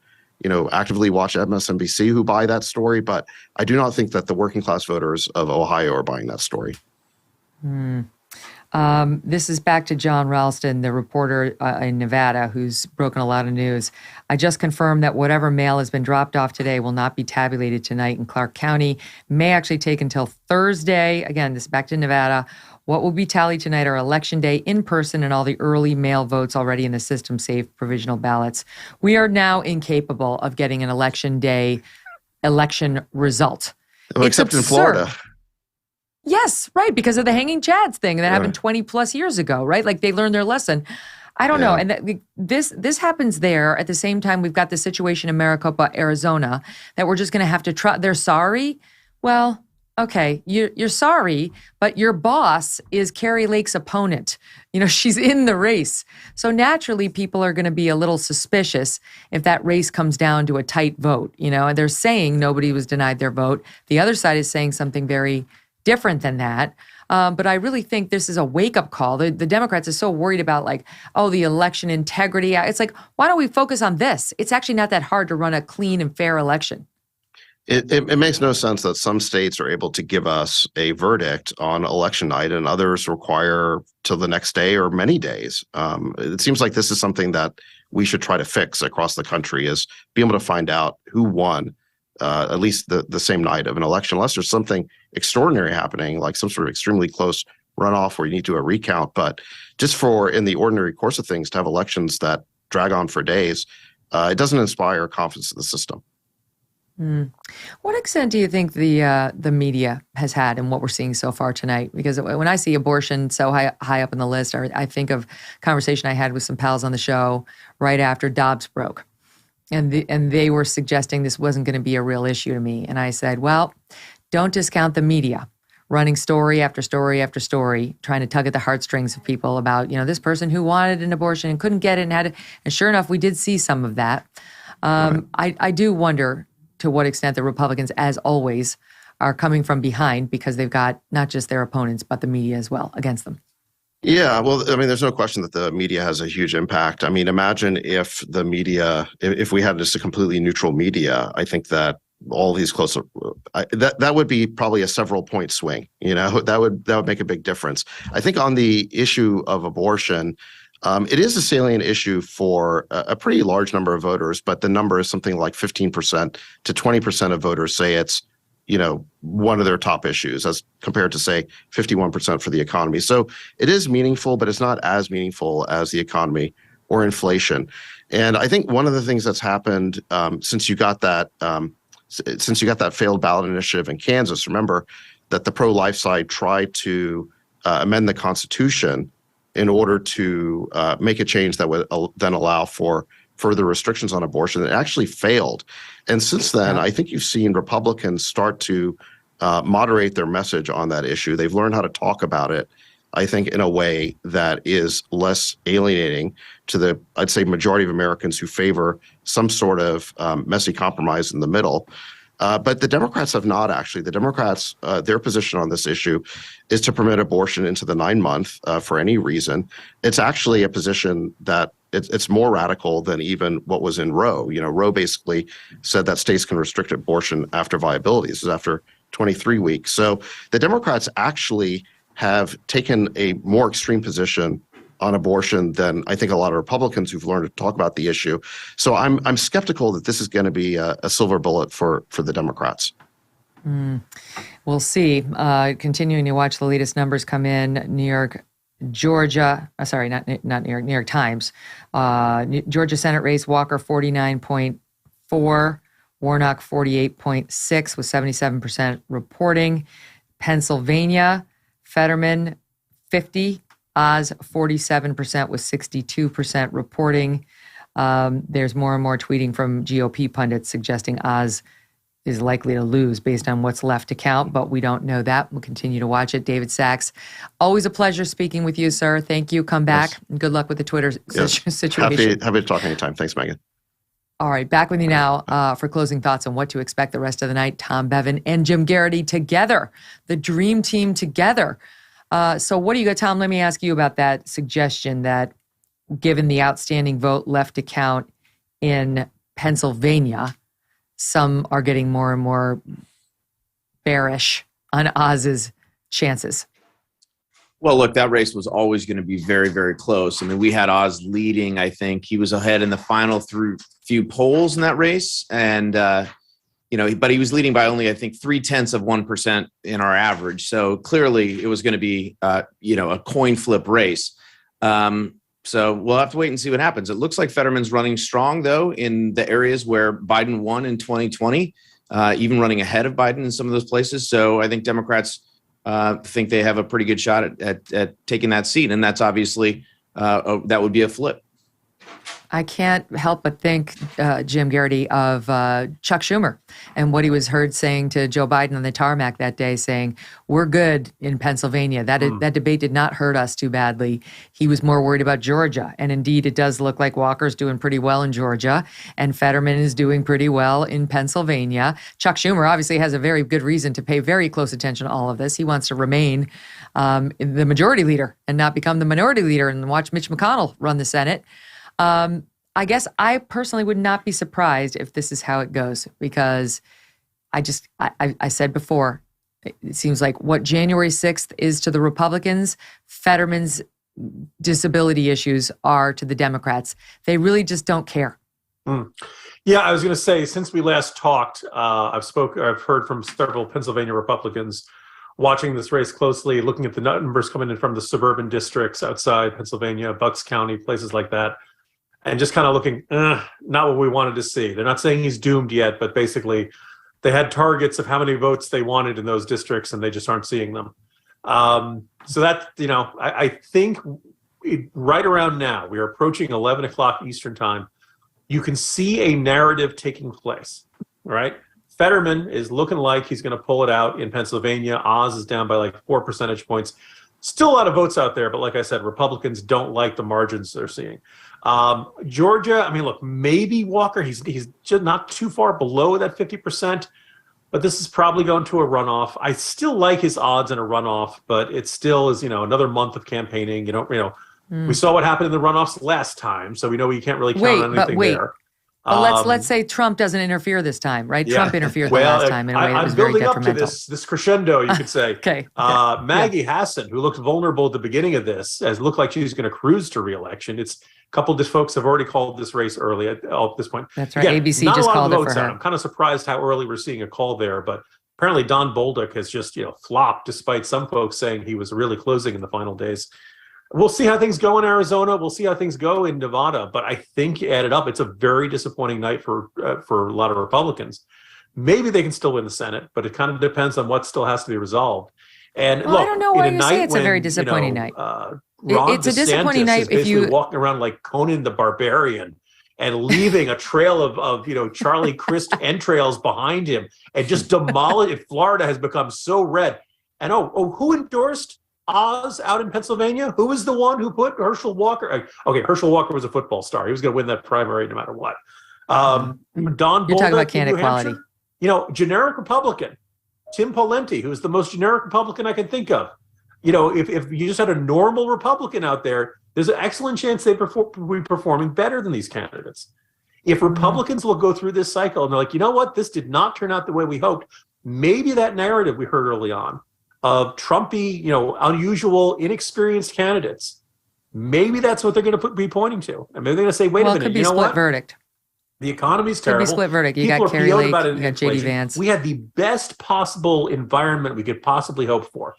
actively watch MSNBC who buy that story. But I do not think that the working class voters of Ohio are buying that story. This is back to John Ralston, the reporter in Nevada, who's broken a lot of news. I just confirmed that whatever mail has been dropped off today will not be tabulated tonight in Clark County. May actually take until Thursday. Again, this is back to Nevada. What will be tallied tonight are Election Day in person and all the early mail votes already in the system, save provisional ballots. We are now incapable of getting an Election Day election result. Well, except in Florida. Yes, right, because of the hanging chads thing that happened 20 plus years ago, right? Like they learned their lesson. I don't know. And this happens there at the same time. We've got the situation in Maricopa, Arizona, that we're just going to have to try. They're sorry. Well, okay, you're sorry, but your boss is Carrie Lake's opponent. You know, she's in the race. So naturally, people are going to be a little suspicious if that race comes down to a tight vote. You know, and they're saying nobody was denied their vote. The other side is saying something very different than that. But I really think this is a wake-up call. The Democrats are so worried about like, oh, the election integrity. It's like, why don't we focus on this? It's actually not that hard to run a clean and fair election. It makes no sense that some states are able to give us a verdict on election night and others require till the next day or many days. It seems like this is something that we should try to fix across the country, is be able to find out who won at least the same night of an election, unless there's something extraordinary happening, like some sort of extremely close runoff where you need to do a recount. But just for in the ordinary course of things to have elections that drag on for days, it doesn't inspire confidence in the system. What extent do you think the media has had in what we're seeing so far tonight? Because when I see abortion so high up in the list, I think of a conversation I had with some pals on the show right after Dobbs broke. And they were suggesting this wasn't going to be a real issue to me. And I said, well, don't discount the media running story after story after story, trying to tug at the heartstrings of people about, you know, this person who wanted an abortion and couldn't get it and had it. And sure enough, we did see some of that. I do wonder to what extent the Republicans, as always, are coming from behind because they've got not just their opponents, but the media as well against them. Yeah, well, I mean, there's no question that the media has a huge impact. I mean, imagine if the media, if we had just a completely neutral media, I think that all these close, that would be probably a several point swing. You know, that would make a big difference. I think on the issue of abortion, it is a salient issue for a pretty large number of voters, but the number is something like 15% to 20% of voters say it's, you know, one of their top issues as compared to, say, 51% for the economy. So it is meaningful, but it's not as meaningful as the economy or inflation. And I think one of the things that's happened since you got that failed ballot initiative in Kansas, remember that the pro-life side tried to amend the Constitution in order to make a change that would then allow for further restrictions on abortion. It actually failed. And since then, I think you've seen Republicans start to moderate their message on that issue. They've learned how to talk about it, I think, in a way that is less alienating to the, I'd say, majority of Americans who favor some sort of messy compromise in the middle. But the Democrats have not actually. The Democrats, their position on this issue is to permit abortion into the 9-month for any reason. It's actually a position that it's more radical than even what was in Roe. You know, Roe basically said that states can restrict abortion after viability. This is after 23 weeks. So the Democrats actually have taken a more extreme position on abortion than I think a lot of Republicans who've learned to talk about the issue. So I'm skeptical that this is going to be a silver bullet for the Democrats. We'll see. Continuing to watch the latest numbers come in. New York, Georgia, sorry, not New York, New York Times. Georgia Senate race, Walker 49.4, Warnock 48.6 with 77% reporting. Pennsylvania, Fetterman 50, Oz 47% with 62% reporting. There's more and more tweeting from GOP pundits suggesting Oz is likely to lose based on what's left to count, but we don't know that. We'll continue to watch it. David Sachs, always a pleasure speaking with you, sir. Thank you. Come back. And good luck with the Twitter situation. Happy to talk anytime. Thanks, Megyn. All right, back with you now for closing thoughts on what to expect the rest of the night. Tom Bevan and Jim Geraghty together, the dream team together. So what do you got, Tom? Let me ask you about that suggestion that given the outstanding vote left to count in Pennsylvania, some are getting more and more bearish on Oz's chances. Well, look, that race was always going to be very, very close. I mean, we had Oz leading. I think he was ahead in the final through few polls in that race. And, but he was leading by only, I think, 0.3% in our average. So clearly it was going to be, a coin flip race. So we'll have to wait and see what happens. It looks like Fetterman's running strong, though, in the areas where Biden won in 2020, even running ahead of Biden in some of those places. So I think Democrats think they have a pretty good shot at taking that seat. And that's obviously, that would be a flip. I can't help but think, Jim Geraghty, of Chuck Schumer and what he was heard saying to Joe Biden on the tarmac that day, saying, we're good in Pennsylvania. That debate did not hurt us too badly. He was more worried about Georgia. And indeed, it does look like Walker's doing pretty well in Georgia and Fetterman is doing pretty well in Pennsylvania. Chuck Schumer obviously has a very good reason to pay very close attention to all of this. He wants to remain the majority leader and not become the minority leader and watch Mitch McConnell run the Senate. I guess I personally would not be surprised if this is how it goes, because I said before, it seems like what January 6th is to the Republicans, Fetterman's disability issues are to the Democrats. They really just don't care. Yeah, I was going to say, since we last talked, I've heard from several Pennsylvania Republicans watching this race closely, looking at the numbers coming in from the suburban districts outside Pennsylvania, Bucks County, places like that. And just kind of looking, not what we wanted to see. They're not saying he's doomed yet, but basically they had targets of how many votes they wanted in those districts, and they just aren't seeing them. So that, I think right around now, we are approaching 11 o'clock Eastern time. You can see a narrative taking place, right? Fetterman is looking like he's going to pull it out in Pennsylvania. Oz is down by like 4 percentage points. Still a lot of votes out there, but like I said, Republicans don't like the margins they're seeing. Georgia, I mean, look, maybe Walker, he's just not too far below that 50%, but this is probably going to a runoff. I still like his odds in a runoff, but it still is, another month of campaigning. We saw what happened in the runoffs last time, so we know you can't really count on anything there. But let's say Trump doesn't interfere this time, right? Yeah. Trump interfered the last time in a way that was very detrimental. I'm building up to this crescendo, you could say. Okay. Maggie Hassan, who looked vulnerable at the beginning of this, has looked like she's going to cruise to re-election. A couple of these folks have already called this race early at this point. That's right. Again, ABC just called it for her. I'm kind of surprised how early we're seeing a call there, but apparently Don Bolduc has just flopped, despite some folks saying he was really closing in the final days. We'll see how things go in Arizona. We'll see how things go in Nevada. But I think added up, it's a very disappointing night for a lot of Republicans. Maybe they can still win the Senate, but it kind of depends on what still has to be resolved. And look, I don't know why you say it's a very disappointing night. It's a disappointing night if you walking around like Conan the Barbarian and leaving a trail of Charlie Crist entrails behind him and just demolish. Florida has become so red. And who endorsed Oz out in Pennsylvania? Who was the one who put Herschel Walker? Okay, Herschel Walker was a football star. He was going to win that primary no matter what. Don Bolduc, you're talking about candidate quality. Generic Republican. Tim Pawlenty, who's the most generic Republican I can think of. If you just had a normal Republican out there, there's an excellent chance they'd be performing better than these candidates. If Republicans will go through this cycle and they're like, you know what, this did not turn out the way we hoped, maybe that narrative we heard early on of Trumpy, unusual, inexperienced candidates, maybe that's what they're going to be pointing to. And maybe they're going to say, wait a minute, it could be split verdict. The economy's terrible. Could be split verdict. You got Carrie Lake, you got JD Vance. We had the best possible environment we could possibly hope for.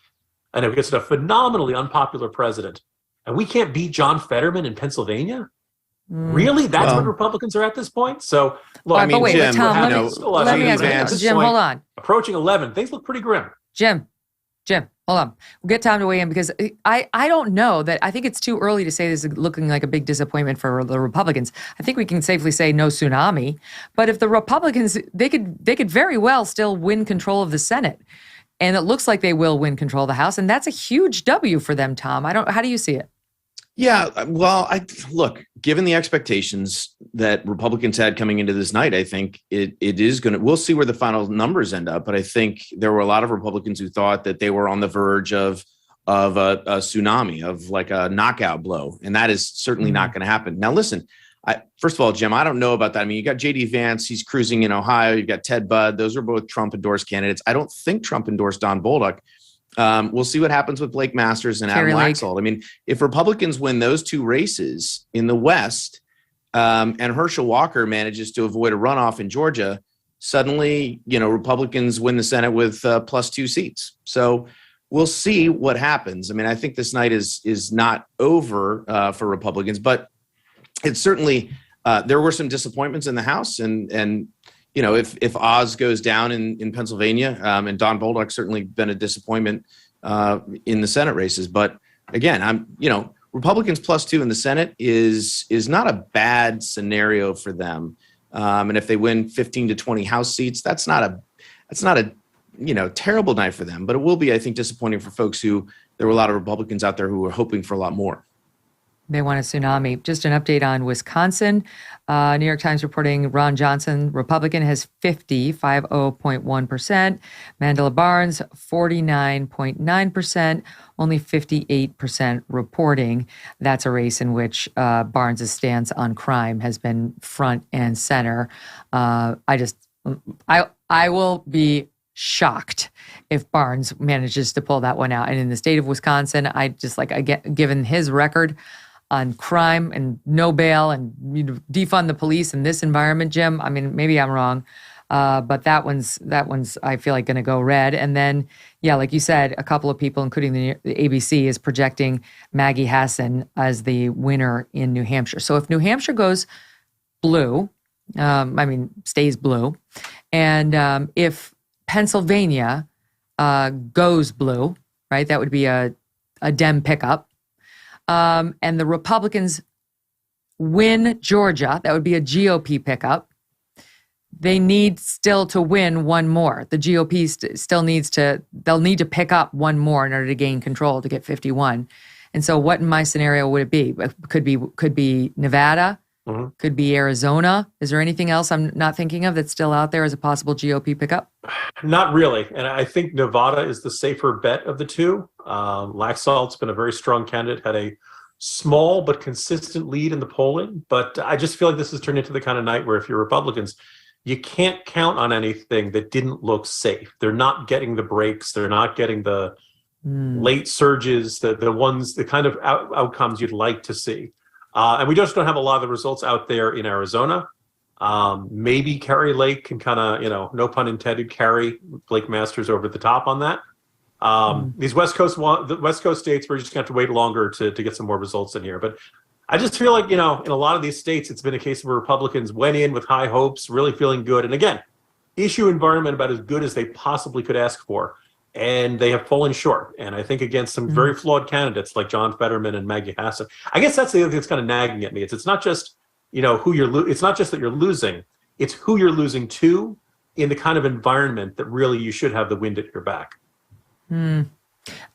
And it gets a phenomenally unpopular president. And we can't beat John Fetterman in Pennsylvania? Really? That's what Republicans are at this point? So, look, Jim, let me ask you, Jim, hold on. Approaching 11, things look pretty grim. Jim, hold on. We'll get time to weigh in because I don't know that I think it's too early to say this is looking like a big disappointment for the Republicans. I think we can safely say no tsunami. But if the Republicans, they could very well still win control of the Senate. And it looks like they will win control of the House. And that's a huge W for them, Tom. How do you see it? Yeah, well, look, given the expectations that Republicans had coming into this night, I think it is going to, we'll see where the final numbers end up. But I think there were a lot of Republicans who thought that they were on the verge of a tsunami, of like a knockout blow. And that is certainly not going to happen. Now, listen, first of all, Jim, I don't know about that. I mean, you got JD Vance, he's cruising in Ohio. You've got Ted Budd. Those are both Trump endorsed candidates. I don't think Trump endorsed Don Bolduc. We'll see what happens with Blake Masters and Carrie Adam Lake. Laxalt. I mean, if Republicans win those two races in the West, and Herschel Walker manages to avoid a runoff in Georgia, suddenly, Republicans win the Senate with +2 seats. So we'll see what happens. I mean, I think this night is not over for Republicans, but it's certainly there were some disappointments in the House, and if Oz goes down in Pennsylvania, and Don Bolduc's certainly been a disappointment in the Senate races. But again, Republicans +2 in the Senate is not a bad scenario for them. And if they win 15 to 20 House seats, that's not a terrible night for them. But it will be, I think, disappointing for folks who there were a lot of Republicans out there who were hoping for a lot more. They want a tsunami. Just an update on Wisconsin. New York Times reporting Ron Johnson, Republican, has 50.1%. Mandela Barnes, 49.9%. Only 58% reporting. That's a race in which Barnes' stance on crime has been front and center. I will be shocked if Barnes manages to pull that one out. And in the state of Wisconsin, given his record on crime and no bail and defund the police in this environment, Jim, I mean, maybe I'm wrong, but that one's I feel like going to go red. And then, yeah, like you said, a couple of people, including the ABC, is projecting Maggie Hassan as the winner in New Hampshire. So if New Hampshire goes blue, stays blue, and if Pennsylvania goes blue, right, that would be a Dem pickup. And the Republicans win Georgia, that would be a GOP pickup. They need still to win one more. The GOP still they'll need to pick up one more in order to gain control to get 51. And so what in my scenario would it be? Could be Nevada, could be Arizona. Is there anything else I'm not thinking of that's still out there as a possible GOP pickup? Not really. And I think Nevada is the safer bet of the two. Laxalt's been a very strong candidate, had a small but consistent lead in the polling. But I just feel like this has turned into the kind of night where if you're Republicans, you can't count on anything that didn't look safe. They're not getting the breaks. They're not getting the late surges, the kind of outcomes you'd like to see. And we just don't have a lot of the results out there in Arizona. Maybe Carrie Lake can kind of, no pun intended, carry Blake Masters over the top on that. These West Coast states, we're just going to have to wait longer to get some more results in here. But I just feel like, in a lot of these states, it's been a case where Republicans went in with high hopes, really feeling good. And again, issue environment about as good as they possibly could ask for. And they have fallen short. And I think against some very flawed candidates like John Fetterman and Maggie Hassan. I guess that's the other thing that's kind of nagging at me. It's not just, it's not just that you're losing. It's who you're losing to in the kind of environment that really you should have the wind at your back.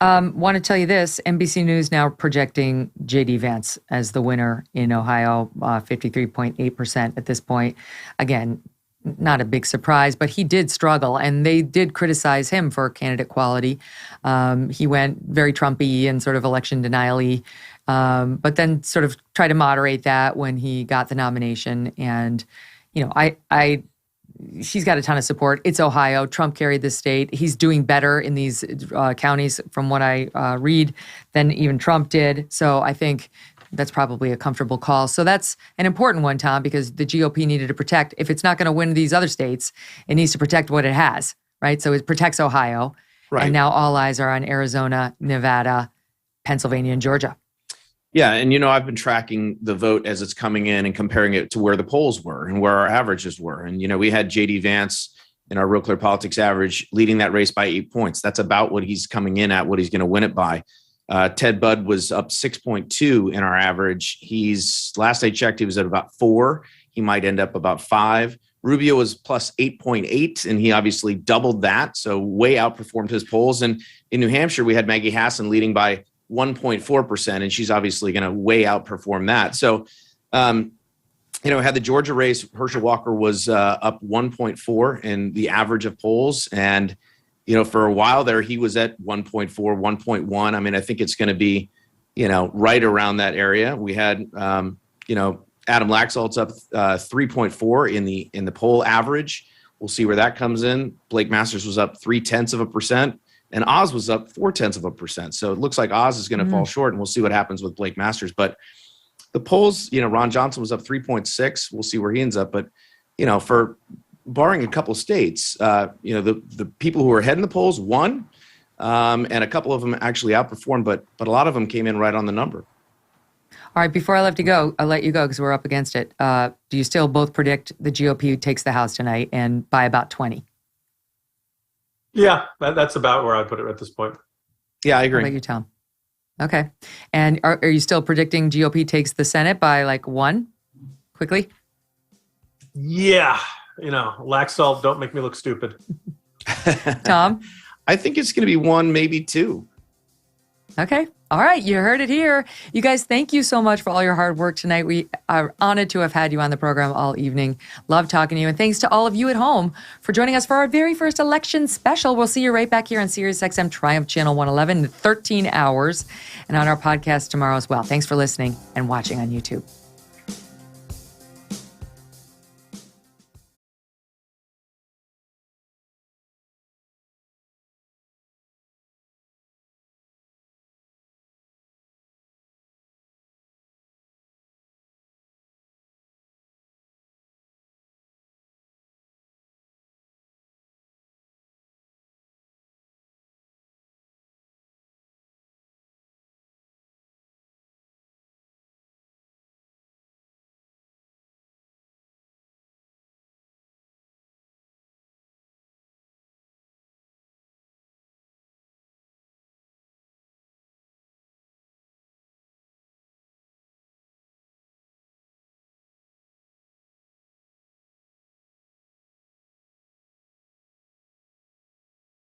Want to tell you this, NBC News now projecting J.D. Vance as the winner in Ohio, 53.8% at this point. Again, not a big surprise, but he did struggle, and they did criticize him for candidate quality. He went very Trumpy and sort of election denial-y, but then sort of tried to moderate that when he got the nomination. And, she's got a ton of support. It's Ohio. Trump carried the state. He's doing better in these counties, from what I read, than even Trump did. So I think that's probably a comfortable call. So that's an important one, Tom, because the GOP needed to protect. If it's not going to win these other states, it needs to protect what it has, right? So it protects Ohio. Right. And now all eyes are on Arizona, Nevada, Pennsylvania, and Georgia. Yeah, and I've been tracking the vote as it's coming in and comparing it to where the polls were and where our averages were. And, we had J.D. Vance in our Real Clear Politics average leading that race by 8 points. That's about what he's coming in at, what he's going to win it by. Ted Budd was up 6.2 in our average. Last I checked, he was at about 4. He might end up about 5. Rubio was plus 8.8, and he obviously doubled that, so way outperformed his polls. And in New Hampshire, we had Maggie Hassan leading by 1.4%, and she's obviously going to way outperform that. So, had the Georgia race, Herschel Walker was up 1.4 in the average of polls. And, for a while there, he was at 1.4, 1.1. I mean, I think it's going to be, right around that area. We had, Adam Laxalt's up 3.4 in the poll average. We'll see where that comes in. Blake Masters was up 0.3%. and Oz was up 0.4%. So it looks like Oz is going to fall short, and we'll see what happens with Blake Masters. But the polls, Ron Johnson was up 3.6. We'll see where he ends up. But, for barring a couple of states, the people who were ahead in the polls won, and a couple of them actually outperformed, but a lot of them came in right on the number. All right, before I'll let you go because we're up against it. Do you still both predict the GOP takes the House tonight and by about 20? Yeah, that's about where I put it at this point. Yeah, I agree. How about you, Tom? Okay. And are you still predicting GOP takes the Senate by like 1? Quickly? Yeah. Laxalt, don't make me look stupid. Tom? I think it's going to be 1, maybe 2. Okay. All right. You heard it here. You guys, thank you so much for all your hard work tonight. We are honored to have had you on the program all evening. Love talking to you. And thanks to all of you at home for joining us for our very first election special. We'll see you right back here on SiriusXM Triumph Channel 111 in 13 hours and on our podcast tomorrow as well. Thanks for listening and watching on YouTube.